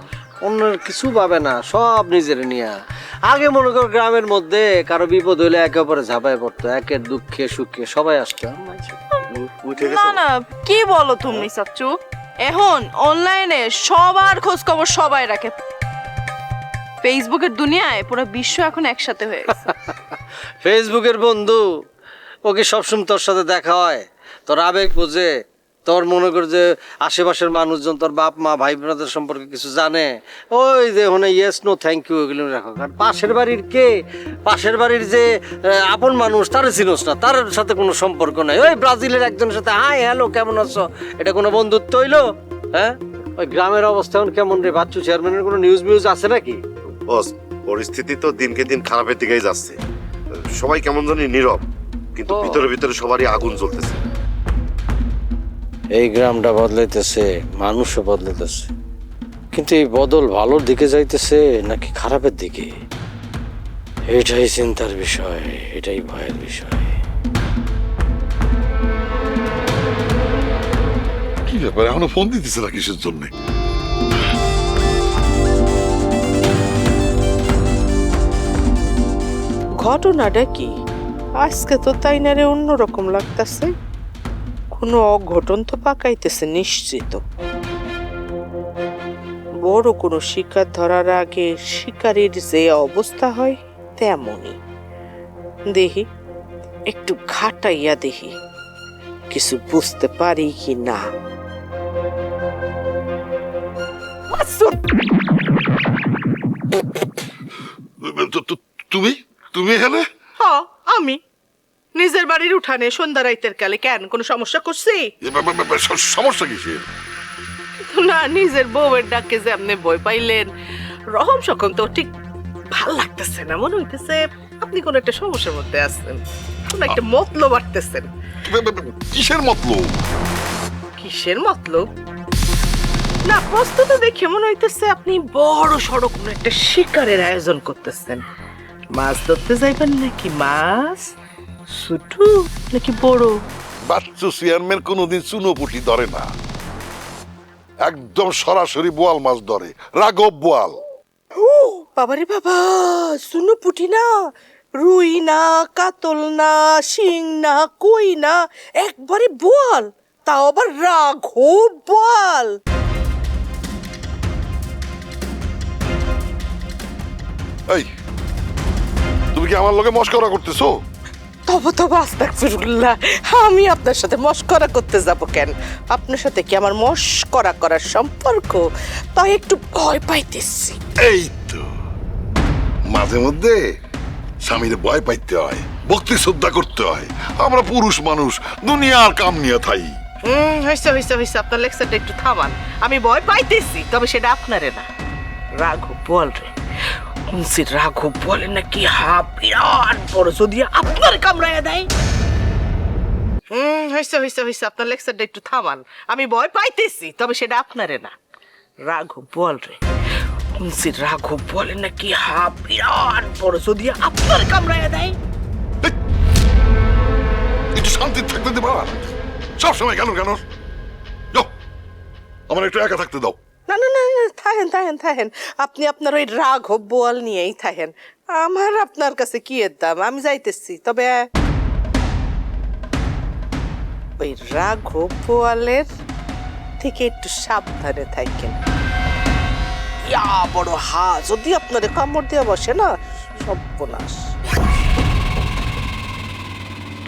[SPEAKER 3] অন্যের কিছু পাবে না, সব নিজের নিয়ে। আগে মনে কর গ্রামের মধ্যে কারো বিপদ হইলে একে অপরে ঝাঁপায় পড়তো, একের দুঃখে সুখে সবাই আসতো।
[SPEAKER 5] না না, কি বলো তুমি চাচ্চু? এখন অনলাইনে সবার খোঁজ খবর সবাই রাখে, ফেসবুকের দুনিয়ায় পুরো বিশ্ব এখন একসাথে হয়ে গেছে।
[SPEAKER 3] ফেসবুকের বন্ধু ওকে সবসময় তোর সাথে দেখা হয়, তোর আবেগ বোঝে, তোর মনে কর যে আশেপাশের মানুষজন, তোর বাপ মা ভাই বোনদের সম্পর্কে কিছু জানে, ওই যে ওখানে ইয়েস নো থ্যাংক ইউ এগুলো রাখো। আর পাশের বাড়ির কে, পাশের বাড়ির যে আপন মানুষ, তারে চিনোস না, তার সাথে কোনো সম্পর্ক নাই। ওই ব্রাজিলের একজনের সাথে হাই হ্যালো কেমন আছো, এটা কোনো বন্ধুত্ব হইলো? হ্যাঁ, ওই গ্রামের অবস্থা এখন কেমন রে? বাচ্চু চেয়ারম্যানের কোনো নিউজ আছে নাকি?
[SPEAKER 8] বস পরিস্থিতি তো দিনকে দিন খারাপের দিকেই যাচ্ছে, সবাই কেমন জানি নীরব, কিন্তু ভিতরে ভিতরে সবারই আগুন জ্বলতেছে।
[SPEAKER 3] এই গ্রামটা বদলাইতেছে, মানুষও বদলাইতেছে, কিন্তু এই বদল ভালোর দিকে যাইতেছে নাকি খারাপের দিকে, এটাই চিন্তার বিষয়, এটাই ভয়ের বিষয়।
[SPEAKER 12] কি ব্যাপার, এখনো ফোন দিতেছে না কিসের জন্য?
[SPEAKER 4] ঘটনাটা কি? আজকে তো তাইনারে অন্যরকম লাগতেছে, কোনো অঘটন তো পাকাইতেছে নিশ্চিত। বড় কোনো শিকার ধরার আগে শিকারীর যে অবস্থা হয় তেমনই। দেখি একটু ঘাটাইয়া দেখি কিছু বুঝতে পারি কি না।
[SPEAKER 12] তুমি তুমি এখানে?
[SPEAKER 4] হ্যাঁ আমি নিজের বাড়ির উঠানে সন্ধ্যা রাইতের কালে, কেন কোনো সমস্যা করছি?
[SPEAKER 12] সমস্যা কিসের?
[SPEAKER 4] না, নিজের বউয়ের ডাকে যে আপনি ভয় পাইলেন, রহম সকম তো ঠিক ভাল লাগতেছে না, মনে হইতেছে আপনি কোন একটা সমস্যার মধ্যে আছেন, কোন একটা মতলব বাড়তেছেন।
[SPEAKER 12] কিসের মতলব?
[SPEAKER 4] কিসের মতলব? না, প্রস্তুত দেখে মনে হইতেছে আপনি বড় সড়ক কোন একটা শিকারের আয়োজন করতেছেন। মাছ ধরতে যাইবেন নাকি? মাছ ছোট নাকি বড়?
[SPEAKER 12] বাচ্চু চেয়ারম্যান কোনোদিন চুনোপুটি ধরে না, একদম সরাসরি বোয়াল মাছ ধরে, রাঘব বোয়াল।
[SPEAKER 4] ও বাবারে বাবা, শুনো পুটি না, রুই না, কাতল না, শিং না, কই না, একবারে বোয়াল, তাও আবার রাঘব বোয়াল।
[SPEAKER 12] এই তুমি কি আমার লগে মস্করা করতেছো?
[SPEAKER 4] তবে তবে আস্তাগফিরুল্লাহ, আমি আপনার সাথে মস্করা করতে যাব কেন? আপনার সাথে কি আমার মস্করা করার সম্পর্ক? তাই একটু ভয় পাইতেছি।
[SPEAKER 12] এই তো মাঝে মধ্যে স্বামীর ভয় পাইতে হয়, ভক্তি শ্রদ্ধা করতে হয়। আমরা পুরুষ মানুষ, দুনিয়ার কাম নিয়ে থাই।
[SPEAKER 4] হয়েছে হয়েছে হয়েছে, আপনার লেকচারটা একটু থামান। আমি ভয় পাইতেছি, তবে সেটা আপনারে না, রাঘব বল রে। শুনছি রাঘব বলে নাকি বিরাট বড়, যদি আপনার কামড়াইয়া দেয়। হয়েছে হয়েছে হয়েছে, আপনার লেকচারটা একটু থামান। আমি ভয় পাইতেছি, তবে সেটা আপনারে না, রাঘব বল রে। শুনছি রাঘব বলে নাকি বিরাট বড়, যদি আপনার কামড়াইয়া দেয়।
[SPEAKER 12] একটু শান্তি থাকতে দেবা? সবসময় কেন কেন? যাও, আমার একটু একা থাকতে দাও।
[SPEAKER 4] না না না না, থাহেন থাহেন থাহেন, আপনি আপনার ওই রাঘব বোয়াল নিয়েই থাহেন। আমার আপনার কাছে কি এর দাম? আমি যাইতেছি, তবে ওই রাঘব বোয়ালের থেকে একটু সাবধানে থাকেন। ইয়া বড় যদি আপনারে কামড় দিয়ে বসে না, সর্বনাশ।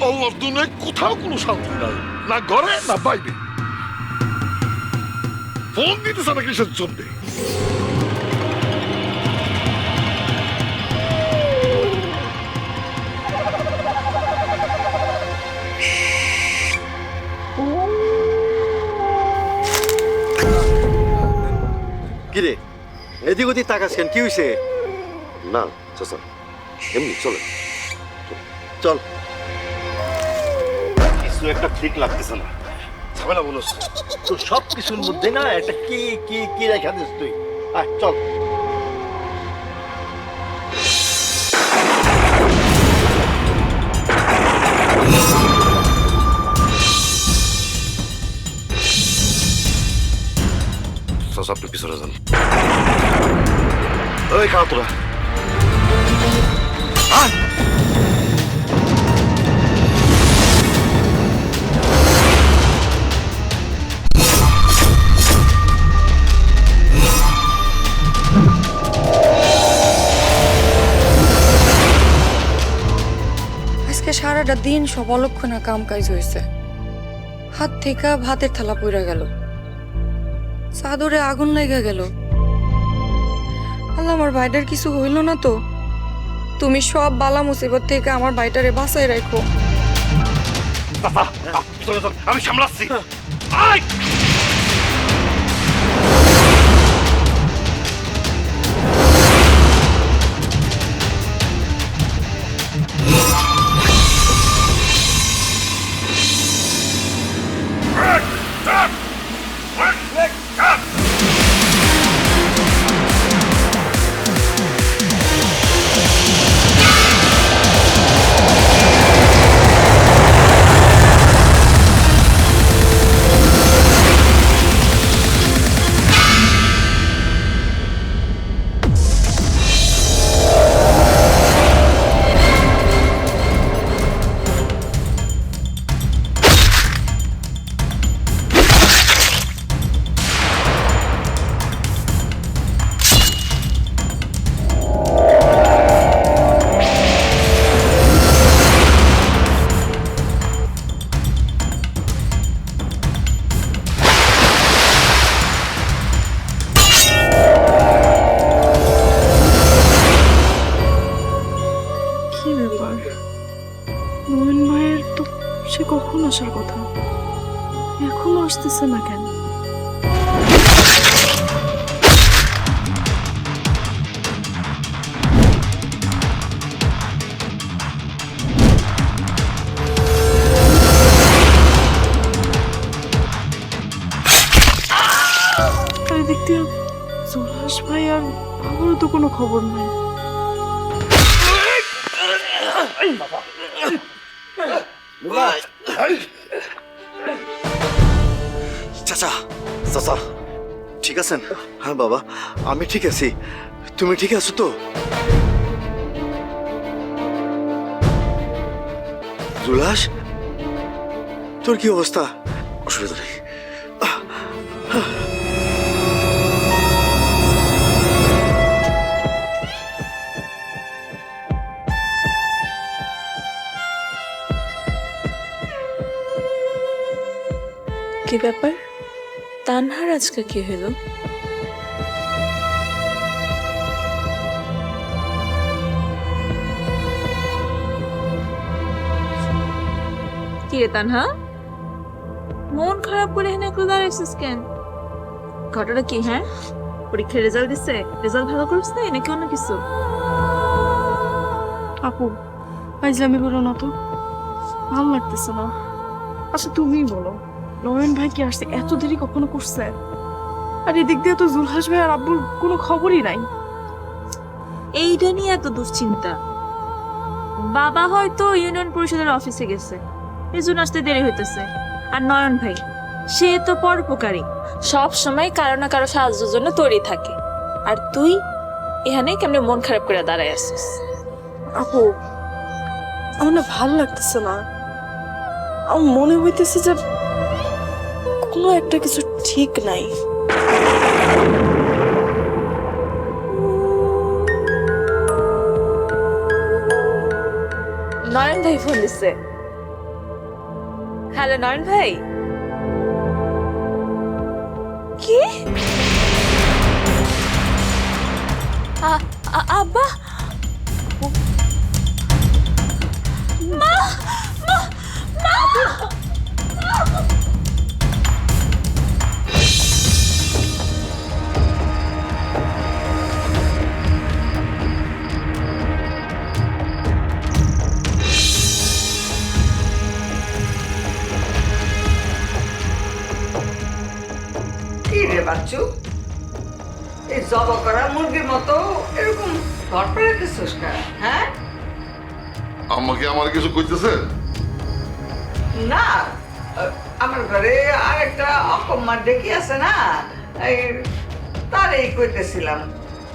[SPEAKER 12] আল্লাহর দুনিয়ায় কোথাও কোনো শান্তি নাই, না ঘরে না বাইরে। ফোন দিতেছে না কিসের জন্যে?
[SPEAKER 18] কিরে এদিক ওদিক তাকাচ্ছেন, কি হয়েছে?
[SPEAKER 8] না চাচা, এমনি চলে
[SPEAKER 18] চল।
[SPEAKER 8] কিছু একটা ঠিক লাগতেছে না, ঝামেলা মনে হচ্ছে।
[SPEAKER 18] তো সব কিছুর মধ্যে না একটা কি কি কি রেখা দিস তুই। আয় চল।
[SPEAKER 8] চাচা আপনি পিছনে যান। ওই খাওয়া তোরা
[SPEAKER 6] আজকে সারাটা দিন সব অলক্ষণা কাম কাজ হয়েছে। হাত থেকে ভাতের থালা পড়ে গেল, চাদরে আগুন লেগে গেল। আল্লাহ, আমার ভাইটার কিছু হইল না তো? তুমি সব বালা মুসিবত থেকে আমার ভাইটারে বাঁচাই রাখো।
[SPEAKER 8] আমি সামলাচ্ছি।
[SPEAKER 5] কখন আসার কথা, এখনো আসতেছে না কেন? এদিক দিয়ে জুলহাস ভাই আর আমারও তো কোনো খবর নাই।
[SPEAKER 18] চাচা, চাচা ঠিক আছেন? হ্যাঁ বাবা, আমি ঠিক আছি। তুমি ঠিক আছো তো? জুলহাস, তোর কি অবস্থা?
[SPEAKER 8] অসুবিধা নেই।
[SPEAKER 15] কি ব্যাপার, তানহার আজকে কি হলো? কি রে তানহা, মন খারাপ করে এখানে একটু দাঁড়াইছিস কেন? ঘটনা কি? হ্যাঁ, পরীক্ষার রেজাল্ট দিছে? রেজাল্ট ভালো করছে নাকি অন্য কিছু?
[SPEAKER 5] আপু ফাইজলামি করো না তো, ভালো লাগতেছে না। আচ্ছা তুমিই বলো, নয়ন ভাই কি আসছে? এত দেরি কখনো করছে? আর এদিক দিয়ে তো জুলহাস ভাই আর আব্বুর কোনো খবরই নাই।
[SPEAKER 15] এইটা নিয়ে এত দুশ্চিন্তা? বাবা হয়তো ইউনিয়ন পরিষদের অফিসে গেছে, এই জন্য আসতে দেরি হইতেছে। আর নয়ন ভাই, সে তো পরোপকারী, সব সময় কারো না কারো সাহায্যের জন্য তৈরি থাকে। আর তুই এখানে কেমনে মন খারাপ করে দাঁড়ায় আসছিস?
[SPEAKER 5] আপু আমার না ভালো লাগতেছে না, আমার মনে হইতেছে যে কোনো একটা কিছু ঠিক নাই।
[SPEAKER 15] নয়ন ভাই ফোন দিচ্ছে। হ্যালো নয়ন ভাই। কি? আব্বা, মা, মা, মা।
[SPEAKER 16] কি রে বাচ্চু, এই জব করা মুরগির মতো এরকম ধরপড়ে রেখেছিস কেন? হ্যাঁ,
[SPEAKER 12] আমাকে আমার কিছু কইতেছে
[SPEAKER 16] না আমার ঘরে আর একটা অকম্মার ডেকে আছে না, তারই কইতেছিলাম।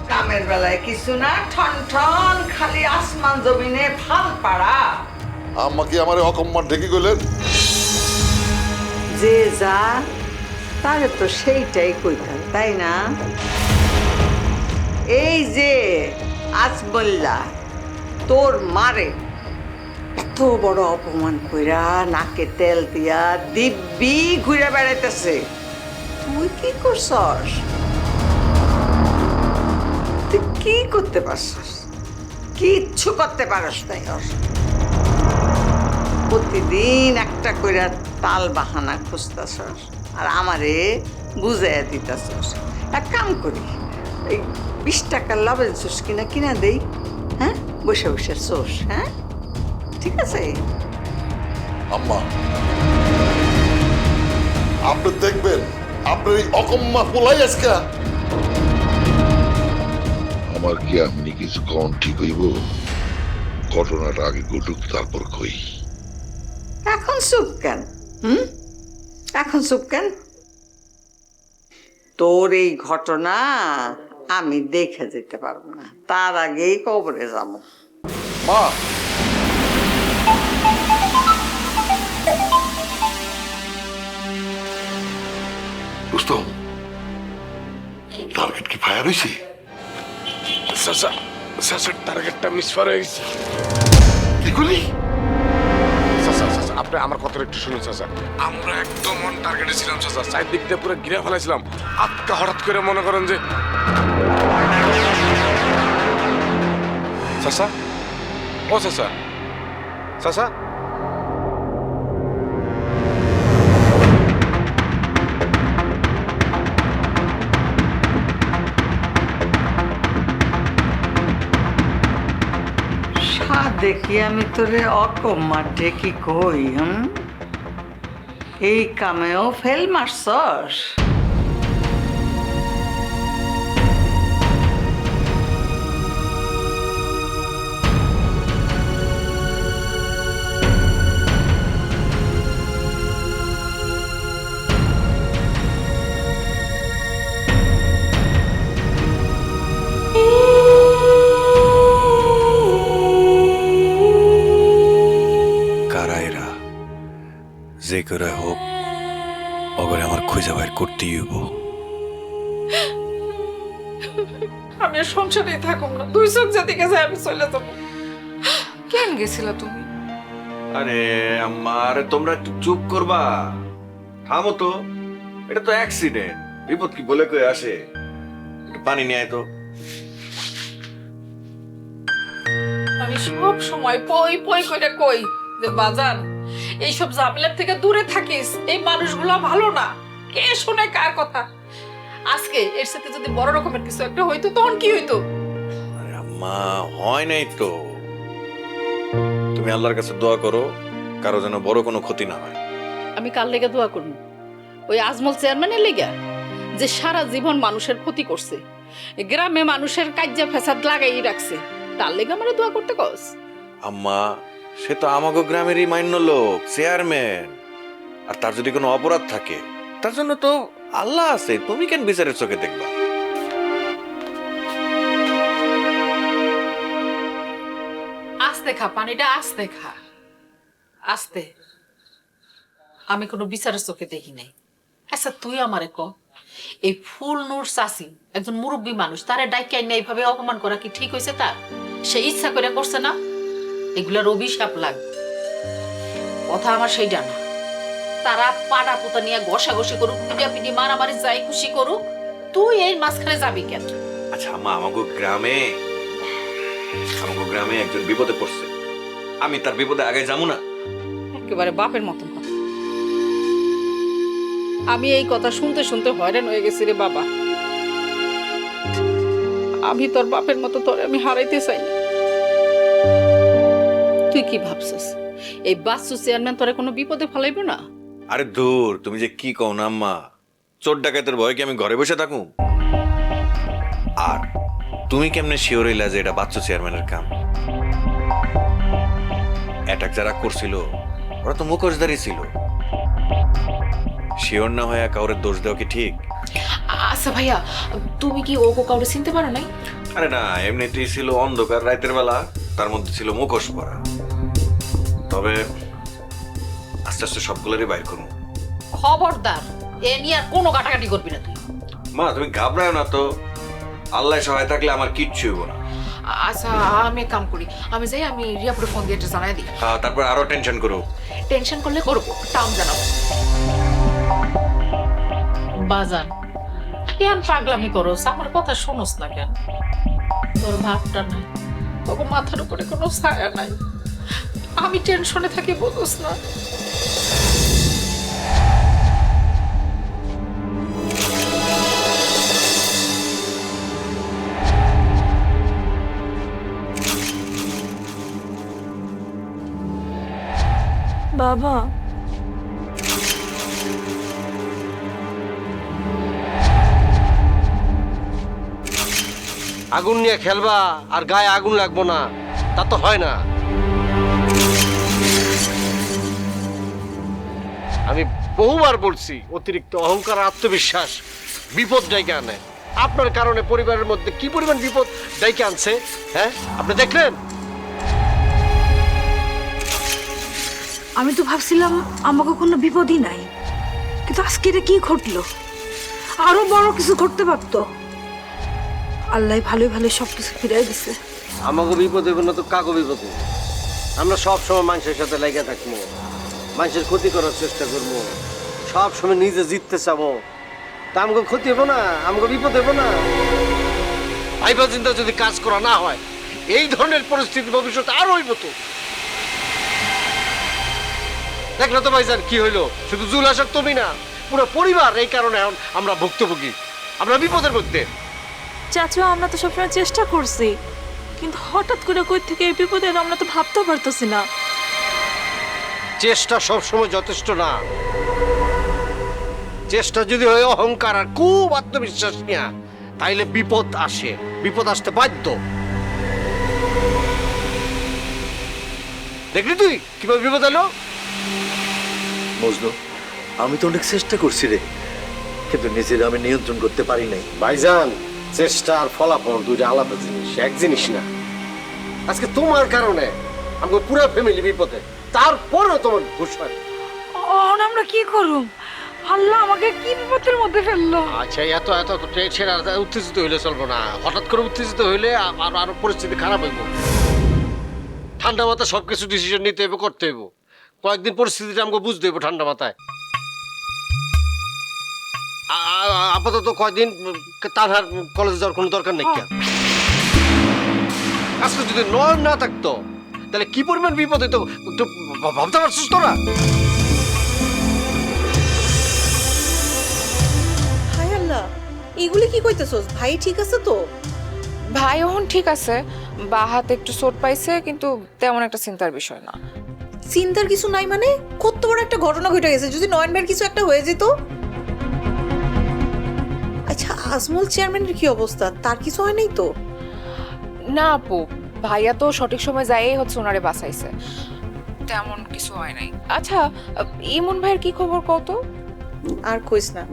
[SPEAKER 16] কামের বেলায় কিছু না, ঠন ঠন খালি আসমান জমিনে ফাল পাড়া।
[SPEAKER 12] আমাকে আমার অকম্মার ঢেকে গেলেন।
[SPEAKER 16] যে যা তারে তো সেইটাই কইতাম, তাই না? এই যে আজ বললা তোর মারে এত বড় অপমান কইরা নাকে তেল দিয়া দিব্যি ঘুরে বেড়াইতেছে, তুই কি করছস? তুই কি করতে পারছস? কিচ্ছু করতে পারস নাই। ওর প্রতিদিন একটা কইরা তাল বাহানা খুঁজতেছস আর আমারে বুঝাইয়া দিতেছস। এক কাম করি, এই 20 টাকার লাভের জুস কিনা কিনা দেই, হ্যাঁ, বসে বসে সোস। হ্যাঁ ঠিক আছে
[SPEAKER 12] আম্মা, আপনি দেখবেন আপনার এই অকম্মা পোলাই আজকে আমার কি আপনি কিছু কম ঠিক হইব? ঘটনাটা আগে ঘটুক তারপর কই।
[SPEAKER 16] এখন চুপ কেন? এখন চুপ কেন? তোর এই ঘটনা আমি দেখে যেতে পারবো না, তার আগেই কবরে যাবো।
[SPEAKER 12] মা, রুস্তম, টার্গেট কি ফায়ার হয়েছে?
[SPEAKER 9] টার্গেটটা মিসফায়ার হয়ে গেছে।
[SPEAKER 12] কি করলি?
[SPEAKER 9] আপনি আমার কথাটা একটু শুনুন চাচা, আমরা একদম অন টার্গেটে ছিলাম চাচা, চারদিক দিয়ে পুরো ঘিরে ফেলাইছিলাম। আজকে হঠাৎ করে মনে করেন যে চাচা, ও চাচা, চাচা
[SPEAKER 16] দেখি আমি তোরে অকম্মার ডেকি কই। এই কামেও ফেল মারছস?
[SPEAKER 10] যে করে হোক অগরে আমার খুঁজে বাইর করতেই হইব।
[SPEAKER 6] আমি আর সংসারেই থাকুম না, দুই চোখ জাতি গেছে, আমি চলে যাবো। কেন গেছিলা তুমি?
[SPEAKER 10] আরে আম্মা, আরে তোমরা একটু চুপ করবা। থামো তো, এটা তো অ্যাক্সিডেন্ট, বিপদ কি বলে কয়ে আসে? একটু পানি নিয়ে আয় তো।
[SPEAKER 4] আমি সব সময় পই পই করে কই যে বাজান এইসব ঝামেলার থেকে দূরে থাকিস, এই মানুষগুলো ভালো না, কে শুনে কার কথা। আজকে এর সাথে যদি বড় রকমের কিছু একটা হইতো তখন কি হইতো?
[SPEAKER 10] মা, হয় নাই তো। তুমি আল্লাহর কাছে দোয়া করো কারো যেন বড় কোনো ক্ষতি না হয়।
[SPEAKER 2] আমি কার লেগে দোয়া করবো? ওই আজমল চেয়ারম্যানের লেগে, যে সারা জীবন মানুষের ক্ষতি করছে, গ্রামে মানুষের কাজ্জা ফেসাদ লাগাই রাখছে, তার লেগে আমার দোয়া করতে কস?
[SPEAKER 10] আম্মা, সে তো আমাগো গ্রামেরই মান্য লোক, চেয়ারম্যান। আর তার যদি কোনো অপরাধ থাকে তার জন্য তো আল্লাহ আছে, তুমি কেন বিচারের চোখে দেখবা?
[SPEAKER 2] আস্তে খা পানিটা, আস্তে খা, আস্তে। আমি কোনো বিচারের চোখে দেখি নাই। আচ্ছা তুই আমারে ক, এই ফুল নূর চাচি একজন মুরব্বী মানুষ, তারে ডাইকে আইনা এইভাবে অপমান করা কি ঠিক হয়েছে? তার সে ইচ্ছা করে করছে না? এগুলার অভিশাপ লাগবে। কথা আমার সেইটা না। তারা পাড়া পোতা নিয়ে ঘষাঘষি করুক, পিটাপিটি মারামারি যাই খুশি করুক, তুই এই মাঝখানে যাবি কেন?
[SPEAKER 10] আচ্ছা আম্মা, আমাগো গ্রামে একজন বিপদে পড়ছে, আমি তার বিপদে আগে যাবো না?
[SPEAKER 2] একেবারে বাপের মতন কথা। আমি এই কথা শুনতে শুনতে হয়রান হয়ে গেছি রে বাবা। আমি তোর বাপের মতো তোর আমি হারাইতে চাই না। তুই কি ভাবছিস এই বাচ্চু চেয়ারম্যান তোরে কোনো বিপদে ফেলাইব না?
[SPEAKER 10] আরে দূর, তুমি যে কি কও না আম্মা, চোর ডাকাতের ভয় কি আমি ঘরে বসে থাকুম? আর তুমি কেমনে শিওর হইলা যে এটা বাচ্চু চেয়ারম্যানের কাম? অ্যাটাক যারা করছিল ওরা তো মুখোশধারী ছিল, শিওর না হয়ে কাউরে দোষ দেওয়া কি ঠিক?
[SPEAKER 2] আচ্ছা ভাইয়া, তুমি কি ও কাউরে চিনতে পারো নাই?
[SPEAKER 10] আরে না, এমনিতেই ছিল অন্ধকার রাতের বেলা, তার মধ্যে ছিল মুখোশ পরা। তবে আস্তে আস্তে সবগুলোরই বাইর করবো।
[SPEAKER 2] খবরদার এ নিয়ে আর কোনো কাটাকাটি করবি না তুই।
[SPEAKER 10] মা, তুমি ঘাবড়ায় না তো, আল্লাহ সহায় থাকলে আমার কিচ্ছু হইব না।
[SPEAKER 2] আচ্ছা আমি এক কাম করি, আমি যাই, আমি রিয়াপুরে ফোন দিয়ে জানাই দিই।
[SPEAKER 10] হ্যাঁ, তারপর আরো টেনশন করো।
[SPEAKER 2] টেনশন করলে করবো, টাউন জানাবো। বাজান কেন পাগলামি করোস? আমার কথা শোনোস না কেন? তোর ভাবটা নাই, তোকে মাথার উপরে কোনো ছায়া নাই, আমি টেনশনে থাকি, বুঝোস না?
[SPEAKER 5] বাবা,
[SPEAKER 3] আগুন নিয়ে খেলবা আর গায়ে আগুন লাগবো না, তা তো হয় না। আমি বহুবার বলছি, অতিরিক্ত অহংকার আর আত্মবিশ্বাস বিপদ ডেকে আনে। আপনার কারণে পরিবারের মধ্যে কি পরিমাণ বিপদ ডেকে আনছে, হ্যাঁ আপনি দেখলেন?
[SPEAKER 19] আমি তো ভাবছিলাম আমাকে কোনো বিপদই নাই, কিন্তু আজকে এটা কি ঘটলো? আরো বড় কিছু ঘটতে পারতো। আল্লাহ ভালোই ভালো সবকিছু ফিরাই দিছে।
[SPEAKER 3] আমাকে বিপদ হইব না তো কাগো বিপদ হইব? আমরা সব সময় মানুষের সাথে লেগে থাকবো, মানুষের ক্ষতি করার চেষ্টা করবো, সব সময় নিজে জিততে চাবো, তা আমাকে ক্ষতি হবো না, আমাকে বিপদ হবো না? ভাইবা চিন্তা যদি কাজ করা না হয়, এই ধরনের পরিস্থিতি ভবিষ্যতে আরো হইব তো। দেখলো তো ভাইজান কি হইলো? শুধু জুলহাস আর তুমি না, পুরো পরিবার এই কারণে এখন আমরা ভুক্তভোগী, আমরা বিপদের মধ্যে।
[SPEAKER 5] চাচু আমরা তো সবসময় চেষ্টা করছি, কিন্তু হঠাৎ করে কই থেকে এই বিপদে এলো আমরা তো ভাবতেও পারতেছি না।
[SPEAKER 3] চেষ্টা সবসময় যথেষ্ট না। চেষ্টা যদি হয় অহংকার আর খুব আত্মবিশ্বাস নিয়ে, তাইলে বিপদ আসে, বিপদ আসতে বাধ্য। দেখলি তুই কিভাবে বিপদ এলো?
[SPEAKER 18] মজনু, আমি তো অনেক চেষ্টা করছি রে, কিন্তু নিজের আমি নিয়ন্ত্রণ করতে পারি নাই।
[SPEAKER 3] ভাইজান, চেষ্টা আর ফলাফল দুইটা আলাদা জিনিস, এক জিনিস না। আজকে তোমার কারণে আমাদের পুরো ফ্যামিলি বিপদে, তারপরেও তোমার ঘুষার।
[SPEAKER 19] আমরা কি করুম? আল্লাহ আমাকে কি বিপদের মধ্যে ফেললো?
[SPEAKER 3] আচ্ছা, এত এত টেনশন আর উত্তেজিত হইলে চলবো না। হঠাৎ করে উত্তেজিত হইলে আরো পরিস্থিতি খারাপ হইব। ঠান্ডা মাথায় সবকিছু ডিসিশন নিতে হইব, করতে হইব। কয়েকদিন পরিস্থিতিটা আমাকে বুঝতে হইব ঠান্ডা মাথায়। আপাতত কয়দিন তানহার কলেজে যাওয়ার কোনো দরকার নেই। কেন আজকে যদি নয়ন না থাকতো তাহলে কি পরিমাণ বিপদ হইতো একটু ভাবতে পারছিস তোরা?
[SPEAKER 4] হায় আল্লাহ, এগুলি কি কইতেছস? ভাই ঠিক আছে তো?
[SPEAKER 6] ভাই ওহন ঠিক আছে, বা হাতে একটু চোট পাইছে, কিন্তু তেমন একটা চিন্তার বিষয় না।
[SPEAKER 4] চিন্তার কিছু নাই মানে? কত বড় একটা ঘটনা ঘটে গেছে, যদি নয়ন ভাইয়ের কিছু একটা হয়ে যেত। আচ্ছা, আজমল চেয়ারম্যানের কি অবস্থা? তার কিছু হয় নাই তো?
[SPEAKER 6] না আপু, ভাইয়া তো সঠিক সময় যাই হচ্ছে ওনারে বাঁচাইছে, তেমন কিছু হয় নাই। আচ্ছা, ইমন ভাইয়ের কি খবর কত?
[SPEAKER 4] আর কইস না,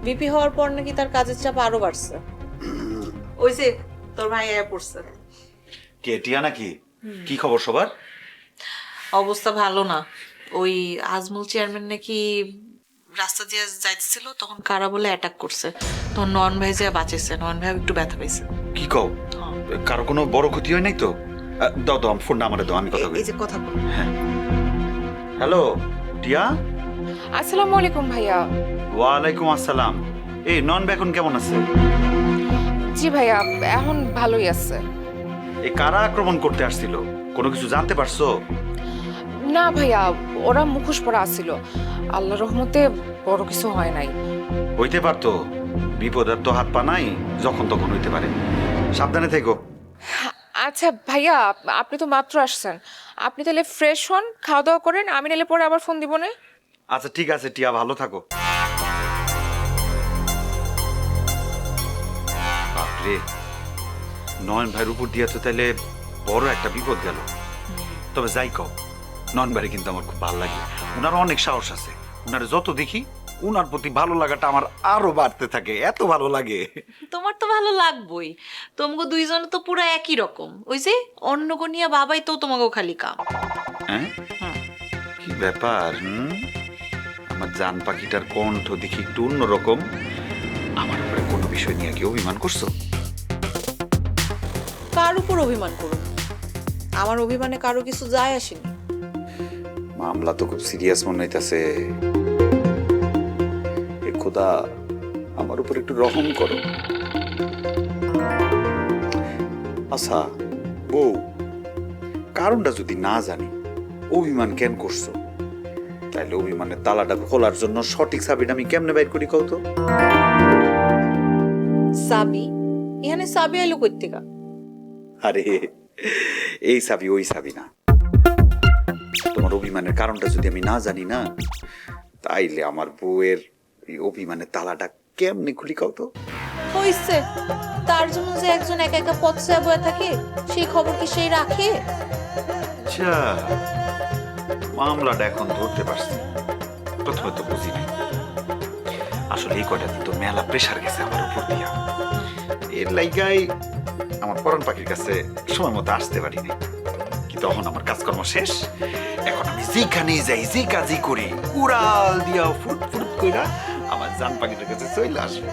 [SPEAKER 4] বিপি হওয়ার পর নাকি তার কাজের চাপ আরো বাড়ছে। ওই যে তোর ভাই আয়া পড়ছে।
[SPEAKER 10] কে টিয়া নাকি? কি খবর সবার?
[SPEAKER 4] অবস্থা ভালো না। ওই আজমল চেয়ারম্যান নাকি রাস্তা দিয়ে যাইতেছিল, তখন কারা বলে অ্যাটাক করছে, তখন নয়ন ভাই যে বাঁচাইছে। নয়ন ভাই একটু ব্যথা পাইছে।
[SPEAKER 10] কি কও? কারো কোনো বড় ক্ষতি হয় নাই তো? দাও দাও ফোনটা আমারে দাও, আমি কথা বলি।
[SPEAKER 4] এই যে কথা বল।
[SPEAKER 10] হ্যাঁ, হ্যালো টিয়া।
[SPEAKER 6] আসসালামু আলাইকুম ভাইয়া।
[SPEAKER 10] ওয়ালাইকুম আসসালাম। এই নন এখন কেমন আছে?
[SPEAKER 6] জি ভাইয়া, এখন ভালোই আছে।
[SPEAKER 10] এই কারা আক্রমণ করতে আসছিল, কোনো কিছু জানতে পারছো?
[SPEAKER 6] না ভাইয়া, ওরা মুখোশ পরা আসছিল, আল্লাহর রহমতে বড় কিছু হয় নাই।
[SPEAKER 10] হইতে পারতো, বিপদের তো হাত পা নাই, যখন তখন হইতে পারে, সাবধানে থেকো।
[SPEAKER 6] আচ্ছা ভাইয়া, আপনি তো মাত্র আসছেন, আপনি তাহলে ফ্রেশ হন, খাওয়া দাওয়া করেন, আমি নাহলে পরে আবার ফোন দিব না।
[SPEAKER 10] আচ্ছা ঠিক আছে টিয়া, ভালো থাকো। বাপরে, নয়ন ভাইয়ের উপর দিয়া তো তাইলে বড় একটা বিপদ গেল। তবে যাই কও, নয়ন ভাই কিন্তু আমার খুব ভালো লাগে, ওনার অনেক সাহস আছে। ওনারে যত দেখি ওনার প্রতি ভালো লাগাটা আমার আরো বাড়তে থাকে, এত ভালো লাগে।
[SPEAKER 4] তোমার তো ভালো লাগবই, তোমাকে দুইজনে তো পুরো একই রকম। ওই যে অন্নগনিয়া বাবাই তো তোমাকে খালি কাম।
[SPEAKER 10] হ্যাঁ, কি ব্যাপার? আমার জান পাখিটার কণ্ঠ দেখি একটু অন্যরকম। আমার উপরে কোনো বিষয় নিয়ে কি অভিমান করছো?
[SPEAKER 4] কার উপর অভিমান করো? আমার অভিমানে কারো কিছু যায় আসেনি।
[SPEAKER 10] মামলা তো খুব সিরিয়াস মনে হইতাছে। খোদা, আমার উপর একটু রহম করো। আচ্ছা বউ, কারণটা যদি না জানি অভিমান কেন করছো, তাইলে অভিমানের তালাটা খোলার জন্য সঠিক চাবিটা আমি কেমনে বাইর করি কও তো?
[SPEAKER 4] সাবি? এখানে সাবি আইলো কই থেকে?
[SPEAKER 10] আরে এই চাবি ওই চাবি না। তোমার অভিমানের কারণটা যদি আমি না জানি না, তাইলে আমার বউয়ের এই অভিমানের তালাটা কেমনে খুলি কও তো?
[SPEAKER 4] হইছে, তার জন্য যে একজন একা একা পথ চেয়ে বয়ে থাকে, সেই খবর কি সেই রাখে?
[SPEAKER 10] আচ্ছা, মামলাটা এখন ধরতে পারছি, প্রথমে তো বুঝি নাই। আসলে এই কয়টা দিন তো মেলা প্রেশার গেছে আমার উপর দিয়া, এর লাইগাই আমার পরাণ পাখির কাছে সময় মতো আসতে পারিনি। কিন্তু তখন আমার কাজকর্ম শেষ, এখন আমি যেখানে যাই, যে কাজই করি, উড়াল দিয়া ফুট ফুট কইরা আমার জান পাখিটার কাছে চলে আসবে।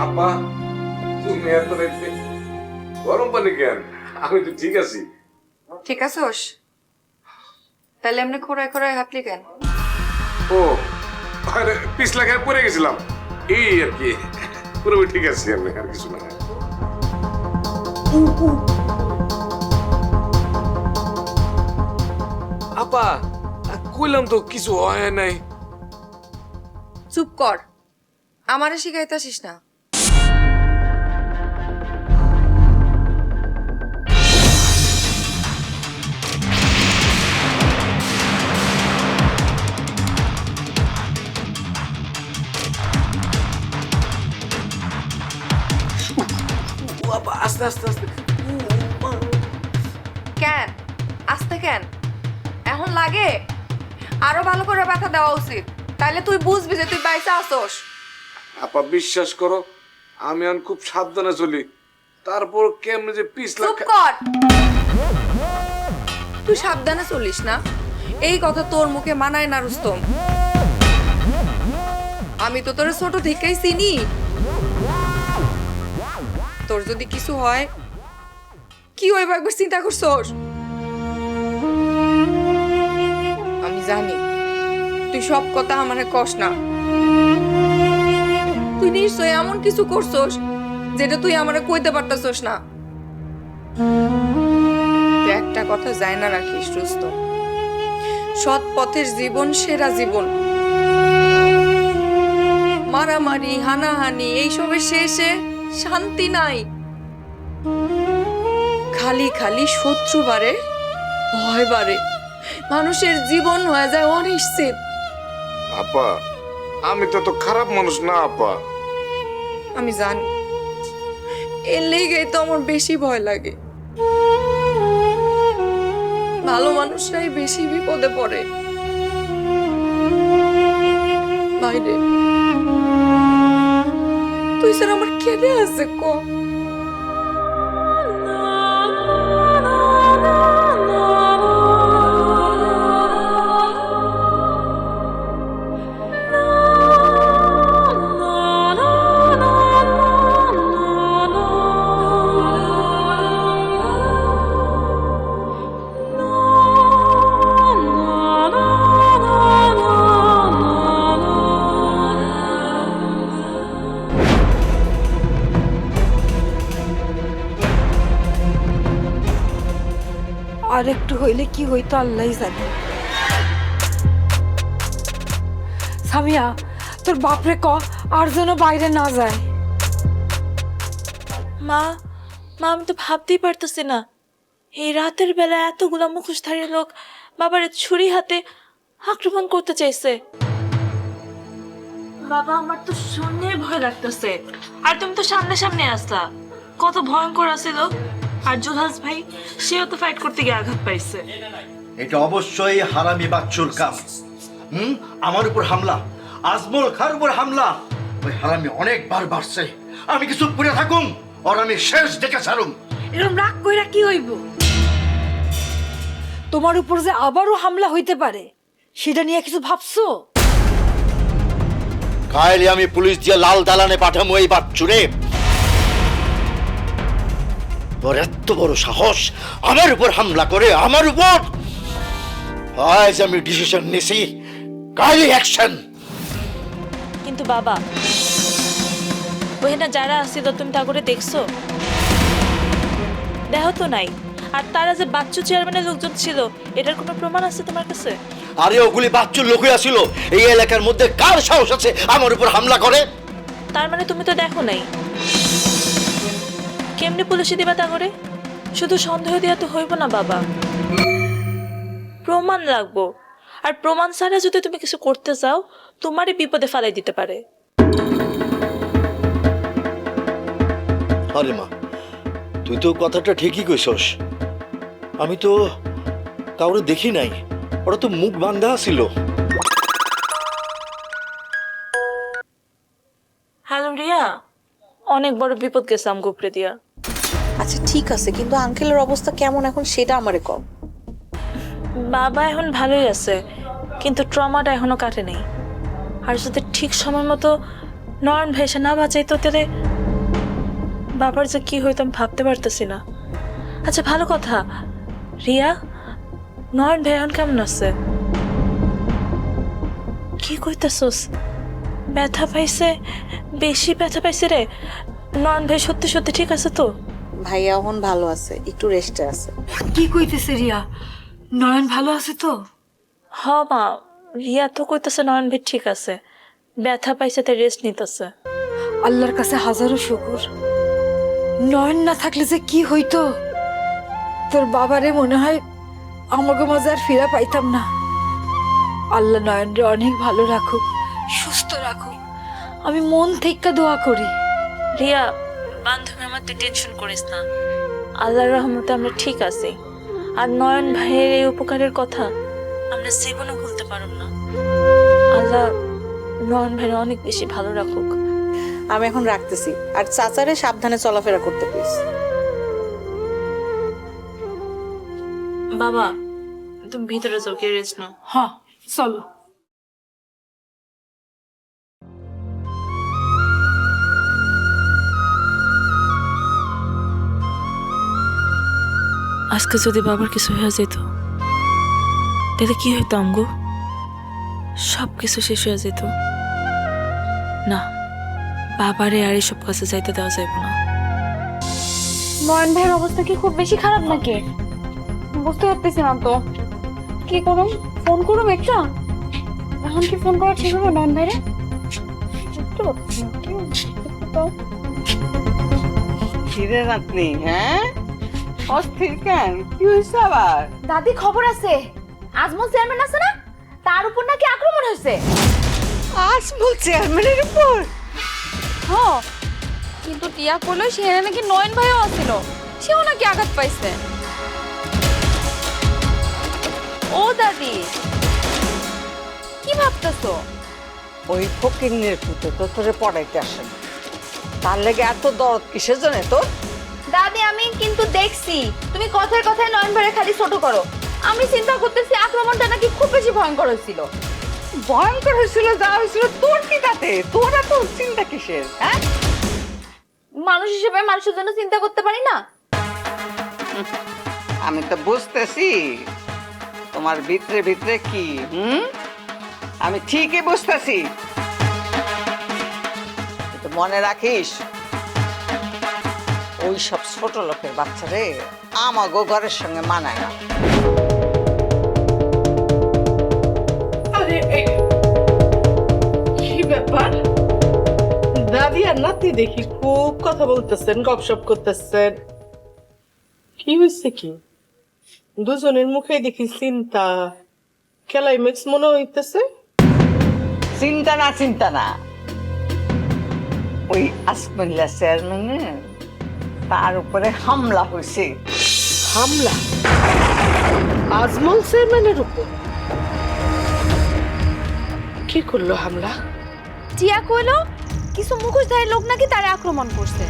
[SPEAKER 9] আপা, তুমি এত রাইতে গরম পানি কেন? আমি তো ঠিক আছি।
[SPEAKER 6] ঠিক আছোস? তাহলে এমনি খোঁড়ায় খোঁড়ায় হাতলি কেন?
[SPEAKER 9] ও আরে, পিছলা খেয়ে পড়ে গেছিলাম, এই আর কি। পুরোপুরি ঠিক আছে, আমি আর কিছু না। আপা, কইলাম তো কিছু হয় নাই।
[SPEAKER 6] চুপ কর, আমারে শিখাইতাছিস না।
[SPEAKER 7] আস্তে আস্তে আস্তে।
[SPEAKER 6] কেন আস্তে কেন? এখন লাগে? আরো ভালো করে ব্যথা দেওয়া উচিত, তাইলে তুই বুঝবি যে তুই বাইসা আসোস।
[SPEAKER 9] আপা বিশ্বাস করো, আমি এখন খুব সাবধানে চলি, তারপর কেমনে যে পিছলা।
[SPEAKER 6] চুপ কর, তুই সাবধানে চলিস না, এই কথা তোর মুখে মানায় না রুস্তম। আমি তো তোর ছোট থেকেই চিনি, তোর যদি কিছু হয় কি হইব একবার চিন্তা করছস? আমি জানি তুই সব কথা আমারে কস না, তুই নিশ্চয় এমন কিছু করছস যেটা তুই আমারে কইতে পারতাছস না। তুই একটা কথা যায় না রাখিস রুস্তম, সৎ পথের জীবন সেরা জীবন। মারামারি হানাহানি এইসবের শেষে শান্তি নাই, খালি খালি শত্রু বাড়ে, ভয় বাড়ে, মানুষের জীবন হয়ে যায় অনিশ্চিত।
[SPEAKER 9] আপা আমি তো তো খারাপ মানুষ না আপা।
[SPEAKER 6] আমি জানি, এর লেগেই তো আমার বেশি ভয় লাগে। ভালো মানুষরাই বেশি বিপদে পড়ে। বাইরে তুই স্যার আমার কেঁদে আছে ক?
[SPEAKER 19] আর একটু হইলে কি হইতো আল্লাহ জানে। সামিয়া, তোর বাপরে ক আর যেন বাইরে না যায়।
[SPEAKER 15] মা মা আমি তো ভাবতেই পারতেছি না, এই রাতের বেলা এতগুলা মুখোশধারী লোক বাবারে ছুরি হাতে আক্রমণ করতে চাইছে। বাবা আমার তো শুনে ভয় লাগতেছে। আর তুমি তো সামনে সামনে আসলা, কত ভয়ঙ্কর আছিল। আর জুলহাস ভাই, সেও তো ফাইট করতে গিয়ে আঘাত পাইছে।
[SPEAKER 18] এটা অবশ্যই হারামি বাচ্চুর কাম। আমার উপর হামলা, আজমল খার উপর হামলা। ওই হারামি অনেকবার বাড়ছে, আমি কিছু পুরে থাকুম আর আমি শেষ দেখে ছাড়ুম।
[SPEAKER 19] এরকম রাগ কইরা কি হইব? তোমার উপর যে আবারও হামলা হইতে পারে সেটা নিয়ে কিছু ভাবছো?
[SPEAKER 18] কাইলে আমি পুলিশ দিয়ে লাল দালানে পাঠামো এই বাচ্চুরে। ওর এত বড় সাহস আমার উপর হামলা করে, আমার উপর। আজ আমি ডিসিশন নিছি, কাইলে অ্যাকশন।
[SPEAKER 15] কিন্তু বাবা, ওখানে যারা আসছিল তুমি তা করে দেখছো? দেখো তো নাই। আর তারা যে বাচ্চু চেয়ারম্যানের লোকজন ছিল, এটার কোনো প্রমাণ আছে তোমার কাছে?
[SPEAKER 18] আরে ওগুলি বাচ্চুর লোকই আসিল। এই এলাকার মধ্যে কার সাহস আছে আমার উপর হামলা করে?
[SPEAKER 15] তার মানে তুমি তো দেখো নাই। কেমনি পুলিশে দিবা তা করে? শুধু সন্দেহ দেওয়া তো হইব না বাবা, প্রমাণ লাগবো। আর প্রমাণ ছাড়া যদি তুমি কিছু করতে চাও, তোমারই বিপদে ফেলাই দিতে পারে।
[SPEAKER 18] আরে মা, তুই তো কথাটা ঠিকই কইছস। আমি তো কাউরে দেখি নাই, ওরা তো মুখ বান্ধা ছিল।
[SPEAKER 15] হ্যালো রিয়া, অনেক বড় বিপদ গেছে আমগো উপরে দিয়া।
[SPEAKER 4] আচ্ছা ঠিক আছে, কিন্তু আঙ্কেলের অবস্থা কেমন এখন সেটা আমারে কম।
[SPEAKER 15] বাবা এখন ভালোই আছে, কিন্তু ট্রমাটা এখনো কাটে নেই। আর যদি ঠিক সময় মতো নয়ন ভেসে না বাঁচাইতো, তাহলে বাবার যে কি হইতো আমি ভাবতে পারতেছি না। আচ্ছা ভালো কথা, রিয়া, নয়ন ভাই এখন কেমন আছে? কি কইতাছস? ব্যথা পাইছে? বেশি ব্যথা পাইছে রে? নয়ন ভাই সত্যি সত্যি ঠিক আছে তো?
[SPEAKER 4] ভাইয়া এখন ভালো আছে, একটু রেস্টে আছে।
[SPEAKER 19] কি কইতেছে রিয়া? নয়ন ভালো আছে তো?
[SPEAKER 15] হ মা, রিয়া তো কইতেছে নয়ন ভাই ঠিক আছে, ব্যথা পাইছে তাই রেস্ট নিতেছে।
[SPEAKER 19] আল্লাহর কাছে হাজারো শুকুর। নয়ন না থাকলে যে কি হইতো, তোর বাবারে মনে হয় আমাকে মজা আর ফিরা পাইতাম না। আল্লাহ নয়নরে অনেক ভালো রাখুক, সুস্থ রাখুক, আমি মন থেকে দোয়া করি।
[SPEAKER 15] রিয়া বান্ধবী, আমার তুই টেনশন করিস না, আল্লাহর রহমতে আমরা ঠিক আছি। আর নয়ন ভাইয়ের এই উপকারের কথা আমরা জীবনে ভুলতে পারব না। আল্লাহ নয়ন ভাইয়ের অনেক বেশি ভালো রাখুক।
[SPEAKER 4] আমি এখন রাখতেছি, আর চাচারে সাবধানে চলাফেরা করতে প্লিজ।
[SPEAKER 15] বাবা তুমি ভিতরে যাও, কে রেস্ট নাও।
[SPEAKER 5] হ্যাঁ চলো।
[SPEAKER 15] আজকে যদি বাবার কিছু হয়ে যেত তাহলে কি হইতো আমগো? সব কিছু শেষ হয়ে যেত না। বাবারে আর এসব কাছে যাইতে দেওয়া যাইব না।
[SPEAKER 1] নয়ন ভাইয়ের অবস্থা কি খুব বেশি খারাপ নাকি? বুঝতে পারতেছি না তো। কি করুম? ফোন করুম একটা? এখন কি ফোন করা ঠিক হবে নয়ন ভাইরে? বুঝতে পারতেছি না।
[SPEAKER 16] কিরে রাত্রি, হ্যাঁ অস্থির কেন? কি হয়েছে আবার?
[SPEAKER 1] দাদি খবর আছে, আজমল চেয়ারম্যান আছে না, তার উপর নাকি আক্রমণ হয়েছে।
[SPEAKER 16] আজমল চেয়ারম্যানের উপর?
[SPEAKER 1] হ্যাঁ, কিন্তু টিয়া কইলো সেখানে নাকি নয়ন ভাইও আছিল, সেও নাকি আঘাত পাইছে। ও দাদি কি ভাবতেছো?
[SPEAKER 16] ওই ফকিন্নের পুতো তো তোরে পড়াইতে আসে না, তার লেগে এত দরদ কিসের জন্য তোর?
[SPEAKER 1] দাদি আমি কিন্তু দেখছি তুমি কথায় কথায় নয়ন ভাইরে খালি ছোট করো। আমি চিন্তা করতেছি আক্রমণটা নাকি খুব বেশি ভয়ঙ্কর হয়েছিল।
[SPEAKER 16] ভয়ঙ্কর হয়েছিল, যা হয়েছিল তোর কি তাতে? তোরা তো চিন্তা কিসের? হ্যাঁ,
[SPEAKER 1] মানুষ হিসেবে মানুষের জন্য চিন্তা করতে পারি না?
[SPEAKER 16] আমি তো বুঝতেছি তোমার ভিতরে ভিতরে কি। আমি ঠিকই বুঝতেছি, কিন্তু মনে রাখিস ওই সব ছোট লোকের বাচ্চারে আমাগো ঘরের সঙ্গে মানায় না।
[SPEAKER 5] আরে কি ব্যাপার? দাদি আর নাতি দেখি খুব কথা বলতেছেন, গপসপ করতেছেন। কি হয়েছে কি? দুজনের মুখে দেখি চিন্তা, ক্লাইম্যাক্স মনে হইতেছে।
[SPEAKER 16] চিন্তা না, চিন্তা না, ওই আসমুল্লাহ চেয়ারম্যানের তার উপরে হামলা হয়েছে।
[SPEAKER 5] হামলা? আজমল চেয়ারম্যানের উপর? কি করলো হামলা?
[SPEAKER 1] টিয়া কইলো কিছু মুখোশধারী লোক নাকি তারে আক্রমণ করছে।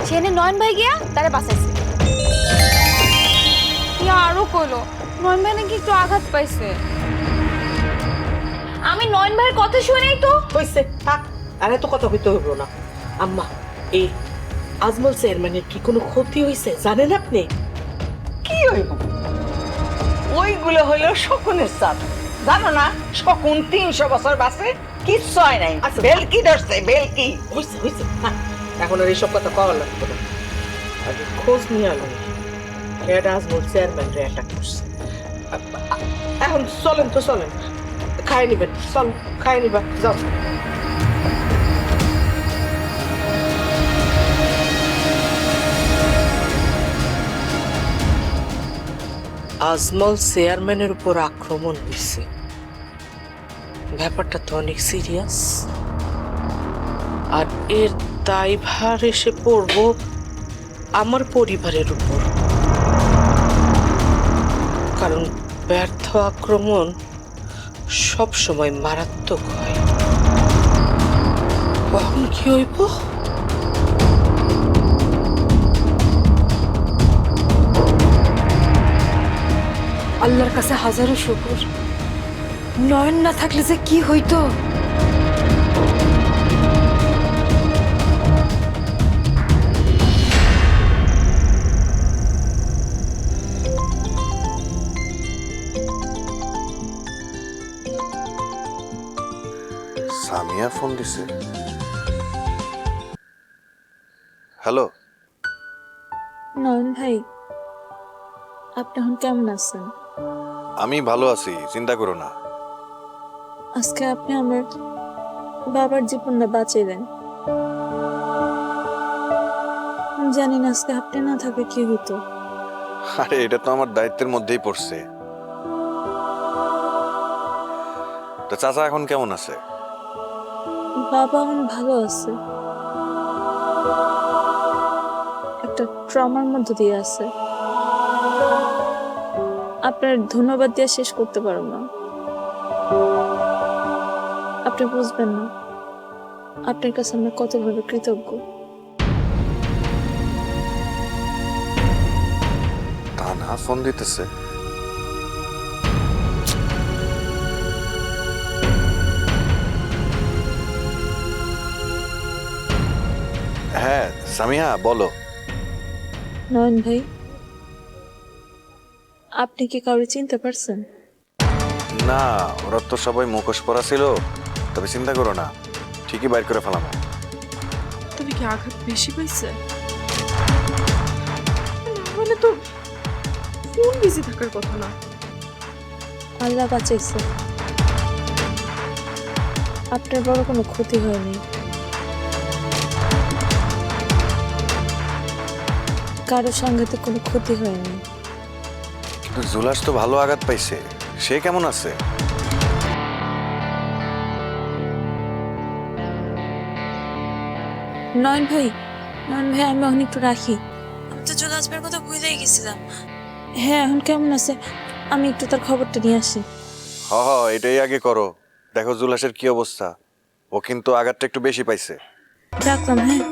[SPEAKER 1] সেনে নয়ন ভাই গিয়া তারে বাঁচাইছে। টিয়া আরো কইলো নয়ন ভাই নাকি একটু আঘাত পাইছে। আমি নয়ন ভাইয়ের কথা শুনেই তো।
[SPEAKER 5] হইছে, থাক, আর এত কথা হইতে হইব না। আম্মা, এই আজমল চেয়ারম্যানের কি কোনো ক্ষতি হয়েছে জানেন আপনি?
[SPEAKER 16] কি হইব? ওইগুলো হইলো শকুনের চাপ, জানো না? শকুন 300 বছর বাঁচে, কিচ্ছু হয় নাই। বেলকি ধরছে, বেলকি।
[SPEAKER 5] হইছে হইছে, না এখন আর এইসব কথা কওয়া লাগবে না। আগে খোঁজ নিয়ে আলো এটা আজমল চেয়ারম্যান রে অ্যাটাক করছে। এখন চলেন তো, চলেন খাই নিবেন, চল খাই নিবা, যাও। আজমল চেয়ারম্যানের উপর আক্রমণ হয়েছে, ব্যাপারটা তো অনেক সিরিয়াস। আর এর দায়ভার এসে পড়ব আমার পরিবারের উপর, কারণ ব্যর্থ আক্রমণ সব সময় মারাত্মক হয়। কখন কি হইব?
[SPEAKER 19] আল্লাহর কাছে হাজারো শুকুর, নয়ন না থাকলে যে কি হইতো।
[SPEAKER 10] সামিয়া ফোন দিছে। হ্যালো,
[SPEAKER 15] নয়ন ভাই আপনি এখন কেমন আছেন?
[SPEAKER 10] আমি ভালো আছি, চিন্তা করো না।
[SPEAKER 15] আজকে আপনি আমার বাবার জীবনটা বাঁচিলেন। জানি না আজকে আপনি না থাকলে কি হতো।
[SPEAKER 10] আরে এটা তো আমার দায়িত্বের মধ্যেই পড়ছে। তো চাচা এখন কেমন আছে?
[SPEAKER 15] বাবা এখন ভালো আছে, একটা ট্রমার মধ্যে দিয়ে আছে। আপনার ধন্যবাদ দিয়ে শেষ করতে পারব না, আপনি বুঝবেন না আপনার কাছে আমরা কতভাবে কৃতজ্ঞ।
[SPEAKER 10] তানহা ফোন দিতেছে। হ্যাঁ সামিয়া বলো।
[SPEAKER 15] নয়ন ভাই, আপনি কি কাউকে চিনতে পারছেন?
[SPEAKER 10] না, ওরা তো সবাই মুখোশ পরা ছিল, তবে চিন্তা করো না, ঠিকই বাইর করে ফেলাম।
[SPEAKER 5] তবে কি আঘাত বেশি পাইছে? মানে তো ফোন বিজি থাকার কথা না।
[SPEAKER 15] আল্লাহ বাঁচাইছে, আপনার বড় কোনো ক্ষতি হয়নি। কারো সঙ্গেতে কোনো ক্ষতি হয়নি।
[SPEAKER 10] কিন্তু জুলাস তো ভালো আঘাত পাইছে, সে কেমন আছে?
[SPEAKER 15] নয়ন ভাই, আমি এখন একটু রাখি। আমি তো চলে আসবার কথা ভুলেই গেছিলাম। হ্যাঁ, এখন কেমন আছে আমি একটু তার খবরটা নিয়ে আসি।
[SPEAKER 10] হ এটাই আগে করো, দেখো জুলাসের কি অবস্থা। ও কিন্তু আঘাতটা একটু বেশি পাইছে।
[SPEAKER 15] রাখলাম। হ্যাঁ,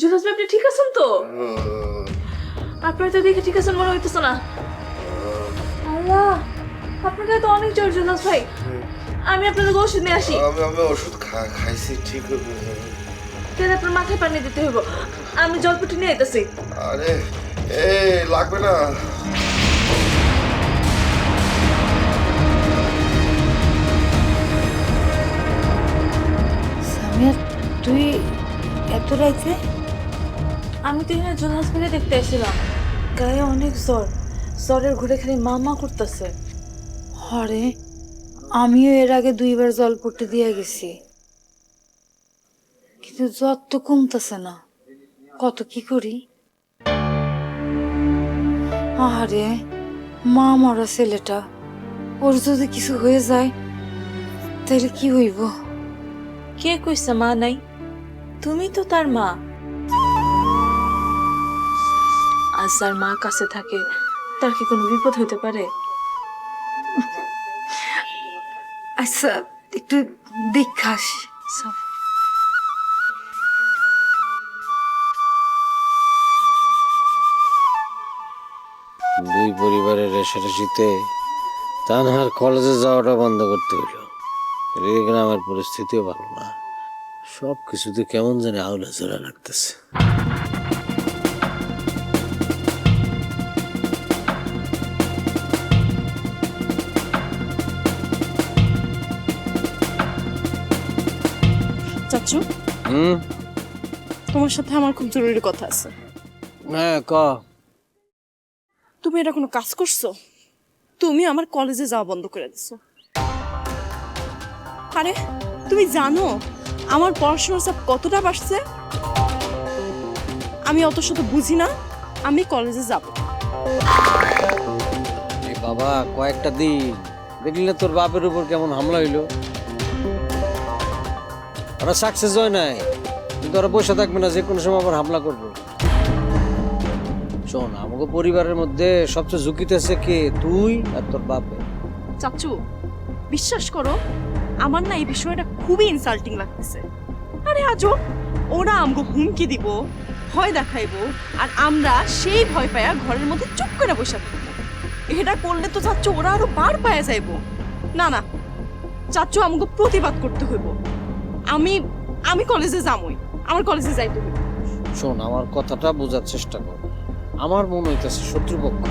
[SPEAKER 5] জুলাস ভাই, আপনি ঠিক আছেন তো? আপনার তো দেখে ঠিক আছেন মনে হইতেছে না। আল্লাহ, আপনার তো অনেক জ্বর জুলাস ভাই। আমি আপনাদের ওষুধ নিয়ে আসি।
[SPEAKER 8] আমি ওষুধ খাইছি, ঠিক হবে।
[SPEAKER 5] তাহলে আপনার মাথায় পানি দিতে হইব। আমি জলপটি নিয়ে আইতাছি।
[SPEAKER 8] আরে লাগবে না।
[SPEAKER 19] সামিয়া, তুই এত রাইতে?
[SPEAKER 5] আমি তো এখানে জুলাস ভাইকে দেখতে এসেছিলাম। গায়ে অনেক জ্বরের ঘুরে খালি মা করতেছে।
[SPEAKER 19] হরে, আমিও এর আগে 2বার জল পড়তে দিয়ে গেছি, কিন্তু জ্বর তো কমতেছে না। কত কি করি? আরে মা মরা ছেলেটা, ওর যদি কিছু হয়ে যায় তাহলে কি হইব?
[SPEAKER 15] কে কইছে মা নাই? তুমি তো তার মা। আজ যার মা কাছে থাকে তার কি কোনো বিপদ হইতে পারে?
[SPEAKER 19] আচ্ছা, একটু দেখাস।
[SPEAKER 3] দুই পরিবারের রেশারেশিতে তানহার কলেজে যাওয়াটা বন্ধ করতে হইল। এদিকে গ্রামের পরিস্থিতিও ভালো না, সব কিছুতে কেমন জানি আউলা চড়া লাগতেছে।
[SPEAKER 5] চাচু, তোমার সাথে আমার খুব জরুরি কথা আছে।
[SPEAKER 3] হ্যাঁ, ক।
[SPEAKER 5] তুমি এটা কোনো কাজ করছো? তুমি আমার কলেজে যাওয়া বন্ধ করে দিছো। আরে তুমি জানো আমার পড়াশোনার চাপ কতটা বাড়ছে? আমি অত শত বুঝি না, আমি কলেজে যাব।
[SPEAKER 3] বাবা, কয়েকটা দিন দেখলে তোর বাপের উপর কেমন হামলা হইলো। ওরা সাকসেস হয় নাই, কিন্তু ওরা বসে থাকবে না, যে কোনো সময় আবার হামলা করবে। শোন, আমাকে পরিবারের মধ্যে সবচেয়ে ঝুঁকিতেছে কে? তুই আর তোর বাপে।
[SPEAKER 5] চাচু, বিশ্বাস করো, আমার না এই বিষয়টা খুবই ইনসাল্টিং লাগতেছে। আরে আজও ওরা আমগো হুমকি দিব, ভয় দেখাইবো, আর আমরা সেই ভয় পাইয়া ঘরের মধ্যে চুপ করে বসে থাকবো। এটা করলে তো চাচ্চু ওরা আরো বার পায়ে যাইব। না না, চাচ্চু আমাকে প্রতিবাদ করতে হইব। আমি আমি কলেজে যামই, আমার কলেজে যাইতে হইব।
[SPEAKER 3] শোন, আমার কথাটা বোঝার চেষ্টা কর। আমার মনে হইতেছে শত্রুপক্ষ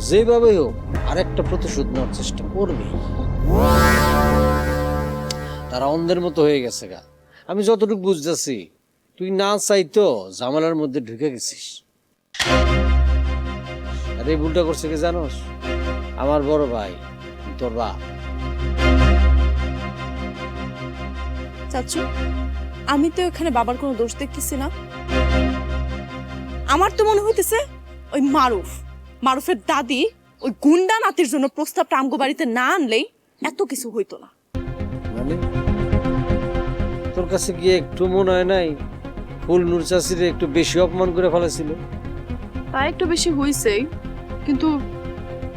[SPEAKER 3] যেভাবে হোক আরেকটা প্রতিশোধ নেওয়ার চেষ্টা করবে। তারা অন্ধের মতো হয়ে গেছে গা। আমি যতটুকু বুঝতেছি, তুই না চাইতো ঝামেলার মধ্যে ঢুকে গেছিস। আর এই ভুলটা করছে কি জানোস? আমার বড় ভাই, তোর বাপ।
[SPEAKER 5] চাচু, আমি তো এখানে বাবার কোনো দোষ দেখতেছি না। আমার তো মনে হইতেছে ওই মারুফের দাদি ওই গুন্ডা নাতির জন্য প্রস্তাবটা আমগো বাড়িতে না আনলেই এত কিছু হইতো না।
[SPEAKER 3] মানে তোর কাছে গিয়ে একটু মনে হয় নাই ফুলনুর চাষিরে একটু বেশি অপমান করে ফেলেছিল?
[SPEAKER 5] তা একটু বেশি হইছেই, কিন্তু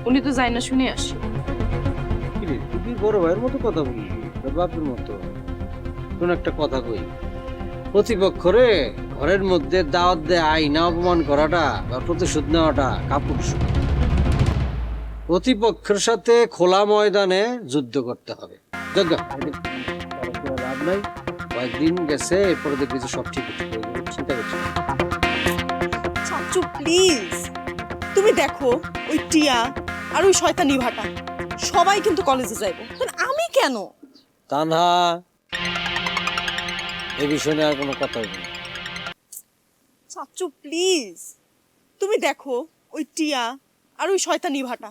[SPEAKER 5] উনি তো যাই না শুনে আসি।
[SPEAKER 3] তুই বড় ভাইয়ের মতো কথা বলি, তোর বাপের মতো। কোন একটা কথা কই, প্রতিপক্ষরে ঘরের মধ্যে দাওয়াত দিয়ে আইনা অপমান করাটা বা প্রতিশোধ নেওয়াটা কাপুরুষ। প্রতিপক্ষের সাথে খোলা ময়দানে যুদ্ধ করতে হবে। লাভ নাই, কয়েকদিন গেছে, এরপরে দেখবি যে সব ঠিক হচ্ছে। চিন্তা করছি
[SPEAKER 5] চাচু প্লিজ, তুমি দেখো ওই টিয়া আর ওই শয়তানি ভাটা সবাই কিন্তু কলেজে যাইবো, আমি কেন?
[SPEAKER 3] তানহা, এই বিষয় নিয়ে আর কোনো কথা হইবে না।
[SPEAKER 5] চাচু প্লিজ, তুমি দেখো ওই টিয়া আর ওই শয়তানি ভাটা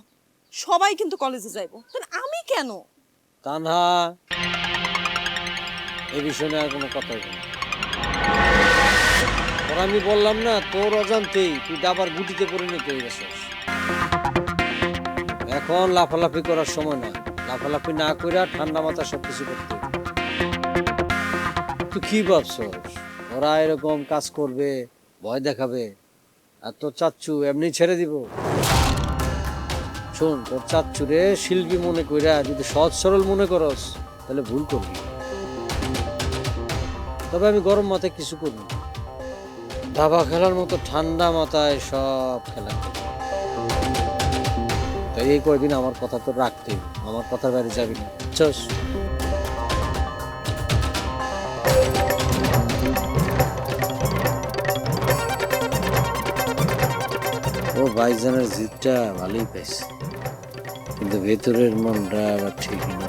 [SPEAKER 5] সবাই কিন্তু কলেজে যাইবো, আমি কেন?
[SPEAKER 3] তানহা, এই বিষয় নিয়ে আর কোনো কথা হইবে না। তোর আমি বললাম না, তোর অজান্তেই তুই দাবার গুটিতে পরিণত হয়ে গেছিস। এখন লাফালাফি করার সময় না। লাফালাফি না কইরা ঠান্ডা মাথা সবকিছু করতে হবে। তুই কি ভাবছস ওরা এরকম কাজ করবে, ভয় দেখাবে, আর তোর চাচ্চু এমনি ছেড়ে দিব? শোন, তোর চাচ্চুরে শিল্পী মনে কইরা যদি সহজ সরল মনে করস তাহলে ভুল করবি। তবে আমি গরম মাথায় কিছু করবো, দাবা খেলার মতো ঠান্ডা মাথায় সব খেলা। তাই এই কয়দিন আমার কথা তো রাখতেই, আমার কথার বাইরে যাবি না, বুঝছস? ও ভাইজানের জিতটা ভালোই পাইছে, কিন্তু ভেতরের মনটা আবার ঠিকই না।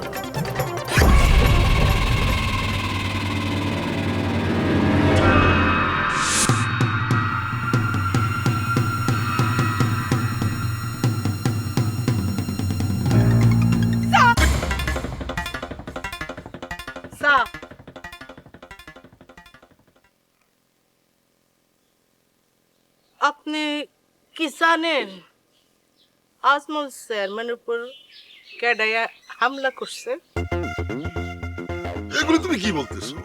[SPEAKER 14] আপনি কি জানেন আজমল চেয়ারম্যানের উপর কেডাইয়া হামলা করছে?
[SPEAKER 12] এগুলো তুমি কি বলতেছো?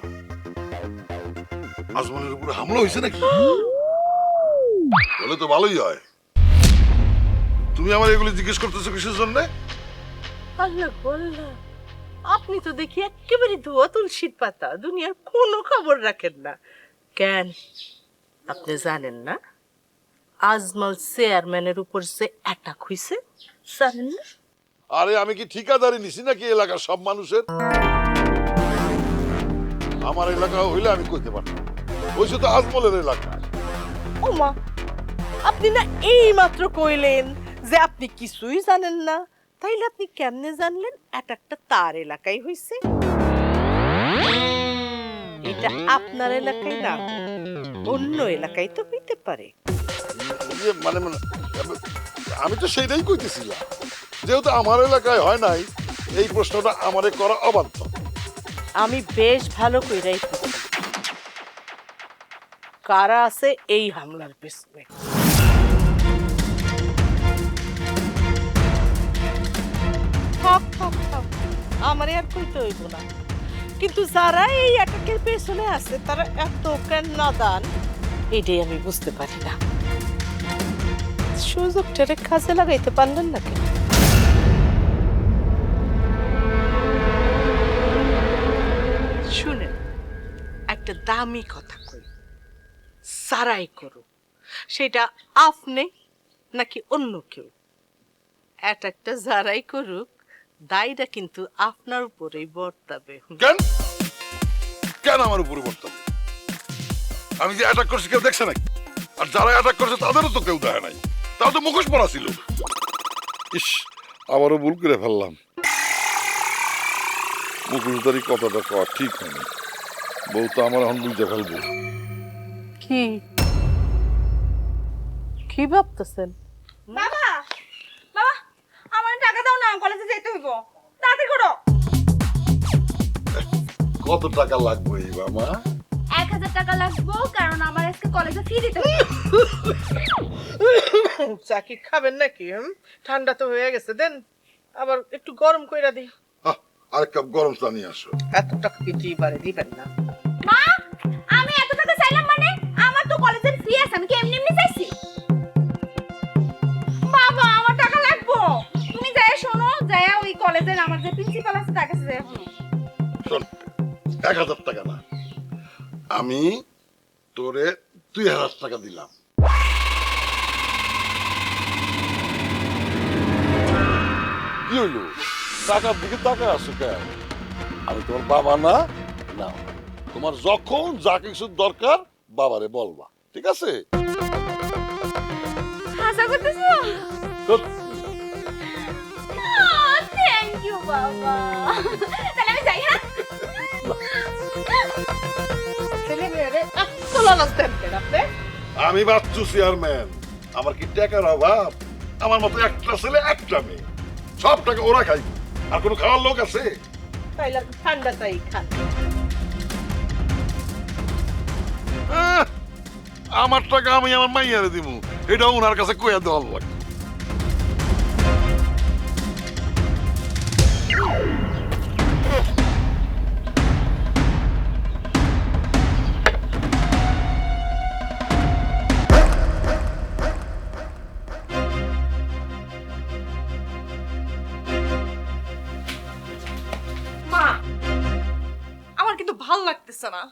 [SPEAKER 12] আজমলের উপরে হামলা হয়েছে নাকি? বলে তো ভালোই হয়। তুমি আমার এগুলো জিজ্ঞেস করতেছো কিসের জন্য?
[SPEAKER 14] আল্লাহ বললা, আপনি তো দেখি একেবারে ধোয়া তুলসীর পাতা, দুনিয়ার কোনো খবর রাখেন না। কেন আপনি জানেন না আজমল চেয়ারম্যানের উপর যে অ্যাটাক হইছে? জানেন না?
[SPEAKER 12] আরে আমি কি ঠিকাদারি নিছি নাকি এলাকার সব মানুষের? আমার এলাকা হইলে আমি কইতে পারতাম, হইছে তো আজমলের এলাকা।
[SPEAKER 14] ও মা, আপনি না এই মাত্র কইলেন যে আপনি কিছুই জানেন না, তাইলে আপনি কেমনে জানলেন অ্যাটাকটা তার এলাকায় হইছে? এটা আপনার এলাকায় না, অন্য এলাকায় তো হইতে পারে।
[SPEAKER 12] মানে মানে আমি তো সেটাই কইতেছিলাম, যেহেতু আমার এলাকায় হয় নাই, এই প্রশ্নটা আমারে করা অবাধ্য।
[SPEAKER 14] আমি বেশ ভালো কইরাই কারা আছে এই হামলার পেছনে। আমার আর কইতে হইব না, কিন্তু যারা এই অ্যাটাকের পেছনে আছে তারা এত কেন নাদান এটাই আমি বুঝতে পারি না। সুযোগটারে কাজে লাগাইতে পারলেন না কেন? শুনেন, একটা দামি কথা কই, সারাই করো, সেটা আপনি
[SPEAKER 4] নাকি অন্য কেউ, অ্যাটাকটা যারাই করুক দায়টা কিন্তু আপনার উপরেই বর্তাবে।
[SPEAKER 12] কেন কেন আমার উপরে বর্তাবে? আমি যে অ্যাটাক করছি কেউ দেখছে নাকি? আর যারা অ্যাটাক করছে তাদেরও তো কেউ দেখে নাই, তারা তো মুখোশ পরা ছিল। ইস, আবারও ভুল করে ফেললাম। মুখোশধারী কথাটা কওয়া ঠিক হয়নি। বউ তো আমার এখন বুঝতে ফেলবো।
[SPEAKER 4] কি কি ভাবতেছেন?
[SPEAKER 5] বাবা বাবা আমার টাকা দাও না, কলেজে যেতে হইব, তাড়াতাড়ি করো।
[SPEAKER 12] কত টাকা লাগবে এই বাবা?
[SPEAKER 1] 1000 টাকা লাগবে, কারণ আমার আজকে কলেজে ফি দিতে হবে।
[SPEAKER 4] চা কি খাবেন নাকি? ঠান্ডা তো হয়ে গেছে, দেন আবার একটু গরম কইরা দিই।
[SPEAKER 12] আরেক কাপ গরম চা নিয়ে আসো।
[SPEAKER 4] এত টাকা কি দিবারে দিবেন না?
[SPEAKER 1] মা, আমি এত টাকা চাইলাম মানে? আমার তো কলেজের ফি আছে, আমি কি এমনি এমনি চাইছি? বাবা, আমার টাকা লাগবে। তুমি যাই শোনো, যাই ওই কলেজের আমার যে প্রিন্সিপাল আছে তার কাছে যাই শোনো।
[SPEAKER 12] শোন, 1000 টাকা না, আমি তোরে 2000 টাকা দিলাম। কি হইলো? টাকার দিকে টাকা আসো কেন? আমি তোমার বাবা না? না, তোমার যখন যা কিছু দরকার বাবারে বলবা, ঠিক আছে?
[SPEAKER 1] হাসা করতেছো? থ্যাংক ইউ বাবা। তাহলে আমি যাই, হ্যাঁ?
[SPEAKER 4] ছেলে মেয়েরে তোলানো দেন আপনি?
[SPEAKER 12] আমি বাচ্চু চেয়ারম্যান, আমার কি টাকার অভাব? আমার মতো একটা ছেলে একটা মেয়ে, সব টাকা ওরা খাইবে, আর কোনো খাওয়ার লোক আছে?
[SPEAKER 4] তাইলে ঠান্ডাটাই খান।
[SPEAKER 12] আমার টাকা আমি আমার মাইয়ারে দিব, এটা ওনার কাছে কইয়া দেওয়ার লাগে।
[SPEAKER 5] মা, আমার কিন্তু ভাল লাগতেছে না।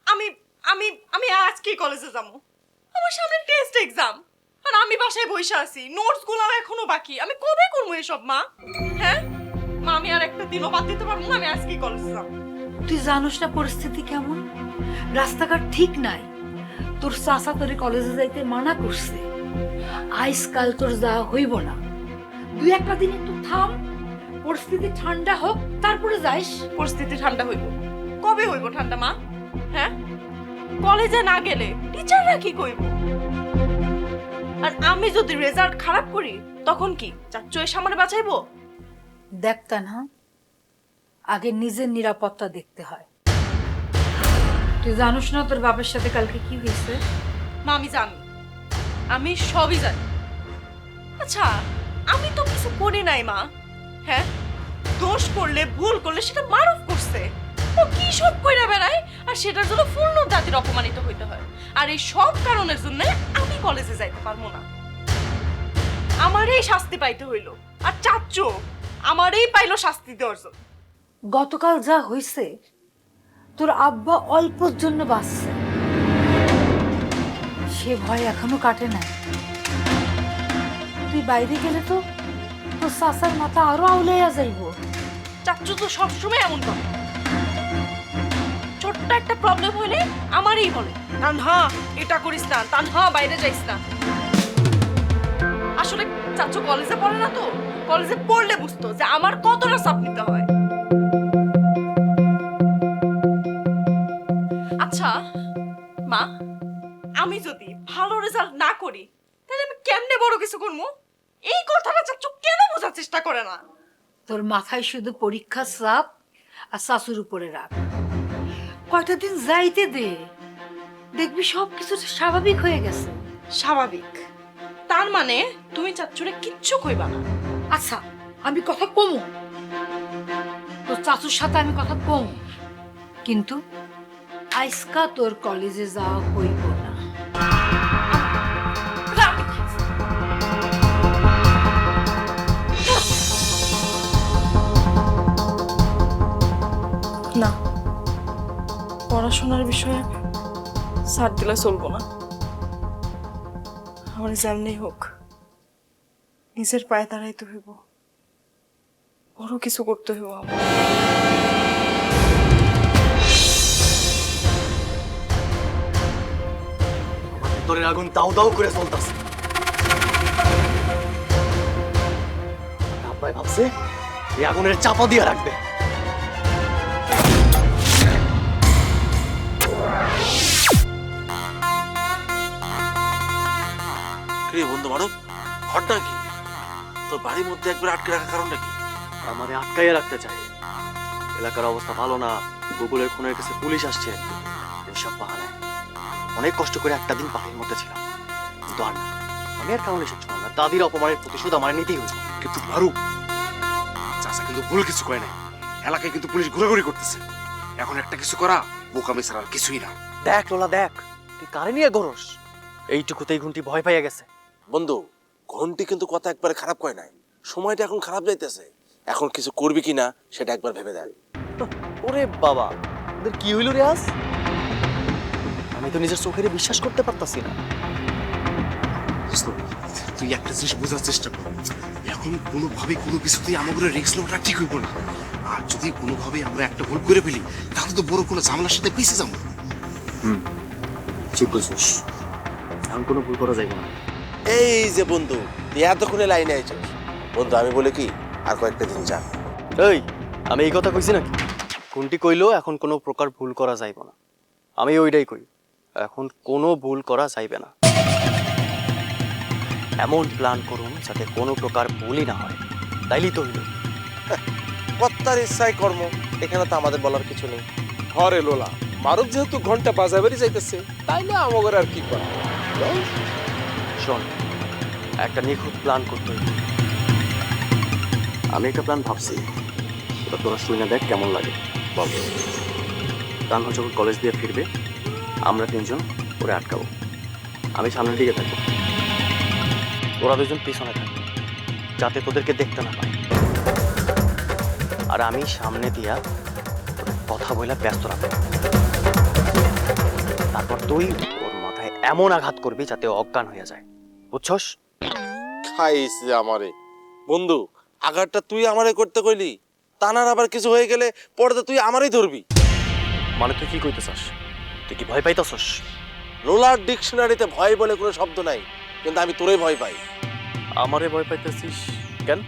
[SPEAKER 5] আমি আমি আমি আজকে কলেজে যাবো, আমার সামনে টেস্ট এক্সাম, আর আমি বাসায় বসে আছি, নোটস গুলো এখনো বাকি। আমি কবে করবো এসব মা? হ্যাঁ মা, আমি আর একটা দিনও বাদ দিতে পারবো না, আমি আজকে কলেজে যাবো।
[SPEAKER 19] তুই জানোস না পরিস্থিতি কেমন, রাস্তাঘাট ঠিক নাই। তোর চাচা তোর কলেজে যাইতে মানা করছে, আজকাল তোর যাওয়া হইব না। 2-1 দিন একটু থাম, পরিস্থিতি ঠান্ডা হোক, তারপরে যাইস।
[SPEAKER 5] পরিস্থিতি ঠান্ডা হইব? কবে হইব ঠান্ডা মা? হ্যাঁ, কলেজে না গেলে টিচাররা কি কইব? আর আমি যদি রেজাল্ট খারাপ করি তখন কি চাচ্চু এর সামনে বাঁচাইবো?
[SPEAKER 19] দেখতা না, আগে নিজের নিরাপত্তা দেখতে হয়। তুই জানোস না তোর বাবার সাথে কালকে কি হয়েছে?
[SPEAKER 5] মা, আমি জানি, আমি সবই জানি। আচ্ছা, আমি তো কিছু করি নাই মা। হ্যাঁ, দোষ করলে ভুল করলে সেটা মারুফ করছে, ও কি সব কইরা বেড়ায়, আর সেটার জন্য পূর্ণ জাতির অপমানিত হইতে হয়। আর এই সব কারণের জন্য আমি কলেজে যাইতে পারবো না, আমারই শাস্তি পাইতে হইল। আর চাচ্চু আমারই পাইলো শাস্তি দেওয়ার জন্য।
[SPEAKER 19] গতকাল যা হয়েছে, তোর আব্বা অল্পর জন্য বাঁচছে, সে ভয় এখনো কাটে নাই। তুই বাইরে গেলে তো তোর চাচার মাথা আরো আউলাইয়া যাইব।
[SPEAKER 5] চাচ্চু তো সবসময় এমন করে, ছোট্ট একটা প্রবলেম হইলে আমারই বলে, তানহা এটা করিস না, তানহা বাইরে যাইস না। আসলে চাচ্চু কলেজে পড়ে না তো, কলেজে পড়লে বুঝতো যে আমার কতটা চাপ নিতে হয়। আচ্ছা মা, আমি যদি ভালো রেজাল্ট না করি তাহলে আমি কেমনে বড় কিছু করবো? এই কথাটা চাচ্চু কেন বোঝার চেষ্টা করে না?
[SPEAKER 19] তোর মাথায় শুধু পরীক্ষার চাপ আর শাশুর উপরে রাখ। কয়টা দিন যাইতে দে, দেখবি সবকিছু স্বাভাবিক হয়ে গেছে।
[SPEAKER 5] স্বাভাবিক তার মানে তুমি চাচ্চুরে কিচ্ছু কইবা না?
[SPEAKER 19] আচ্ছা, আমি কথা কমু, তোর চাচুর সাথে আমি কথা কমু, কিন্তু আজকা তোর কলেজে যাওয়া হইব না।
[SPEAKER 5] না, পড়াশোনার বিষয়ে ছাড় দিলে চলবো না, আমার যেমনি হোক
[SPEAKER 6] নিজের পায়ে দাঁড়াইতে হইব, বড় কিছু করতে হইব আমার।
[SPEAKER 20] তোর আগুন দাও দাও করে চলতেছে। আব্বাই ভাবছে এই আগুনের চাপা দিয়ে রাখবে।
[SPEAKER 21] কে বন্ধু মানব, ঘটনা কি? তোর বাড়ির মধ্যে একবার আটকে রাখার কারণটা কি?
[SPEAKER 20] আমারে আটকাইয়া রাখতে চাই। এলাকার অবস্থা ভালো না, গুগলের খুনের কাছে পুলিশ আসছে, এসব বাহানায় অনেক কষ্ট করে একটা দিন পাখির মধ্যে ছিলাম, কিন্তু আর না। আমি আর কারণে এসব ছিলাম না, দাদির অপমানের প্রতিশোধ আমার নিতেই হয়েছে।
[SPEAKER 9] কিন্তু মারুফ, চাচা কিন্তু ভুল কিছু করে নাই। এলাকায় কিন্তু পুলিশ ঘোরাঘুরি করতেছে। এখন একটা কিছু করা বোকামি ছাড়া আর কিছুই না।
[SPEAKER 20] দেখ লোলা দেখ, তুই কারে নিয়ে গরস? এইটুকুতেই ঘুমটি ভয় পাইয়া গেছে।
[SPEAKER 21] বন্ধু, ঘন্টি কিন্তু কথা একবারে খারাপ কয় নাই। সময়টা এখন খারাপ যাইতেছে, এখন কিছু করবি কিনা সেটা একবার ভেবে দেখ।
[SPEAKER 20] ওরে বাবা, ওদের কি হইল রে আজ? আমি তো নিজের চোখের বিশ্বাস করতে পারতাছি না।
[SPEAKER 9] তুই একটা জিনিস বোঝার চেষ্টা কর, এখন কোনোভাবে কোনো কিছুতেই আমাদের রিস্ক নেওয়াটা ঠিক হইব না। আর যদি কোনোভাবে আমরা একটা ভুল করে ফেলি, তাহলে তো বড় কোনো ঝামেলার সাথে পিছিয়ে যাবো।
[SPEAKER 20] ঠিক বলছিস, এখন কোনো ভুল করা যাইব না।
[SPEAKER 21] এই যে বন্ধু, তুই এতক্ষণে লাইনে আইছিস। বন্ধু আমি বলে কি, আর কয়েকটা দিন যা।
[SPEAKER 20] এই, আমি এই কথা কইছি নাকি? কোনটি কইলো এখন কোনো প্রকার ভুল করা যাইব না, আমি ওইটাই কই। এখন কোনো ভুল করা যাইবে না। এমন প্ল্যান করুন যাতে কোনো প্রকার ভুলই না হয়, তাইলেই তো হইল।
[SPEAKER 21] কর্তার ইচ্ছায় কর্ম, এখানে তো আমাদের বলার কিছু নেই।
[SPEAKER 22] হরে লোলা, মারুফ যেহেতু ঘন্টা বাজাবাড়ি যাইতেছে, তাইলে আমাদের আর কি করা।
[SPEAKER 20] শোন, একটা নিখুঁত প্ল্যান করতে হইব। আমি একটা প্ল্যান ভাবছি, ওটা তোরা শুনে দেখ কেমন লাগে। বল। তানহা যখন কলেজ দিয়ে ফিরবে, আমরা তিনজন ওরে আটকাবো। আমি সামনের দিকে থাকবো, ওরা দুজন পিছনে থাকবে, যাতে তোদেরকে দেখতে না পায়। আর আমি সামনে দিয়া কথা বইলা ব্যস্ত রাখবো। তারপর তুই ওর মাথায় এমন আঘাত করবি যাতে ও অজ্ঞান হয়ে যায়, বুঝছস?
[SPEAKER 21] খাইছে আমারে। বন্ধু, আঘাতটা তুই আমারে করতে কইলি, তানার আবার কিছু হয়ে গেলে পরে তো তুই আমারই ধরবি।
[SPEAKER 20] মানে তুই কি কইতেছস? তুই কি ভয় পাইতেছস?
[SPEAKER 21] রোলার ডিকশনারিতে ভয় বলে কোনো শব্দ নাই, কিন্তু আমি তোরে ভয় পাই।
[SPEAKER 20] আমারে ভয় পাইতেছিস কেন?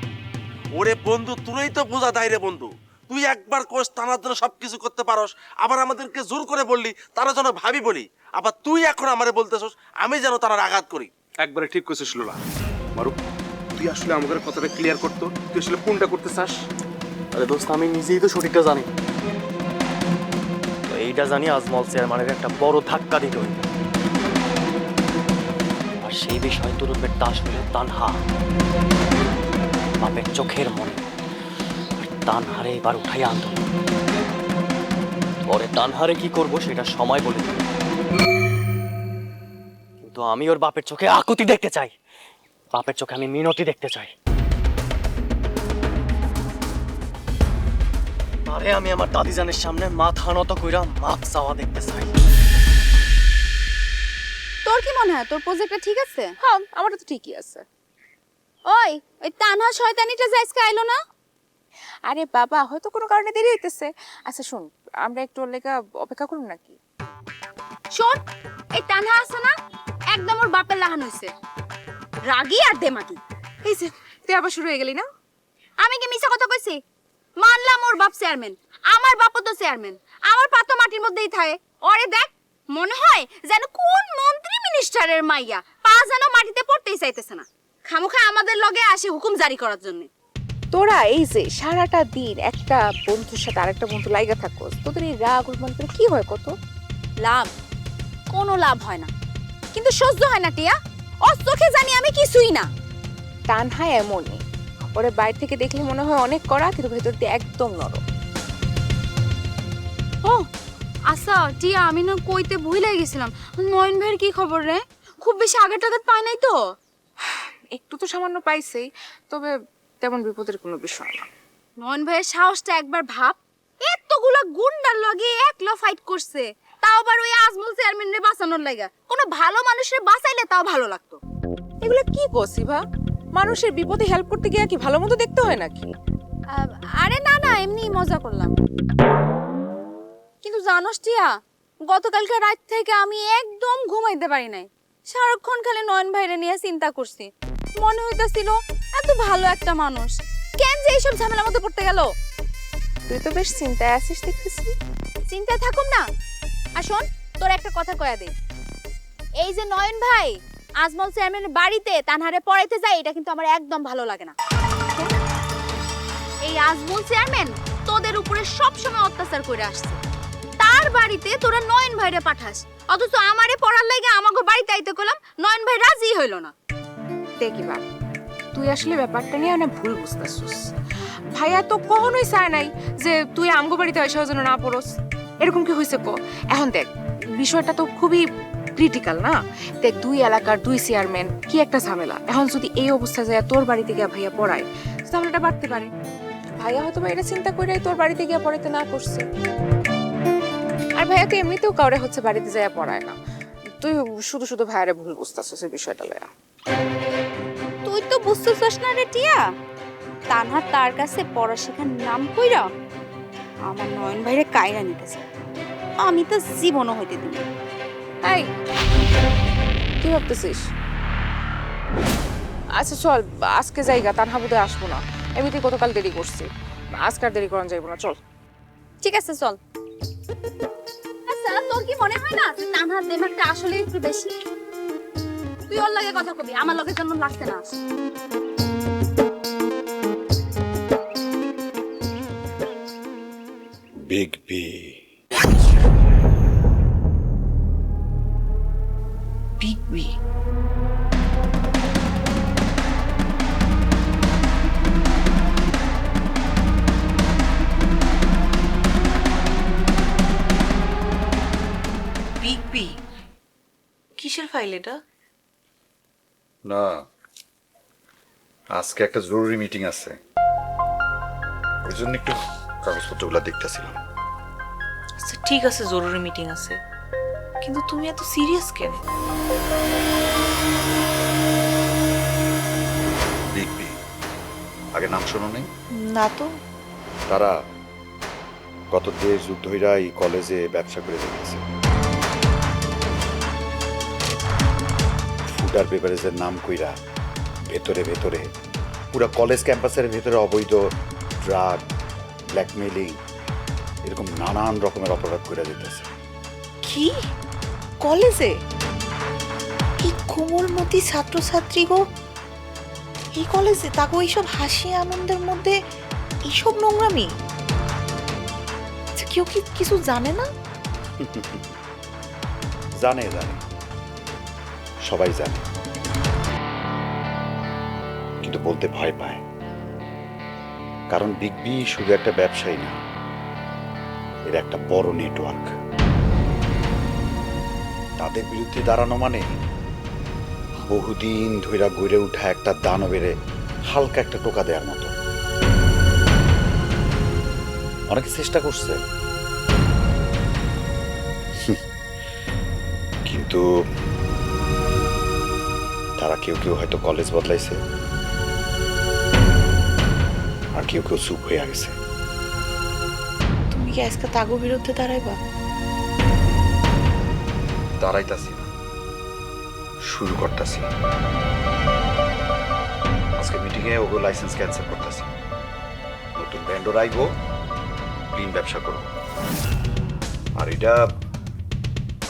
[SPEAKER 21] ওরে বন্ধু, তুই তো বোঝা দায় রে বন্ধু। তুই একবার কোষ তানার জন্য সবকিছু করতে পারস, আবার আমাদেরকে জোর করে বললি তারা যেন ভাবি বলি, আবার তুই এখন আমারে বলতেছস আমি যেন তার আঘাত করি।
[SPEAKER 9] একবারে ঠিক কইছিস লোলা। মারুফ, তুই আসলে আমাদের কথাটা ক্লিয়ার করতো, তুই আসলে কোনটা করতে চাস?
[SPEAKER 20] আরে দোস্ত, আমি নিজেই তো সঠিকটা জানি। তো এইটা জানি আজমল চেয়ারম্যানের একটা বড় ধাক্কা দিতে হইবে। আর সেই বিষয় তুরুপের তাস হইল তানহা, বাপের চোখের মনে। তানহারে এবার উঠাই আনতে হবে। পরে তানহারে কি করব সেটা সময় বলে দেবে, কিন্তু আমি ওর বাপের চোখে আকুতি দেখতে চাই, বাপের চোখে আমি মিনতি দেখতে চাই। আরে আমি আমার দাদি জানের সামনে মাথা নত কইরা মাপ চাওয়া দেখতে চাই।
[SPEAKER 1] তোর কি মনে হয় তোর প্রজেক্টটা ঠিক আছে? হ্যাঁ, আমারটা তো ঠিকই আছে। ওই তানহা শয়তানিটা যাইসকে আইলো না?
[SPEAKER 11] আরে বাবা, হয়তো কোনো কারণে দেরি হইতেছে। আচ্ছা শোন, আমরা একটু ওর লেগা অপেক্ষা করুন নাকি?
[SPEAKER 1] শোন, এই তানহা আছে না, একদম ওর বাপের লাহান হইছে, রাগী আর দেমাকি।
[SPEAKER 11] এই যে তুই আবার শুরু হয়ে গেলি না?
[SPEAKER 1] আমি কি মিছা কথা কইছি? মানলাম ওর বাপ চেয়ারম্যান, আমার বাপও তো চেয়ারম্যান, আমার পা তো মাটির মধ্যেই থাকে। ওরে দেখ, মনে হয় যেন কোন মন্ত্রী মিনিস্টারের মাইয়া, পা যেন মাটিতে পড়তেই চাইতেছে না, খামোখা আমাদের লগে আসে হুকুম জারি করার জন্য।
[SPEAKER 11] তোরা এই যে সারাটা দিন একটা বন্ধুর সাথে আরেকটা বন্ধু লাইগা থাকোস, তোদের এই রাগ অভিমান করে কি হয়? কত
[SPEAKER 1] লাভ? কোনো লাভ হয় না, কিন্তু সহ্য হয় না টিয়া। ওর চোখে জানি আমি কিছুই না।
[SPEAKER 11] তানহা এমনই, ওরে বাইরে থেকে দেখলে মনে হয় অনেক কড়া, কিন্তু ভেতর দিয়ে একদম নরম।
[SPEAKER 1] ও আচ্ছা টিয়া, আমি না কইতে ভুলে গেছিলাম, নয়ন ভাইয়ের কি খবর রে? খুব বেশি আঘাত টাঘাত পায় নাই তো?
[SPEAKER 11] একটু তো সামান্য পাইছেই, তবে তেমন বিপদের কোনো বিষয় না।
[SPEAKER 1] নয়ন ভাইয়ের সাহসটা একবার ভাব, এতগুলো গুন্ডার লগে একলা ফাইট করছে, তাও আবার ওই আজমল চেয়ারম্যান রে বাঁচানোর লাগা। কোনো ভালো মানুষের বাঁচাইলে তাও ভালো লাগতো।
[SPEAKER 11] এগুলো কি কসি ভা? মানুষের বিপদে হেল্প করতে গিয়ে কি ভালো মতো দেখতে হয় নাকি?
[SPEAKER 1] আরে না না, এমনি মজা করলাম। কিন্তু জানোস টিয়া, গতকালকে রাত থেকে আমি একদম ঘুমাইতে পারি নাই। সারাক্ষণ খালি নয়ন ভাইরে নিয়ে চিন্তা করছি। মনে হইতাছিল এত ভালো একটা মানুষ কেন যে এইসব ঝামেলার মধ্যে পড়তে গেল।
[SPEAKER 11] তুই তো বেশ চিন্তায় আছিস দেখতেছি।
[SPEAKER 1] চিন্তায় থাকুম না। আর শোন, তোর একটা কথা কয়া দে, এই যে নয়ন ভাই আজমল চেয়ারম্যানের বাড়িতে তানহারে পড়াইতে যায়, এটা কিন্তু আমার একদম ভালো লাগে না। এই আজমল চেয়ারম্যান তোদের উপরে সবসময় অত্যাচার করে আসছে, তার বাড়িতে তোরা নয়ন ভাইরে পাঠাস, অথচ আমারে পড়ার লাগে আমাকে বাড়িতে আইতে কইলাম, নয়ন ভাই রাজি হইল না।
[SPEAKER 11] দেখি বাপ, তুই আসলে ব্যাপারটা নিয়ে অনেক ভুল বুঝতেছিস। ভাইয়া তো কখনোই চায় নাই যে তুই আমগো বাড়িতে এসে যেন না পড়স। এরকম কি হয়েছে কো? এখন দেখ, বিষয়টা তো খুবই ক্রিটিক্যাল না? দেখ, দুই এলাকার দুই চেয়ারম্যান, কি একটা ঝামেলা। এখন যদি এই অবস্থা যায় তোর বাড়িতে গিয়ে ভাইয়া পড়ায়, ঝামেলাটা বাড়তে পারে। ভাইয়া হয়তো এটা চিন্তা করে তোর বাড়িতে গিয়ে পড়াইতে না করছে। আর ভাইয়া তো এমনিতেও কাউরে হচ্ছে বাড়িতে যায় পড়ায় না। তুই শুধু শুধু ভাইয়ারে ভুল বুঝতেছিস এই বিষয়টা লয়া।
[SPEAKER 1] তুই তো বুঝতেছিস না রে টিয়া, তানহার তার কাছে পড়া শেখার নাম কইরা আমার নয়ন ভাইরে কায়রা নিতেছে। আমি তো জীবনও হইতে দিই।
[SPEAKER 11] এই কি ভাবতেছিস? আচ্ছা চল, আজকে যাইগা, তানহা বোধহয় আসবো না। এমনিতেই গতকাল দেরি করছি, আজকে আর দেরি করান যাইব না, চল।
[SPEAKER 1] ঠিক আছে চল। আচ্ছা, তোর কি মনে হয় না যে তানহার দেমাগটা আসলে একটু বেশি? তুই ওর লগে কথা কবি, আমার লগে কেমন লাগছে না?
[SPEAKER 10] Big B.
[SPEAKER 4] Big B? Big B কিসের ফাইল এটা?
[SPEAKER 13] না, আজকে একটা জরুরি মিটিং আছে, ওই জন্য একটু কাগজপত্রগুলো দেখতেছিলাম।
[SPEAKER 4] আচ্ছা ঠিক আছে, জরুরি মিটিং আছে, কিন্তু তুমি এত সিরিয়াস কেন?
[SPEAKER 13] বিগ বি আগে নাম শোনো নেই?
[SPEAKER 4] না তো।
[SPEAKER 13] তারা গত 1.5 যুগ ধইরা এই কলেজে ব্যবসা করে যাচ্ছে। ফুড আর বেভারেজের নাম কইরা ভেতরে ভেতরে পুরা কলেজ ক্যাম্পাসের ভেতরে অবৈধ ড্রাগ, ব্ল্যাকমেইলিং, এরকম নানান রকমের অপরাধ করে যেতেছে।
[SPEAKER 4] কি কলেজে এই কোমলমতি ছাত্রছাত্রী গো, এই কলেজে তাকে এইসব হাসি আনন্দের মধ্যে এইসব নোংরামি? কেউ কি কিছু জানে না?
[SPEAKER 13] জানে জানে, সবাই জানে, কিন্তু বলতে ভয় পায়। কারণ বিগ বি শুধু একটা ব্যবসায়ী না, এর একটা বড় নেটওয়ার্ক। তাদের বিরুদ্ধে দাঁড়ানো মানে বহুদিন ধইরা গড়ে ওঠা একটা দানবের হালকা একটা টোকা দেওয়ার মতো। অনেকে চেষ্টা করছে, কিন্তু তারা কেউ কেউ হয়তো কলেজ বদলাইছে, আর কেউ কেউ চুপ হয়ে গেছে।
[SPEAKER 4] তুমি কি আজকে তাগো বিরুদ্ধে দাঁড়াইবা?
[SPEAKER 13] দাঁড়াইতাছি না, শুরু করতেছি। আজকে মিটিংয়ে ওগুলো লাইসেন্স ক্যান্সেল করতেছি, নতুন ভেন্ডর আইবো, ক্লিন ব্যবসা করব। আর এটা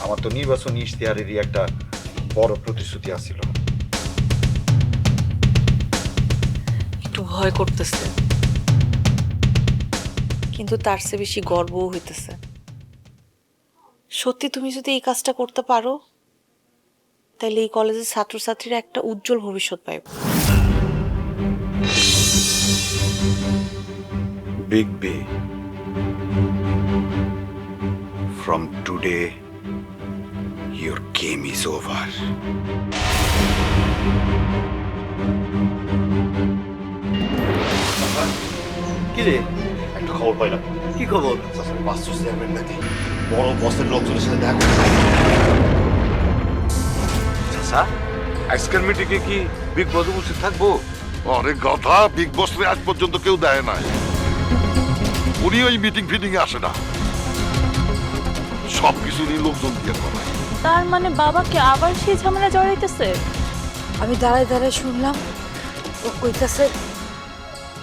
[SPEAKER 13] আমার তো নির্বাচনী ইশতেহারেরই একটা বড় প্রতিশ্রুতি আছিল।
[SPEAKER 4] একটু ভয় করতেছে, কিন্তু তার চেয়ে বেশি গর্বও হইতেছে। সত্যি তুমি যদি এই কাজটা করতে পারো, তাহলে এই কলেজের ছাত্রছাত্রীরা একটা উজ্জ্বল ভবিষ্যৎ পাইবে।
[SPEAKER 13] Big B, from today your game is over.
[SPEAKER 18] কি রে,
[SPEAKER 8] একটা খবর পাইলাম।
[SPEAKER 18] কি খবর?
[SPEAKER 8] বাস্তু চেয়ারম্যান নাকি বড় বসের লোকজনের সাথে দেখা করতে
[SPEAKER 9] আজকের মিটিংয়ে কি বিগ বস উপস্থিত থাকবো?
[SPEAKER 12] অরে কথা, বিগ বস রে আজ পর্যন্ত কেউ দেয় নাই। উনি ওই মিটিং ফিটিং এ আসে না, সবকিছু নিয়ে লোকজন দিয়ে করায়।
[SPEAKER 15] তার মানে বাবাকে আবার সেই ঝামেলা জড়াইতেছে?
[SPEAKER 19] আমি দাঁড়ায় দাঁড়ায় শুনলাম ও কইতাছে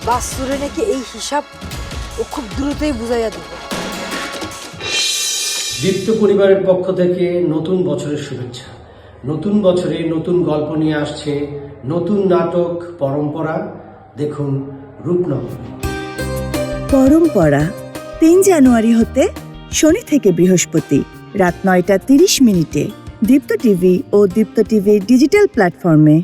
[SPEAKER 19] বাসুরে নাকি এই হিসাব ও খুব দ্রুতই বুঝাইয়া দেবে।
[SPEAKER 2] দীপ্ত পরিবারের পক্ষ থেকে নতুন বছরের শুভেচ্ছা। নতুন বছরে নতুন গল্প নিয়ে আসছে নতুন নাটক পরম্পরা। দেখুন রূপনগরী।
[SPEAKER 17] পরম্পরা 3 জানুয়ারি হতে শনি থেকে বৃহস্পতি রাত 9টা 30 মিনিটে দীপ্ত টিভি ও দীপ্ত টিভির ডিজিটাল প্ল্যাটফর্মে।